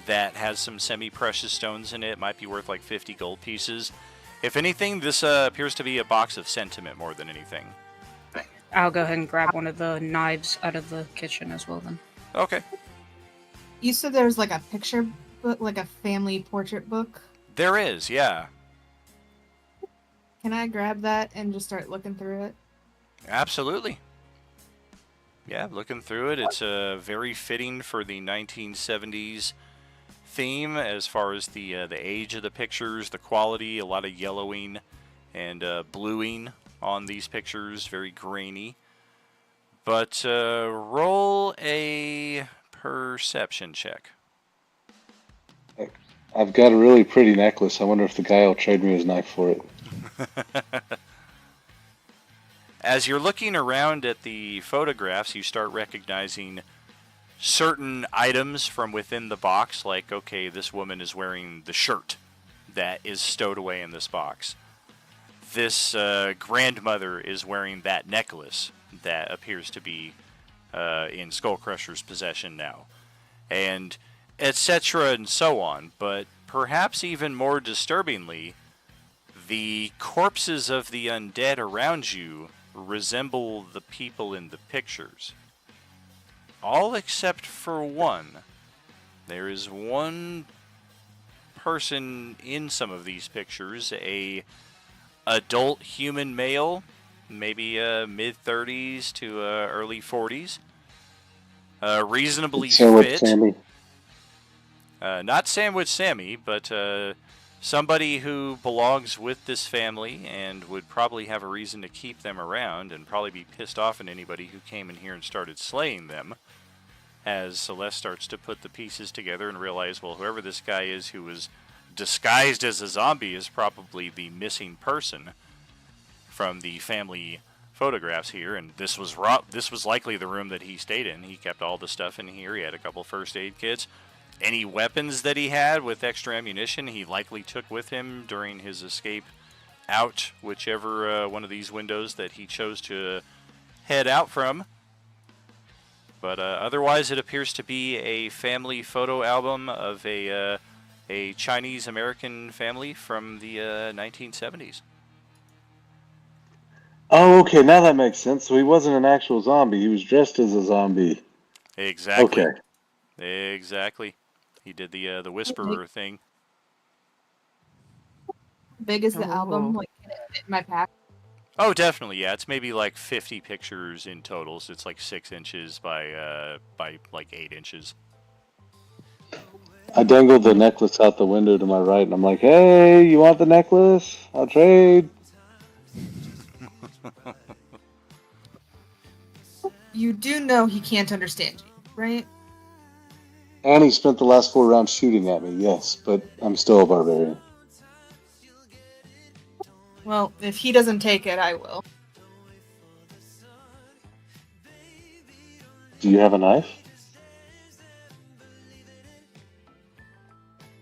that has some semi-precious stones in it. It might be worth like 50 gold pieces. If anything, this appears to be a box of sentiment more than anything. I'll go ahead and grab one of the knives out of the kitchen as well then. Okay. You said there was like a picture book, like a family portrait book? There is, yeah. Can I grab that and just start looking through it? Absolutely. Yeah, looking through it, it's very fitting for the 1970s theme as far as the age of the pictures, the quality, a lot of yellowing and bluing on these pictures, very grainy. But roll a perception check. I've got a really pretty necklace. I wonder if the guy will trade me his knife for it. As you're looking around at the photographs, you start recognizing certain items from within the box, like, okay, this woman is wearing the shirt that is stowed away in this box. This grandmother is wearing that necklace that appears to be in Skullcrusher's possession now. And etc. and so on. But perhaps even more disturbingly, the corpses of the undead around you resemble the people in the pictures. All except for one. There is one person in some of these pictures, a adult human male, maybe mid-30s to early 40s. Reasonably fit. Sammy. Not Sandwich Sammy, but somebody who belongs with this family and would probably have a reason to keep them around and probably be pissed off at anybody who came in here and started slaying them. As Celeste starts to put the pieces together and realize, well, whoever this guy is who was disguised as a zombie is probably the missing person from the family photographs here. And this was likely the room that he stayed in. He kept all the stuff in here. He had a couple first aid kits. Any weapons that he had with extra ammunition, he likely took with him during his escape out whichever one of these windows that he chose to head out from. But otherwise, it appears to be a family photo album of a Chinese-American family from the 1970s. Oh, okay, now that makes sense. So he wasn't an actual zombie. He was dressed as a zombie. Exactly. Okay. Exactly. He did the Whisperer thing. Big is the album? Like, can it fit in my pack? Oh, definitely, yeah. It's maybe like 50 pictures in total, so it's like 6 inches by like 8 inches. I dangled the necklace out the window to my right, and I'm like, hey, you want the necklace? I'll trade. You do know he can't understand you, right? And he spent the last 4 rounds shooting at me, yes, but I'm still a barbarian. Well, if he doesn't take it, I will. Do you have a knife?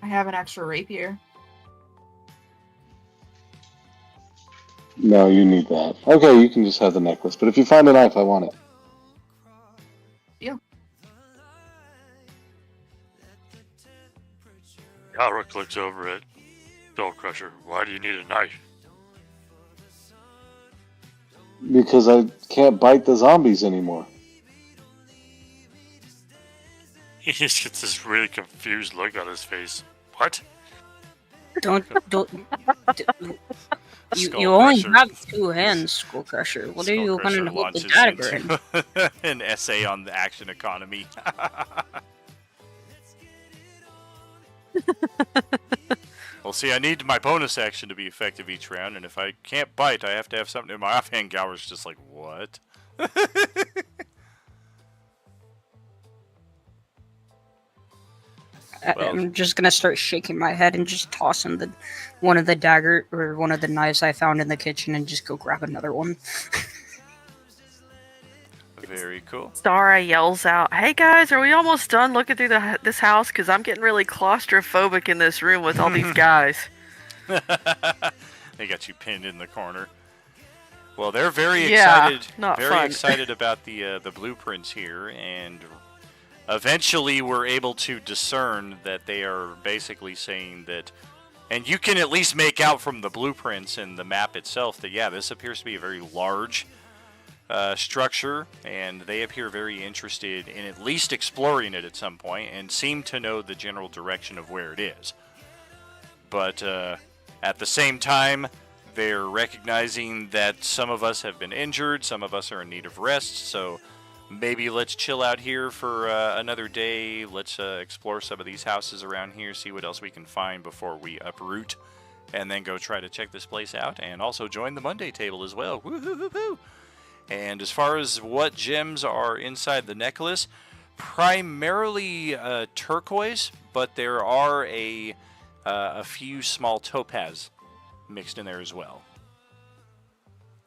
I have an extra rapier. No, you need that. Okay, you can just have the necklace, but if you find a knife, I want it. Deal. Alric looks over it. Skull Crusher, why do you need a knife? Because I can't bite the zombies anymore. He just gets this really confused look on his face. What? Don't. d- You Skull only Crusher. have 2 hands, Skull Crusher. What are Skull you Crusher going to hold the launches dagger in? into an essay on the action economy. Well, see, I need my bonus action to be effective each round, and if I can't bite, I have to have something in my offhand. Gower's just like, what? Well- I'm just gonna start shaking my head and just tossing one of the dagger or one of the knives I found in the kitchen and just go grab another one. Very cool. Stara yells out, "Hey guys, are we almost done looking through this house? Because I'm getting really claustrophobic in this room with all these guys." They got you pinned in the corner. Well, they're very Yeah, excited. not very fun. excited about the blueprints here, and eventually we're able to discern that they are basically saying that, and you can at least make out from the blueprints and the map itself that, yeah, this appears to be a very large structure, and they appear very interested in at least exploring it at some point and seem to know the general direction of where it is. But at the same time, they're recognizing that some of us have been injured, some of us are in need of rest, so maybe let's chill out here for another day. Let's explore some of these houses around here, see what else we can find before we uproot, and then go try to check this place out, and also join the Monday table as well. Woo-hoo-hoo-hoo! And as far as what gems are inside the necklace, primarily turquoise, but there are a few small topaz mixed in there as well.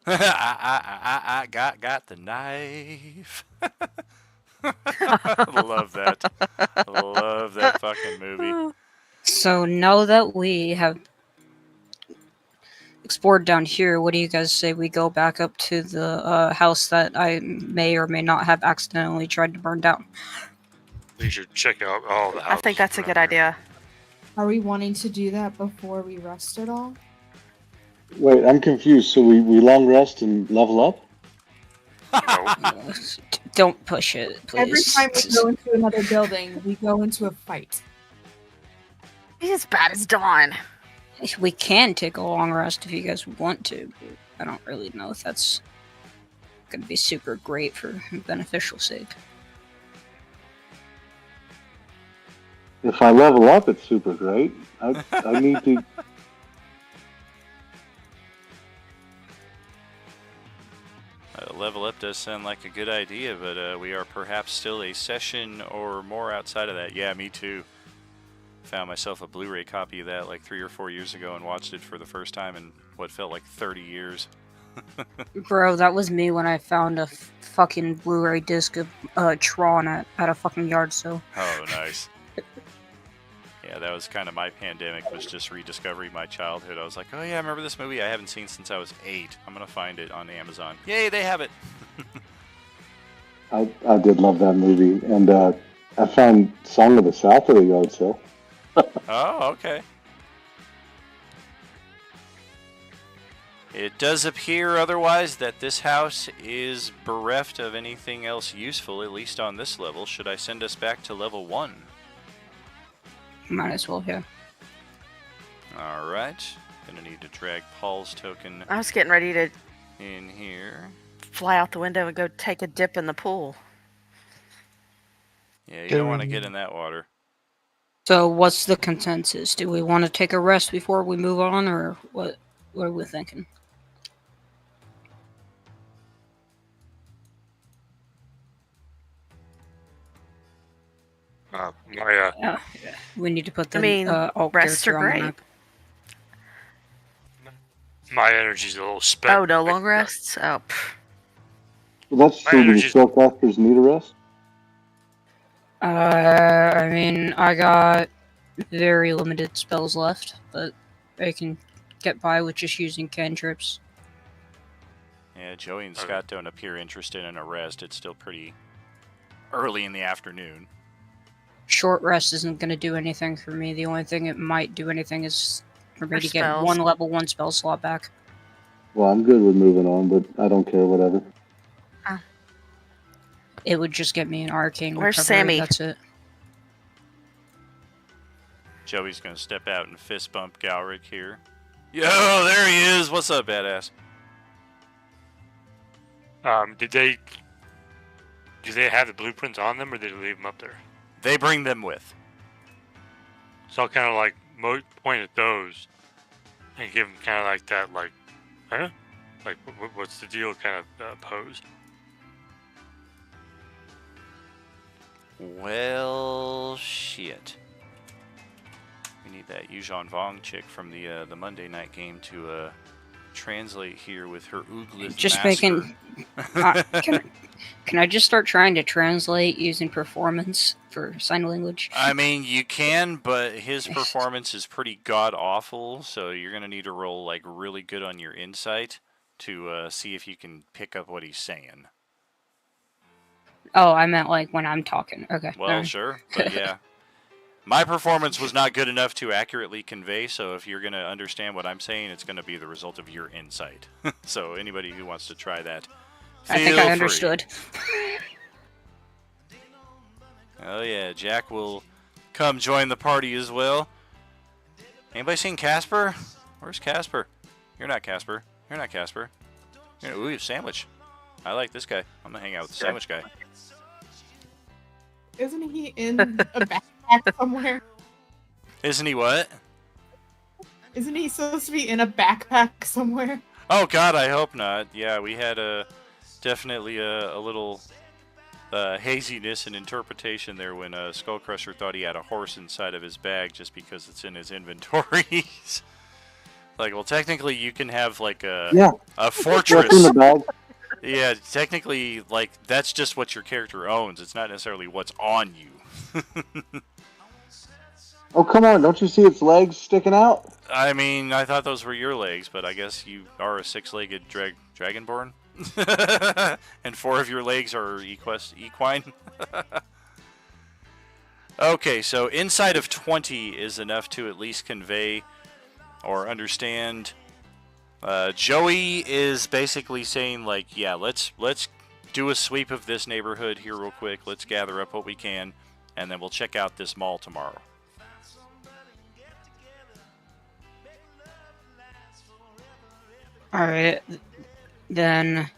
I got the knife. Love that. Love that fucking movie. So now that we have explored down here, what do you guys say we go back up to the house that I may or may not have accidentally tried to burn down? We should check out all the I houses. think that's a around good here. idea. Are we wanting to do that before we rest at all? Wait, I'm confused. So we long rest and level up? No, Don't push it, please. Every time we go into another building, we go into a fight. He's as bad as Dawn. We can take a long rest if you guys want to, but I don't really know if that's going to be super great for beneficial sake. If I level up, it's super great. I need to. Level up does sound like a good idea, but we are perhaps still a session or more outside of that. Yeah, me too. Found myself a Blu-ray copy of that like 3 or 4 years ago and watched it for the first time in what felt like 30 years. Bro, that was me when I found a fucking Blu-ray disc of Tron at a fucking yard sale. Oh, nice. Yeah, that was kind of my pandemic, was just rediscovering my childhood. I was like, oh yeah, I remember this movie I haven't seen since I was 8. I'm going to find it on Amazon. Yay, they have it! I did love that movie, and I found Song of the South at a yard sale. Oh, okay. It does appear otherwise that this house is bereft of anything else useful, at least on this level. Should I send us back to level 1? Might as well, yeah. Alright. Gonna need to drag Paul's token I was getting ready to in here. fly out the window and go take a dip in the pool. Yeah, you don't want to get in that water. So what's the consensus? Do we want to take a rest before we move on, or what are we thinking? We need to put the alt rests are character on the great. map. my energy's a little spent. Oh, no long rests? Oh, pff. Well, that's My true. Do the energy's- spellcasters need a rest? I mean, I got very limited spells left, but I can get by with just using cantrips. Yeah, Joey and Scott don't appear interested in a rest. It's still pretty early in the afternoon. Short rest isn't going to do anything for me. The only thing it might do anything is for me Or to get spells. one level 1 spell slot back. Well, I'm good with moving on, but I don't care. Whatever. It would just get me an arcane Where's recovery. Sammy? That's it. Joey's gonna step out and fist bump Galric here. Yo, there he is. What's up, badass? Do they have the blueprints on them, or did they leave them up there? They bring them with. So I'll kind of like point at those and give them kind of like that, like, huh? Like, what's the deal kind of pose? Well, shit. We need that Yuuzhan Vong chick from the Monday night game to translate here with her Ooglith Just master. making. Can I just start trying to translate using performance for sign language? I mean, you can, but his performance is pretty god awful, so you're gonna need to roll like really good on your insight to see if you can pick up what he's saying. Oh, I meant like when I'm talking. Okay. Well, alright. sure, but yeah. My performance was not good enough to accurately convey, so if you're going to understand what I'm saying, it's going to be the result of your insight. So anybody who wants to try that, I think feel I free. understood. Oh yeah, Jack will come join the party as well. Anybody seen Casper? Where's Casper? You're not Casper. You're not Casper. Ooh, sandwich. I like this guy. I'm going to hang out with the sandwich guy. Isn't he in a backpack somewhere? Isn't he what? Isn't he supposed to be in a backpack somewhere? Oh god, I hope not. Yeah, we had definitely a little haziness in interpretation there when Skullcrusher thought he had a horse inside of his bag just because it's in his inventories. Like, well, technically you can have like a fortress. What's in the bag? Yeah, technically, like, that's just what your character owns. It's not necessarily what's on you. Oh, come on. Don't you see its legs sticking out? I mean, I thought those were your legs, but I guess you are a six-legged dragonborn. And 4 of your legs are equine. Okay, so inside of 20 is enough to at least convey or understand. Joey is basically saying, like, yeah, let's do a sweep of this neighborhood here real quick. Let's gather up what we can, and then we'll check out this mall tomorrow. Alright. Then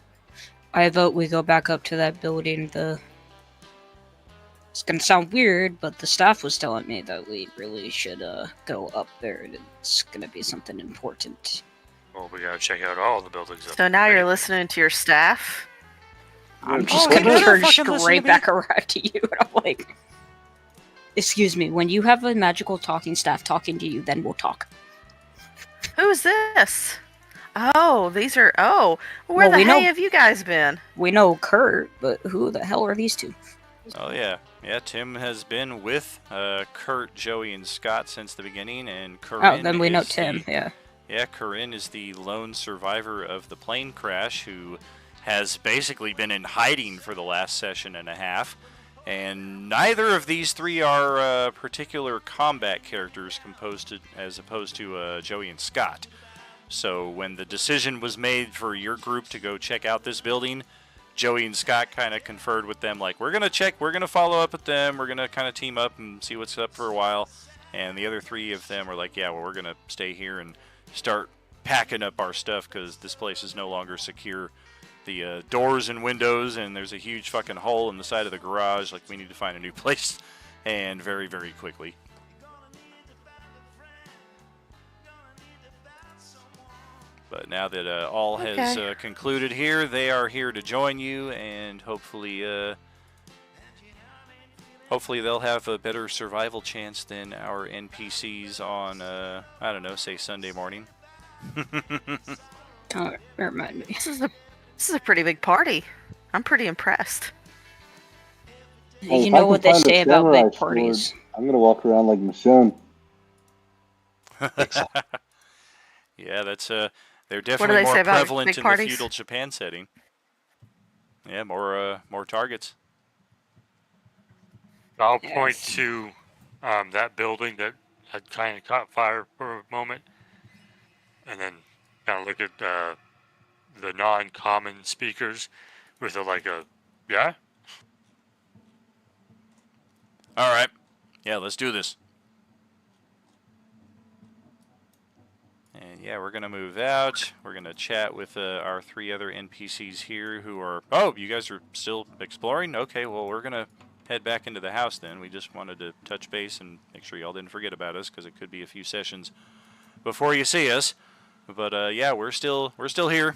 I vote we go back up to that building. It's gonna sound weird, but the staff was telling me that we really should go up there. It's gonna be something important. Well, we gotta check out all the buildings up So now there. you're listening to your staff? I'm just Oh, gonna yeah, turn fucking listen to straight me. back around to you, and I'm like, excuse me, when you have a magical talking staff talking to you, then we'll talk. Who's this? Oh, these are. Oh, where Well, the we know- hey have you guys been? We know Kurt, but who the hell are these two? Oh, yeah. Yeah, Tim has been with Kurt, Joey, and Scott since the beginning, and Corinne Oh, then we know is Tim, the- yeah. Yeah, Corinne is the lone survivor of the plane crash who has basically been in hiding for the last session and a half. And neither of these three are particular combat characters as opposed to Joey and Scott. So when the decision was made for your group to go check out this building, Joey and Scott kind of conferred with them, like, we're going to follow up with them, we're going to kind of team up and see what's up for a while. And the other 3 of them are like, yeah, well, we're going to stay here and start packing up our stuff because this place is no longer secure. The doors and windows, and there's a huge fucking hole in the side of the garage. Like, we need to find a new place, and very, very quickly. But now that all has concluded here, they are here to join you, and hopefully they'll have a better survival chance than our NPCs on, I don't know, say Sunday morning. Don't remind me. This is a pretty big party. I'm pretty impressed. Hey, You if know I can what they find a say about samurai big parties. sword, I'm gonna walk around like Michonne. Yeah, that's they're do definitely they more say about prevalent big in parties? the feudal Japan setting. Yeah, more targets. I'll point Yes. to that building that had kind of caught fire for a moment, and then kind of look at the non-common speakers with a yeah. All right. Yeah, let's do this. And yeah, we're going to move out. We're going to chat with our 3 other NPCs here who are... Oh, you guys are still exploring? Okay, well, we're going to head back into the house then. We just wanted to touch base and make sure y'all didn't forget about us, because it could be a few sessions before you see us. But yeah, we're still here.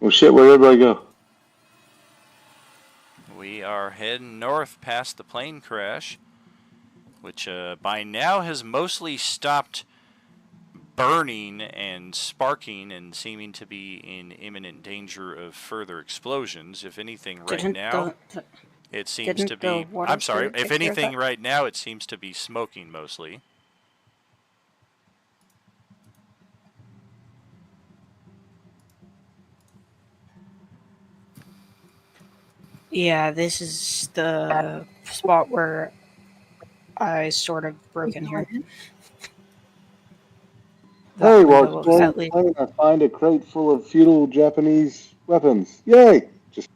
Well, shit, where'd everybody go? We are heading north past the plane crash, which by now has mostly stopped burning and sparking and seeming to be in imminent danger of further explosions. If anything, right now, it seems to be... I'm sorry. If anything, right now, it seems to be smoking mostly. Yeah, this is the spot where I sort of broke in here. Hey, while exploring the plane, I find a crate full of feudal Japanese weapons. Yay! Just.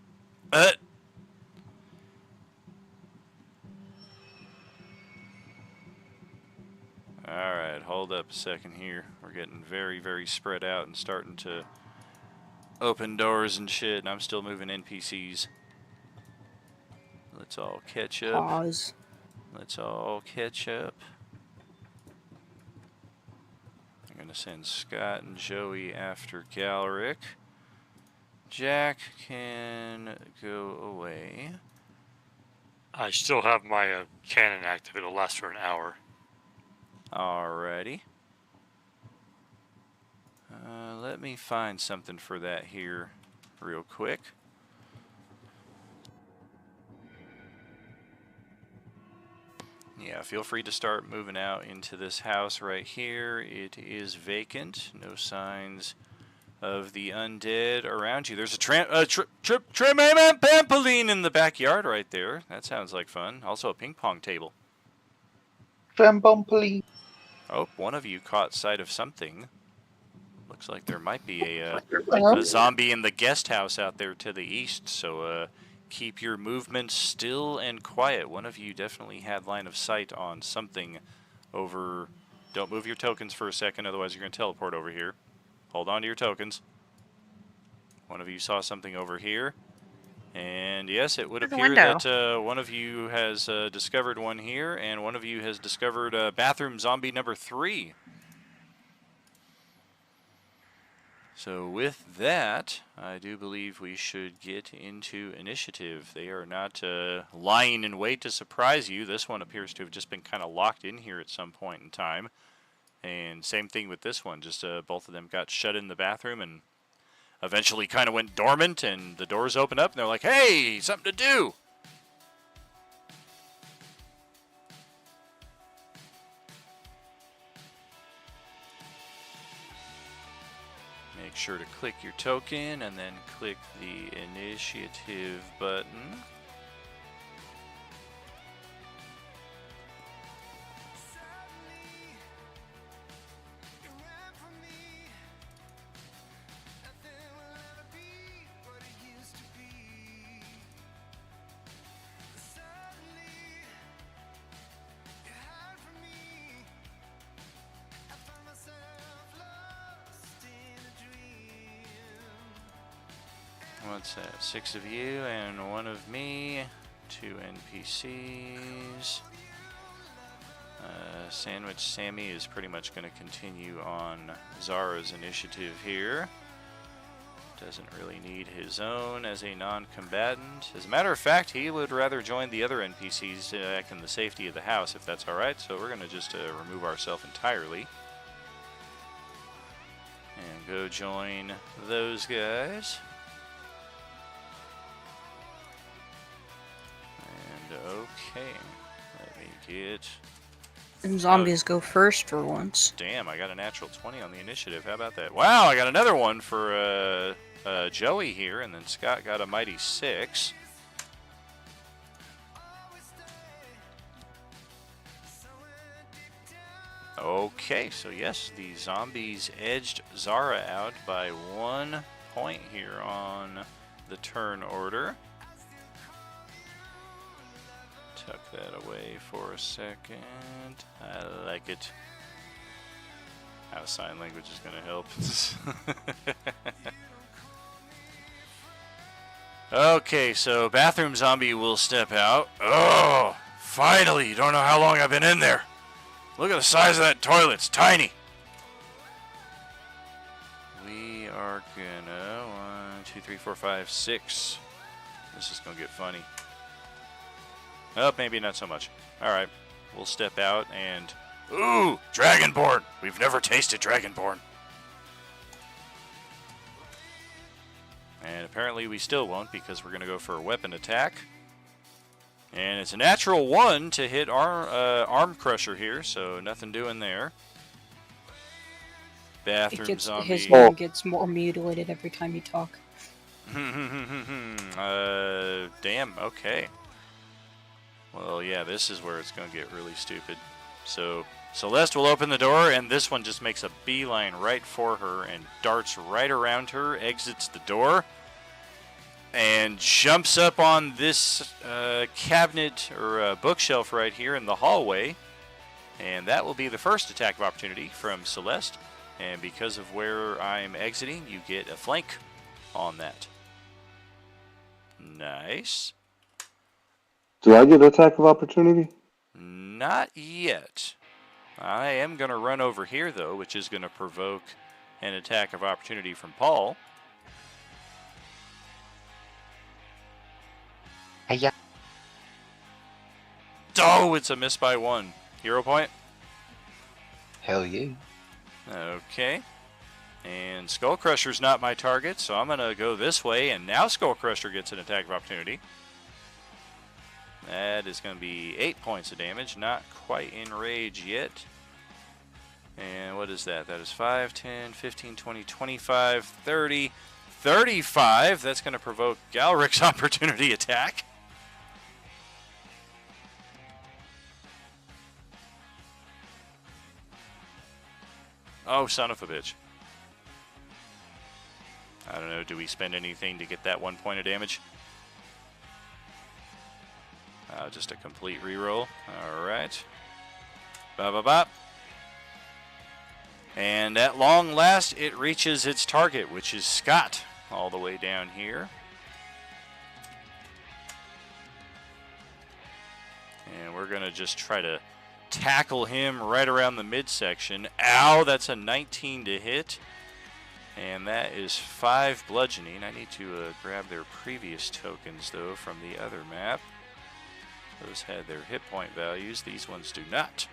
Alright, hold up a second here. We're getting very, very spread out and starting to open doors and shit, and I'm still moving NPCs. Let's all catch up. Pause. Let's all catch up. I'm going to send Scott and Joey after Galric. Jack can go away. I still have my cannon active. It'll last for an hour. Alrighty. Let me find something for that here real quick. Yeah, feel free to start moving out into this house right here. It is vacant. No signs of the undead around you. There's a trampoline in the backyard right there. That sounds like fun. Also a ping pong table. Trampoline. Oh, one of you caught sight of something. Looks like there might be a zombie in the guest house out there to the east, so keep your movements still and quiet. One of you definitely had line of sight on something over... Don't move your tokens for a second, otherwise you're going to teleport over here. Hold on to your tokens. One of you saw something over here. And yes, it would appear that one of you has discovered one here, and one of you has discovered bathroom zombie number 3. So with that, I do believe we should get into initiative. They are not lying in wait to surprise you. This one appears to have just been kind of locked in here at some point in time. And same thing with this one, just both of them got shut in the bathroom and eventually kind of went dormant, and the doors open up and they're like, hey, something to do. Make sure to click your token and then click the initiative button. What's that? 6 of you and 1 of me. 2 NPCs. Sandwich Sammy is pretty much going to continue on Zara's initiative here. Doesn't really need his own as a non-combatant. As a matter of fact, he would rather join the other NPCs back in the safety of the house, if that's alright. So we're going to just remove ourselves entirely. And go join those guys. And okay, let me get And zombies go first for once. Damn, I got a natural 20 on the initiative. How about that? Wow, I got another one for Joey here, and then Scott got a mighty 6. Okay, so yes, the zombies edged Zara out by 1 point here on the turn order. Tuck that away for a second. I like it. How sign language is going to help. Okay, so bathroom zombie will step out. Oh, finally! You don't know how long I've been in there. Look at the size of that toilet. It's tiny. We are gonna 1, 2, 3, 4, 5, 6. This is gonna get funny. Oh, maybe not so much. Alright, we'll step out and... Ooh! Dragonborn! We've never tasted Dragonborn. And apparently we still won't because we're going to go for a weapon attack. And it's a natural 1 to hit Arm Crusher here, so nothing doing there. Bathroom zombie. His name gets more mutilated every time you talk. Damn, okay. Well, yeah, this is where it's going to get really stupid. So, Celeste will open the door, and this one just makes a beeline right for her and darts right around her, exits the door, and jumps up on this cabinet or bookshelf right here in the hallway. And that will be the first attack of opportunity from Celeste. And because of where I'm exiting, you get a flank on that. Nice. Do I get an attack of opportunity? Not yet. I am going to run over here, though, which is going to provoke an attack of opportunity from Paul. Hiya. Oh, it's a miss by 1. Hero point? Hell yeah. Okay. And Skull Crusher's not my target, so I'm going to go this way, and now Skull Crusher gets an attack of opportunity. That is going to be 8 points of damage, not quite in rage yet. And what is that? That is 5, 10, 15, 20, 25, 30, 35. That's going to provoke Galric's opportunity attack. Oh, son of a bitch. I don't know, do we spend anything to get that 1 point of damage? Just a complete reroll. Alright. Bop. And at long last, it reaches its target, which is Scott, all the way down here. And we're going to just try to tackle him right around the midsection. Ow, that's a 19 to hit. And that is 5 bludgeoning. I need to grab their previous tokens, though, from the other map. Those had their hit point values. These ones do not.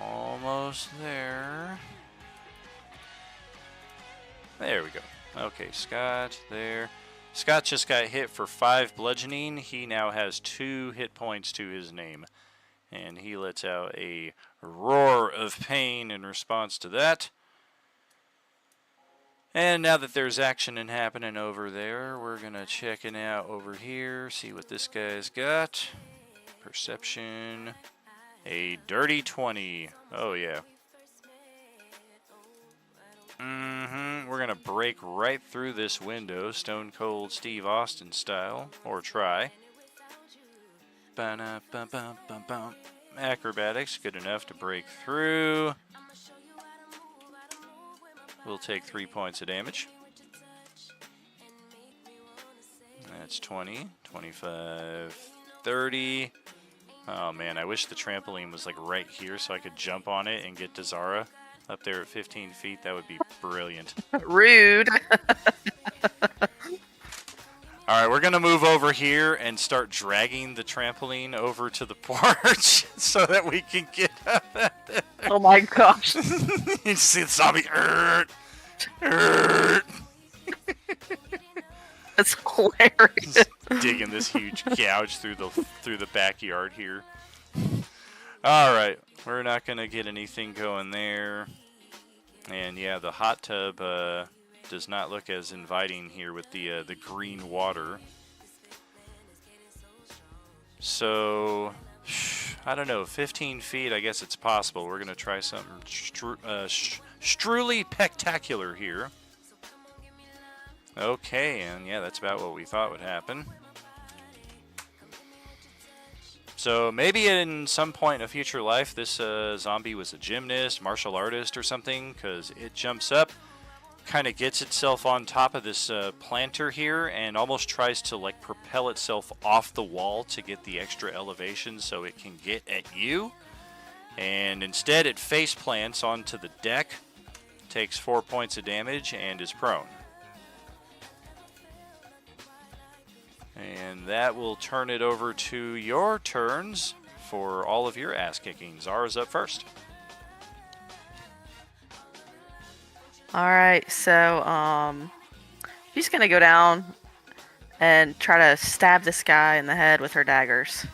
Almost there. There we go. Okay, Scott there. Scott just got hit for 5 bludgeoning. He now has 2 hit points to his name. And he lets out a roar of pain in response to that. And now that there's action happening over there, we're going to check it out over here, see what this guy's got. Perception. A dirty 20. Oh, yeah. We're going to break right through this window, Stone Cold Steve Austin style, or try. Acrobatics, good enough to break through. We'll take 3 points of damage. That's 20, 25, 30. Oh man, I wish the trampoline was like right here so I could jump on it and get to Zara up there at 15 feet. That would be brilliant. Rude. Alright, we're going to move over here and start dragging the trampoline over to the porch so that we can get up there. Oh my gosh. You see the zombie. That's hilarious. Digging this huge gouge through the backyard here. All right, we're not gonna get anything going there. And yeah, the hot tub does not look as inviting here with the green water. So I don't know, 15 feet. I guess it's possible. We're gonna try something truly spectacular here. Okay, and yeah, that's about what we thought would happen. So maybe in some point in a future life, this zombie was a gymnast, martial artist, or something, because it jumps up, kind of gets itself on top of this planter here, and almost tries to like propel itself off the wall to get the extra elevation so it can get at you. And instead, it face plants onto the deck, takes 4 points of damage, and is prone. And that will turn it over to your turns for all of your ass kicking. Zara's up first. Alright, so she's gonna go down and try to stab this guy in the head with her daggers.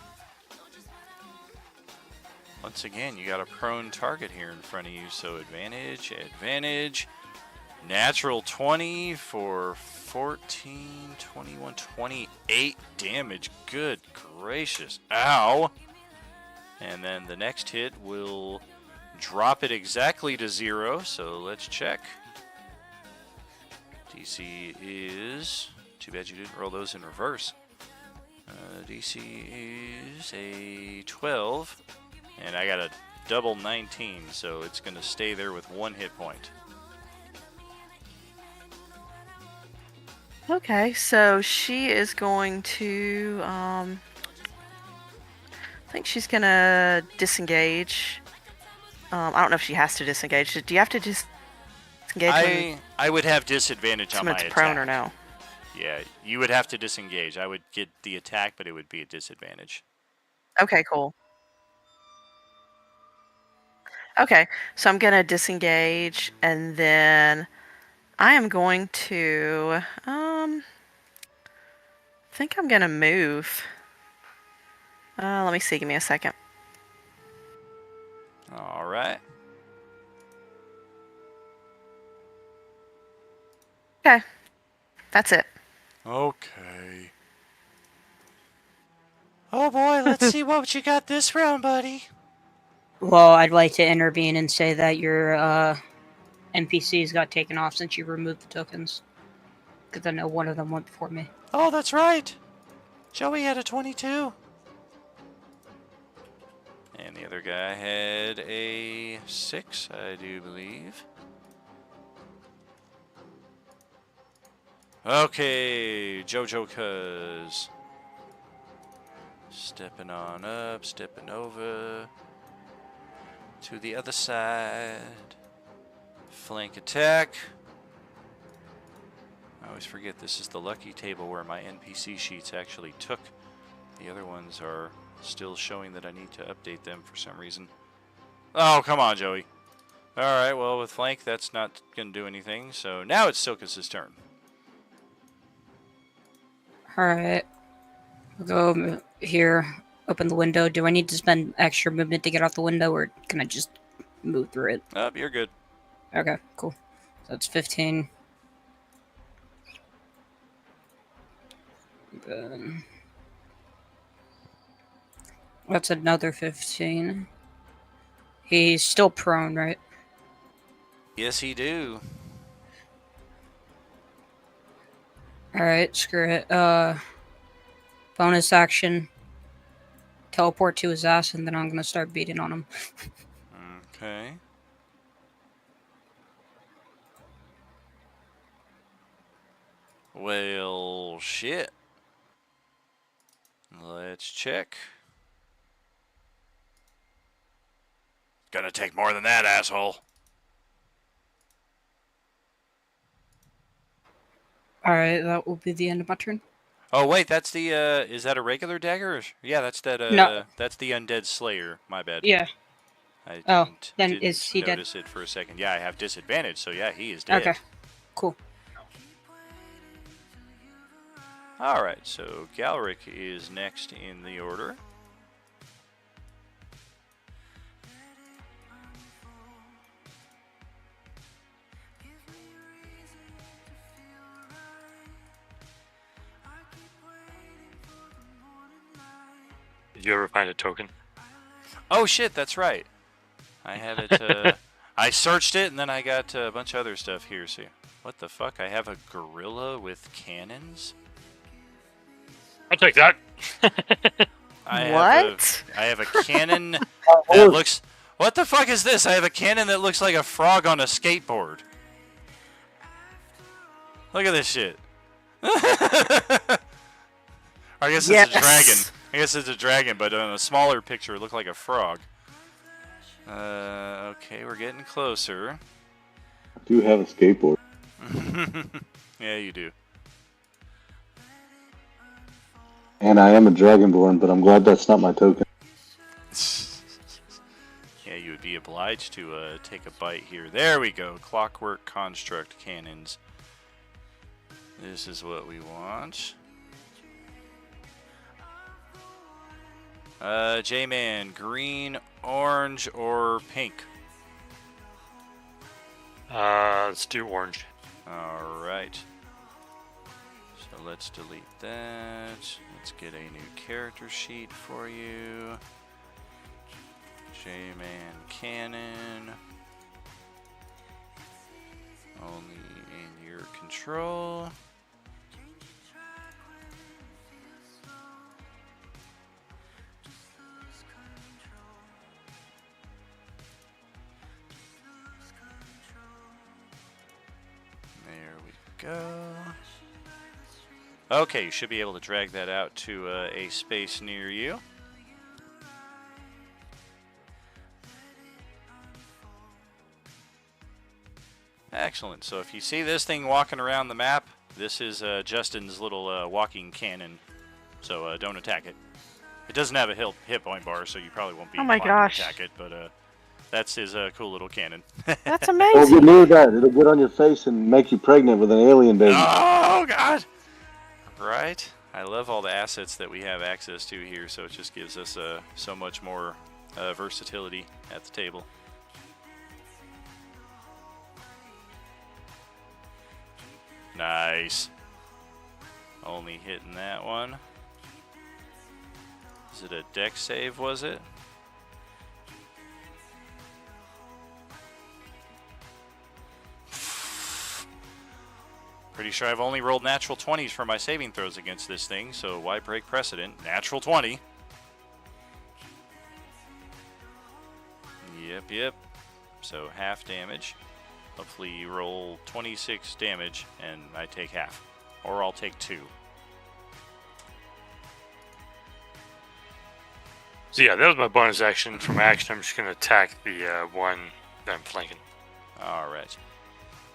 Once again, you got a prone target here in front of you, so advantage. Natural 20 for 14, 21, 28 damage. Good gracious. Ow. And then the next hit will drop it exactly to 0, so let's check. DC is... Too bad you didn't roll those in reverse. DC is a 12. And I got a double 19, so it's going to stay there with 1 hit point. Okay, so she is going to, I think she's gonna disengage. I don't know if she has to disengage. Do you have to disengage? I would have disadvantage on my Someone's attack. prone or no? Yeah, you would have to disengage. I would get the attack, but it would be a disadvantage. Okay, cool. Okay, so I'm gonna disengage, and then I am going to, I think I'm gonna move. Let me see, give me a second. All right. Okay, that's it. Okay. Oh boy, let's see what you got this round, buddy. Well, I'd like to intervene and say that your NPCs got taken off since you removed the tokens. Because I know one of them went before me. Oh, that's right. Joey had a 22. And the other guy had a 6, I do believe. Okay, Jojo Cuz. Stepping on up, stepping over to the other side. Flank attack. I always forget this is the lucky table where my NPC sheets actually took. The other ones are still showing that I need to update them for some reason. Oh, come on, Joey. Alright, well, with flank, that's not going to do anything. So now it's Silkus' turn. Alright. I'll go here, open the window. Do I need to spend extra movement to get out the window, or can I just move through it? Oh, you're good. Okay, cool. So that's 15. Then that's another 15. He's still prone, right? Yes, he do. Alright, screw it. Bonus action. Teleport to his ass, and then I'm gonna start beating on him. Okay. Well, shit. Let's check. Gonna take more than that, asshole. Alright, that will be the end of my turn. Oh wait, that's the is that a regular dagger? Yeah, that's that No. that's the undead slayer. My bad. Yeah. I Oh, didn't, then didn't is he dead? notice it for a second. Yeah, I have disadvantage, so yeah, he is dead. Okay. Cool. Alright, so Galric is next in the order. Did you ever find a token? Oh shit, that's right. I have it, I searched it and then I got a bunch of other stuff here. See, what the fuck? I have a gorilla with cannons? I'll take that. I have a cannon that looks... What the fuck is this? I have a cannon that looks like a frog on a skateboard. Look at this shit. I guess it's a dragon. I guess it's a dragon, but on a smaller picture it looked like a frog. Okay, we're getting closer. I do have a skateboard. Yeah, you do. And I am a Dragonborn, but I'm glad that's not my token. Yeah, you would be obliged to take a bite here. There we go. Clockwork construct cannons. This is what we want. J-Man, green, orange, or pink? Let's do orange. Alright. So let's delete that. Let's get a new character sheet for you. J-Man cannon. Only in your control. There we go. Okay, you should be able to drag that out to a space near you. Excellent. So if you see this thing walking around the map, this is Justin's little walking cannon. So don't attack it. It doesn't have a hit point bar, so you probably won't be Oh my inclined gosh. to attack it. But that's his cool little cannon. That's Don't amazing. get near that. It'll get on your face and make you pregnant with an alien baby. Oh God! Right. I love all the assets that we have access to here, so it just gives us so much more versatility at the table. Nice. Only hitting that one. Is it a deck save, was it? Pretty sure I've only rolled natural 20s for my saving throws against this thing, so why break precedent? Natural 20. Yep. So half damage. Hopefully you roll 26 damage and I take half. Or I'll take 2. So yeah, that was my bonus action. For my action, I'm just going to attack the one that I'm flanking. Alright.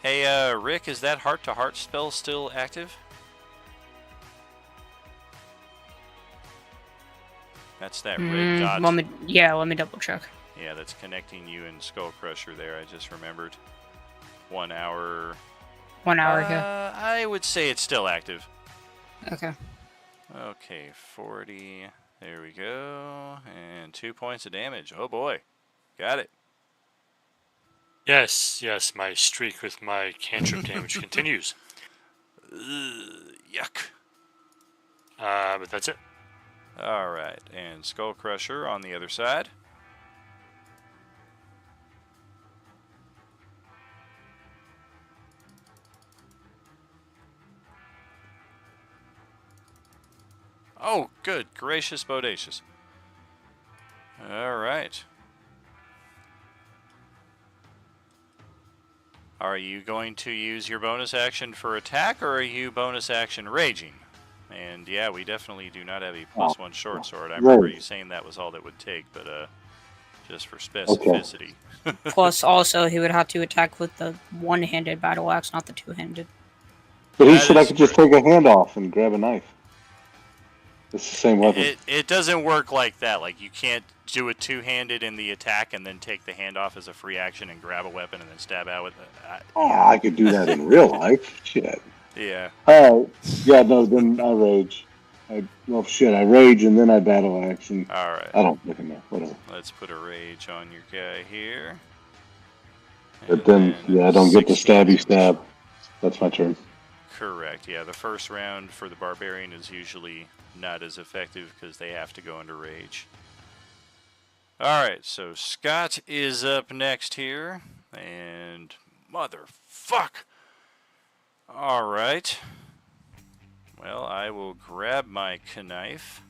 Hey, Rick, is that heart-to-heart spell still active? That's that red dot. Let me double check. Yeah, that's connecting you and Skull Crusher there, I just remembered. 1 hour. 1 hour ago. I would say it's still active. Okay. Okay, 40. There we go. And 2 points of damage. Oh boy. Got it. Yes, my streak with my cantrip damage continues. Yuck. But that's it. Alright, and Skull Crusher on the other side. Oh, good gracious bodacious. Alright. Are you going to use your bonus action for attack, or are you bonus action raging? And yeah, we definitely do not have a +1 short sword. I remember you saying that was all that would take, but just for specificity. Plus, also, he would have to attack with the one-handed battle axe, not the two-handed. But he said I could just take a hand off and grab a knife. It's the same weapon. It doesn't work like that. Like, you can't do it two-handed in the attack and then take the hand off as a free action and grab a weapon and then stab out with it. Oh, I could do that in real life. Shit. Yeah. Yeah, no, then I rage. I rage and then I battle action. All right. I don't fucking know. Whatever. Let's put a rage on your guy here. But then, yeah, I don't get the stabby stab. That's my turn. Correct. Yeah, the first round for the barbarian is usually not as effective because they have to go under rage. All right, so Scott is up next here, and motherfuck. All right. Well, I will grab my knife.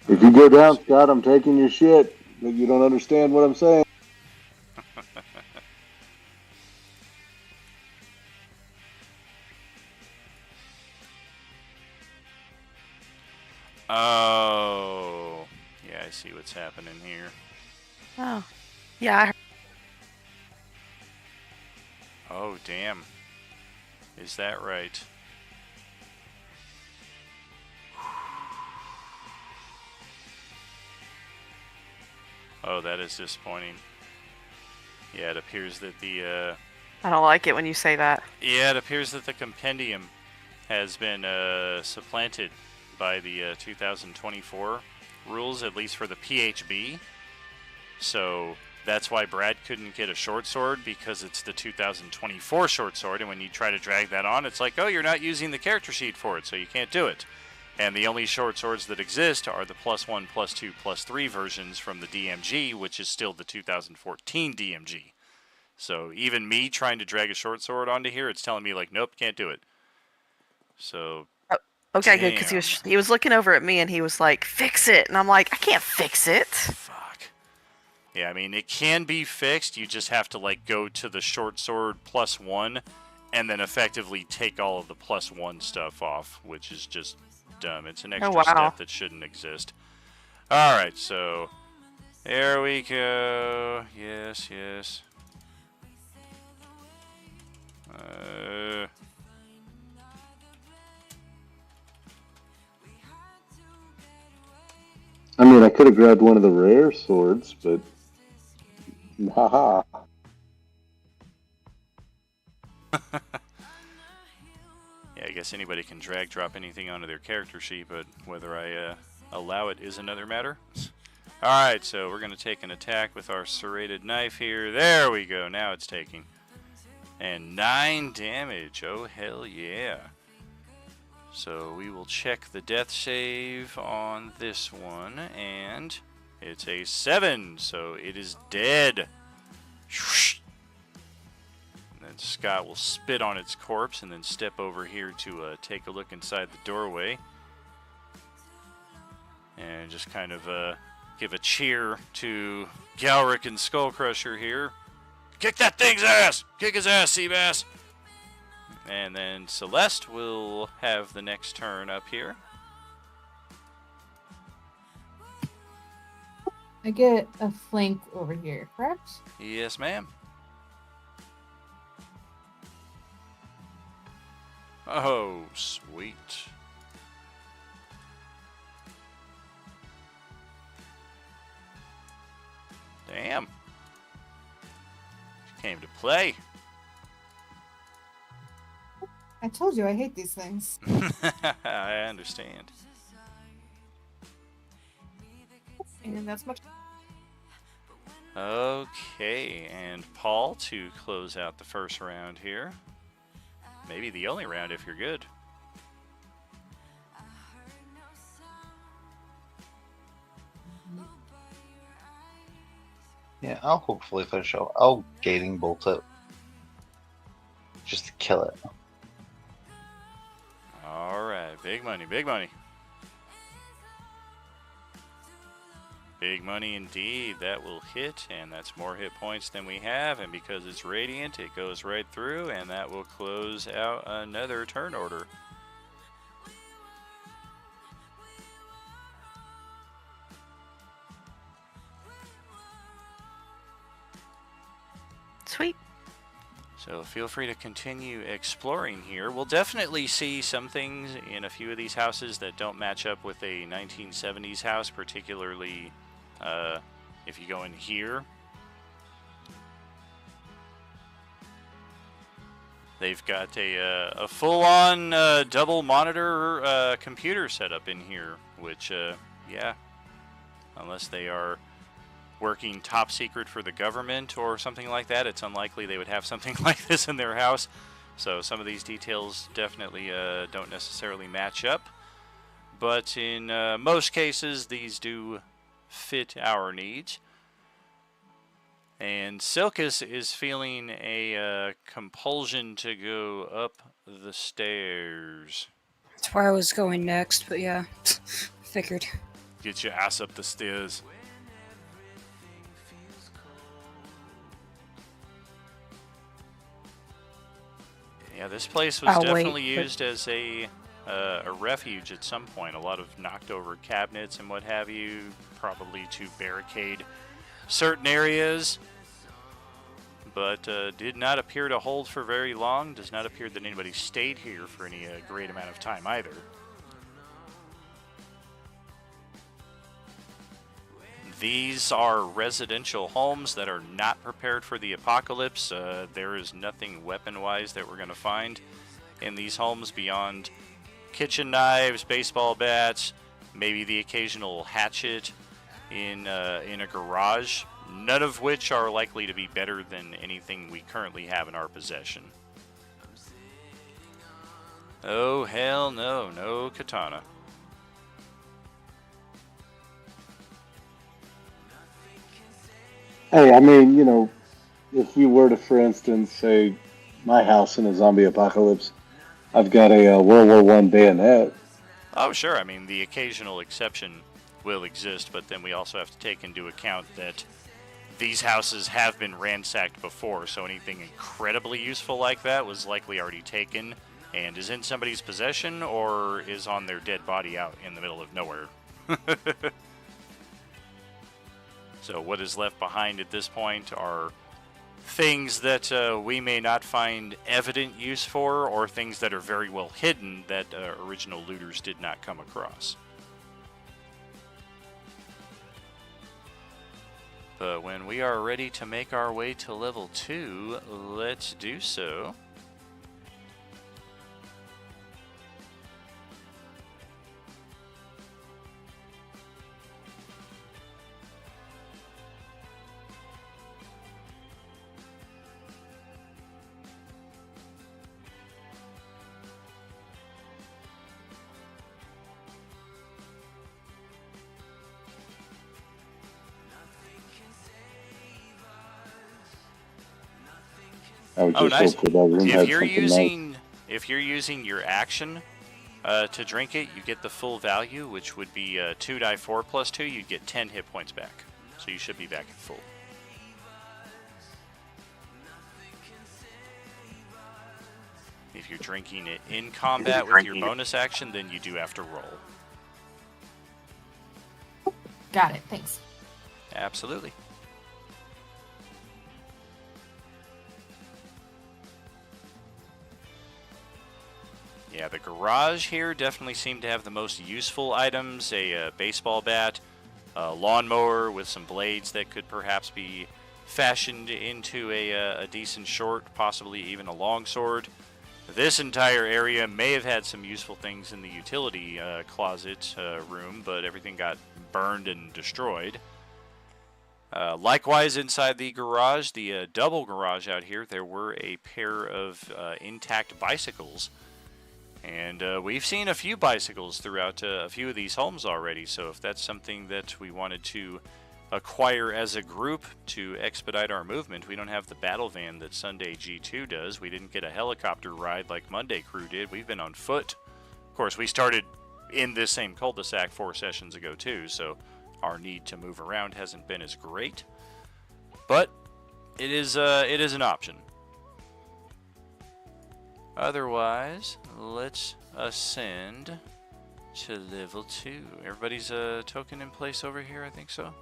If you go down, Scott, I'm taking your shit. But you don't understand what I'm saying. Oh, yeah, I see what's happening here. Oh, yeah. I heard. Oh, damn. Is that right? Oh, that is disappointing. Yeah, it appears that the, I don't like it when you say that. yeah, it appears that the compendium has been, supplanted by the, 2024 rules, at least for the PHB. So that's why Brad couldn't get a short sword, because it's the 2024 short sword, and when you try to drag that on, it's like, oh, you're not using the character sheet for it, so you can't do it. And the only short swords that exist are the +1, +2, +3 versions from the DMG, which is still the 2014 DMG. So even me trying to drag a short sword onto here, it's telling me, like, nope, can't do it. So, Okay, good, because he was looking over at me and he was like, "Fix it," and I'm like, "I can't fix it." fuck. Yeah, I mean, it can be fixed. You just have to, like, go to the short sword +1 and then effectively take all of the +1 stuff off, which is just dumb. It's an extra step that shouldn't exist. All right, so there we go. Yes, yes. I mean, I could have grabbed one of the rare swords, but haha. Yeah, I guess anybody can drag drop anything onto their character sheet, but whether I allow it is another matter. Alright, so we're going to take an attack with our serrated knife here. There we go, now it's taking. And 9 damage, oh hell yeah. So we will check the death save on this one, and it's a 7, so it is dead. And then Scott will spit on its corpse and then step over here to take a look inside the doorway. And just kind of give a cheer to Galric and Skullcrusher here. Kick that thing's ass! Kick his ass, Seabass! And then Celeste will have the next turn up here. I get a flank over here, correct? Yes, ma'am. Oh, sweet. Damn. Came to play. I told you I hate these things. I understand. And that's much. Okay, and Paul to close out the first round here. Maybe the only round if you're good. Yeah, I'll hopefully finish off. I'll Gating Bolt it. Just to kill it. Alright, big money, big money. Big money indeed. That will hit, and that's more hit points than we have, and because it's radiant, it goes right through, and that will close out another turn order. Sweet. So feel free to continue exploring here. We'll definitely see some things in a few of these houses that don't match up with a 1970s house, particularly if you go in here. They've got a full-on double monitor computer setup in here, which, yeah, unless they are working top secret for the government or something like that, it's unlikely they would have something like this in their house. So some of these details definitely don't necessarily match up. But in most cases, these do fit our needs. And Silkus is feeling a compulsion to go up the stairs. That's where I was going next, but yeah, figured. Get your ass up the stairs. Yeah, this place was definitely used as a refuge at some point. A lot of knocked over cabinets and what have you, probably to barricade certain areas. But did not appear to hold for very long. Does not appear that anybody stayed here for any great amount of time either. These are residential homes that are not prepared for the apocalypse. There is nothing weapon-wise that we're going to find in these homes beyond kitchen knives, baseball bats, maybe the occasional hatchet in a garage, none of which are likely to be better than anything we currently have in our possession. Oh, hell no, no katana. Hey, I mean, you know, if we were to, for instance, say my house in a zombie apocalypse, I've got a World War I bayonet. Oh, sure. I mean, the occasional exception will exist, but then we also have to take into account that these houses have been ransacked before, so anything incredibly useful like that was likely already taken and is in somebody's possession or is on their dead body out in the middle of nowhere. So what is left behind at this point are things that we may not find evident use for, or things that are very well hidden that original looters did not come across. But when we are ready to make our way to level 2, let's do so. I would Oh, just nice. hope that room had something nice. If you're using your action to drink it, you get the full value, which would be 2 die 4 plus 2. You'd get 10 hit points back, so you should be back at full. If you're drinking it in combat with your bonus action, then you do have to roll. Got it. Thanks. Absolutely. Yeah, the garage here definitely seemed to have the most useful items. A baseball bat, a lawnmower with some blades that could perhaps be fashioned into a decent short, possibly even a long sword. This entire area may have had some useful things in the utility closet room, but everything got burned and destroyed. Likewise, inside the garage, the double garage out here, there were a pair of intact bicycles. And we've seen a few bicycles throughout a few of these homes already, so if that's something that we wanted to acquire as a group to expedite our movement, we don't have the battle van that Sunday G2 does. We didn't get a helicopter ride like Monday Crew did. We've been on foot. Of course, we started in this same cul-de-sac 4 sessions ago too, so our need to move around hasn't been as great. But it is an option. Otherwise, let's ascend to level 2. Everybody's token in place over here, I think so.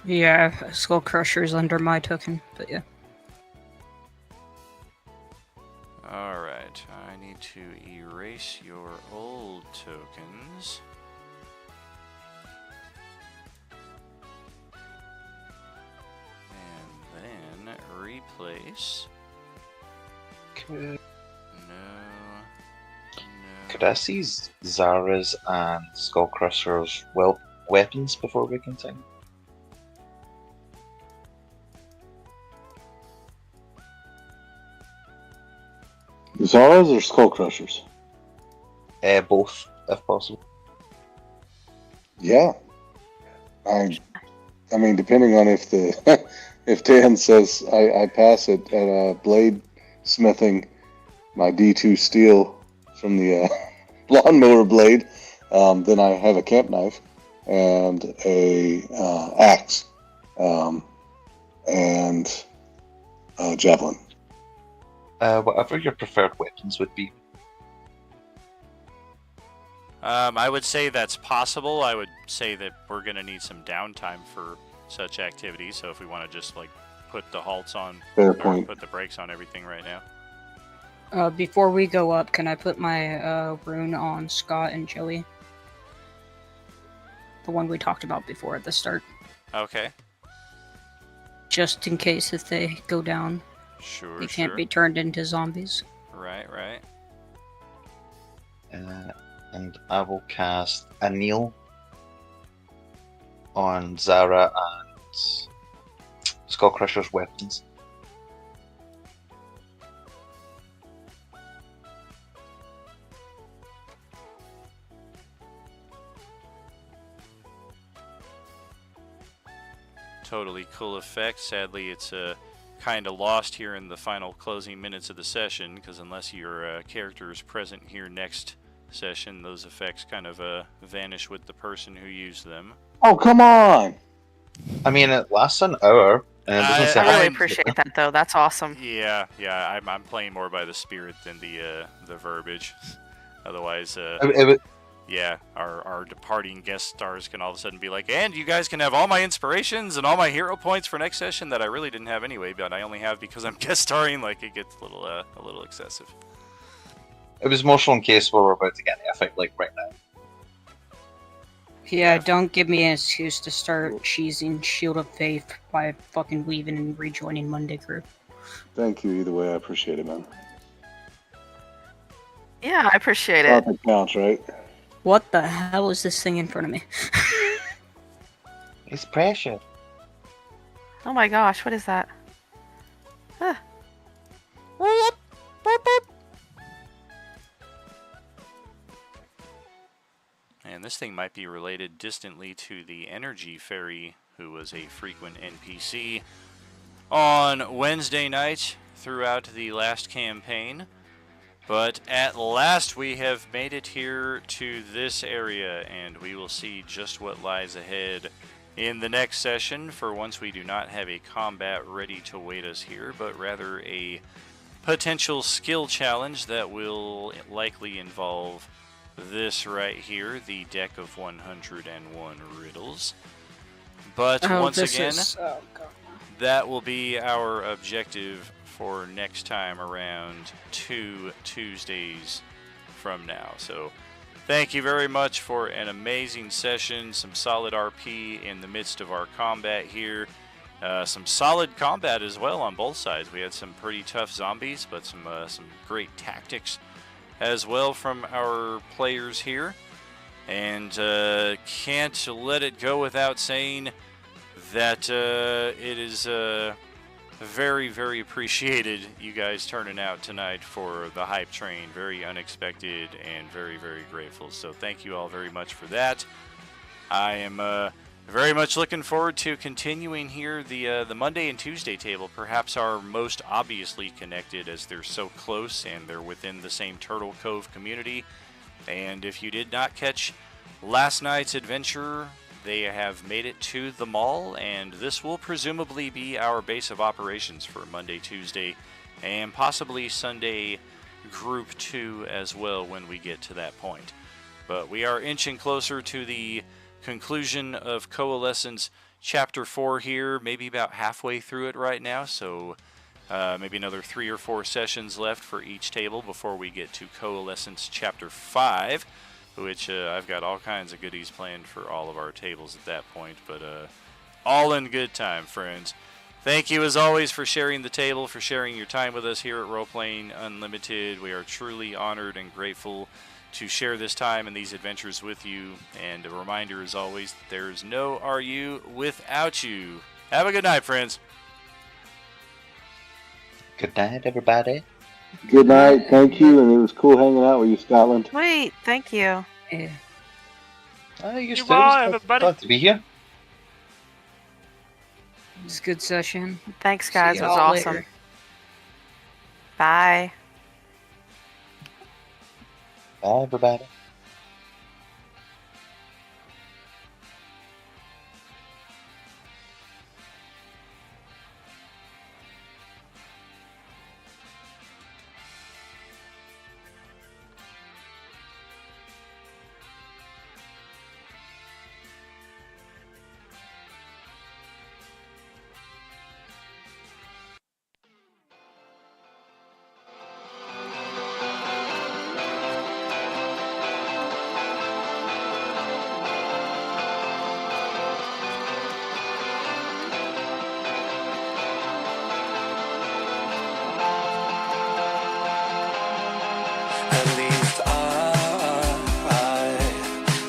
Yeah, Skull Crusher's under my token, but yeah. Alright, I need to erase your old tokens. And then replace. Could, No. could I see Zara's and Skullcrusher's weapons before we continue? Zara's or Skull Crushers? Both, if possible. Yeah. I mean, depending on if the if Dan says I pass it at blade smithing my D2 steel from the lawnmower blade, then I have a camp knife and a axe and a javelin. Whatever your preferred weapons would be. I would say that's possible. I would say that we're going to need some downtime for such activities, so if we want to just like put the halts on, Fair or point. put the brakes on everything right now. Before we go up, can I put my rune on Scott and Joey? The one we talked about before at the start. Okay. Just in case if they go down, Sure, they can't be turned into zombies. Right, right. And I will cast Anil on Zara and Skullcrusher's weapons. Totally cool effect. Sadly, it's kind of lost here in the final closing minutes of the session, because unless your character is present here next session, those effects kind of vanish with the person who used them. Oh, come on! I mean, it lasts an hour. And it doesn't say I really anything. appreciate that, though. That's awesome. Yeah, I'm playing more by the spirit than the verbiage. Otherwise, yeah, our departing guest stars can all of a sudden be like, and you guys can have all my inspirations and all my hero points for next session that I really didn't have anyway, but I only have because I'm guest starring. Like, it gets a little excessive. It was more so in case we were about to get an effect like right now. Yeah, don't give me an excuse to start cheesing Shield of Faith by fucking leaving and rejoining Monday Crew. Thank you either way. I appreciate it, man. Yeah, I appreciate it. Profit counts, right? What the hell is this thing in front of me? It's pressure. Oh my gosh, what is that? Huh. And this thing might be related distantly to the Energy Fairy, who was a frequent NPC on Wednesday night throughout the last campaign. But at last we have made it here to this area, and we will see just what lies ahead in the next session, for once we do not have a combat ready to wait us here, but rather a potential skill challenge that will likely involve this right here, the deck of 101 riddles. But once again, that will be our objective for next time around 2 Tuesdays from now. So thank you very much for an amazing session, some solid RP in the midst of our combat here. Some solid combat as well on both sides. We had some pretty tough zombies, but some great tactics as well from our players here. And can't let it go without saying that it is very, very appreciated you guys turning out tonight for the hype train. Very unexpected and very, very grateful. So thank you all very much for that. I am very much looking forward to continuing here the Monday and Tuesday table, perhaps our most obviously connected, as they're so close and they're within the same Turtle Cove community. And if you did not catch last night's adventure, they have made it to the mall, and this will presumably be our base of operations for Monday, Tuesday, and possibly Sunday Group 2 as well when we get to that point. But we are inching closer to the conclusion of Coalescence chapter 4 here, maybe about halfway through it right now, so maybe another 3 or 4 sessions left for each table before we get to Coalescence chapter 5, which I've got all kinds of goodies planned for all of our tables at that point, but all in good time, friends. Thank you as always for sharing the table, for sharing your time with us here at Role Playing Unlimited. We are truly honored and grateful to share this time and these adventures with you. And a reminder as always, there's no RU without you. Have a good night, friends. Good night, everybody. Good night. Thank you. And it was cool hanging out with you, Scotland. Sweet, thank you. Yeah. You Goodbye, everybody. Glad to be here. It's a good session. Thanks, guys. See It was y'all awesome. later. Bye. Bye, everybody. At least I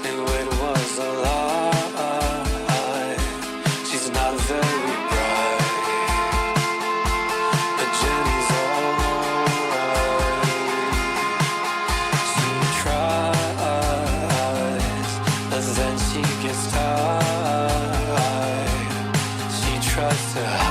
knew it was a lie. She's not very bright, but Jenny's alright. She tries, but then she gets tired. She tries to hide.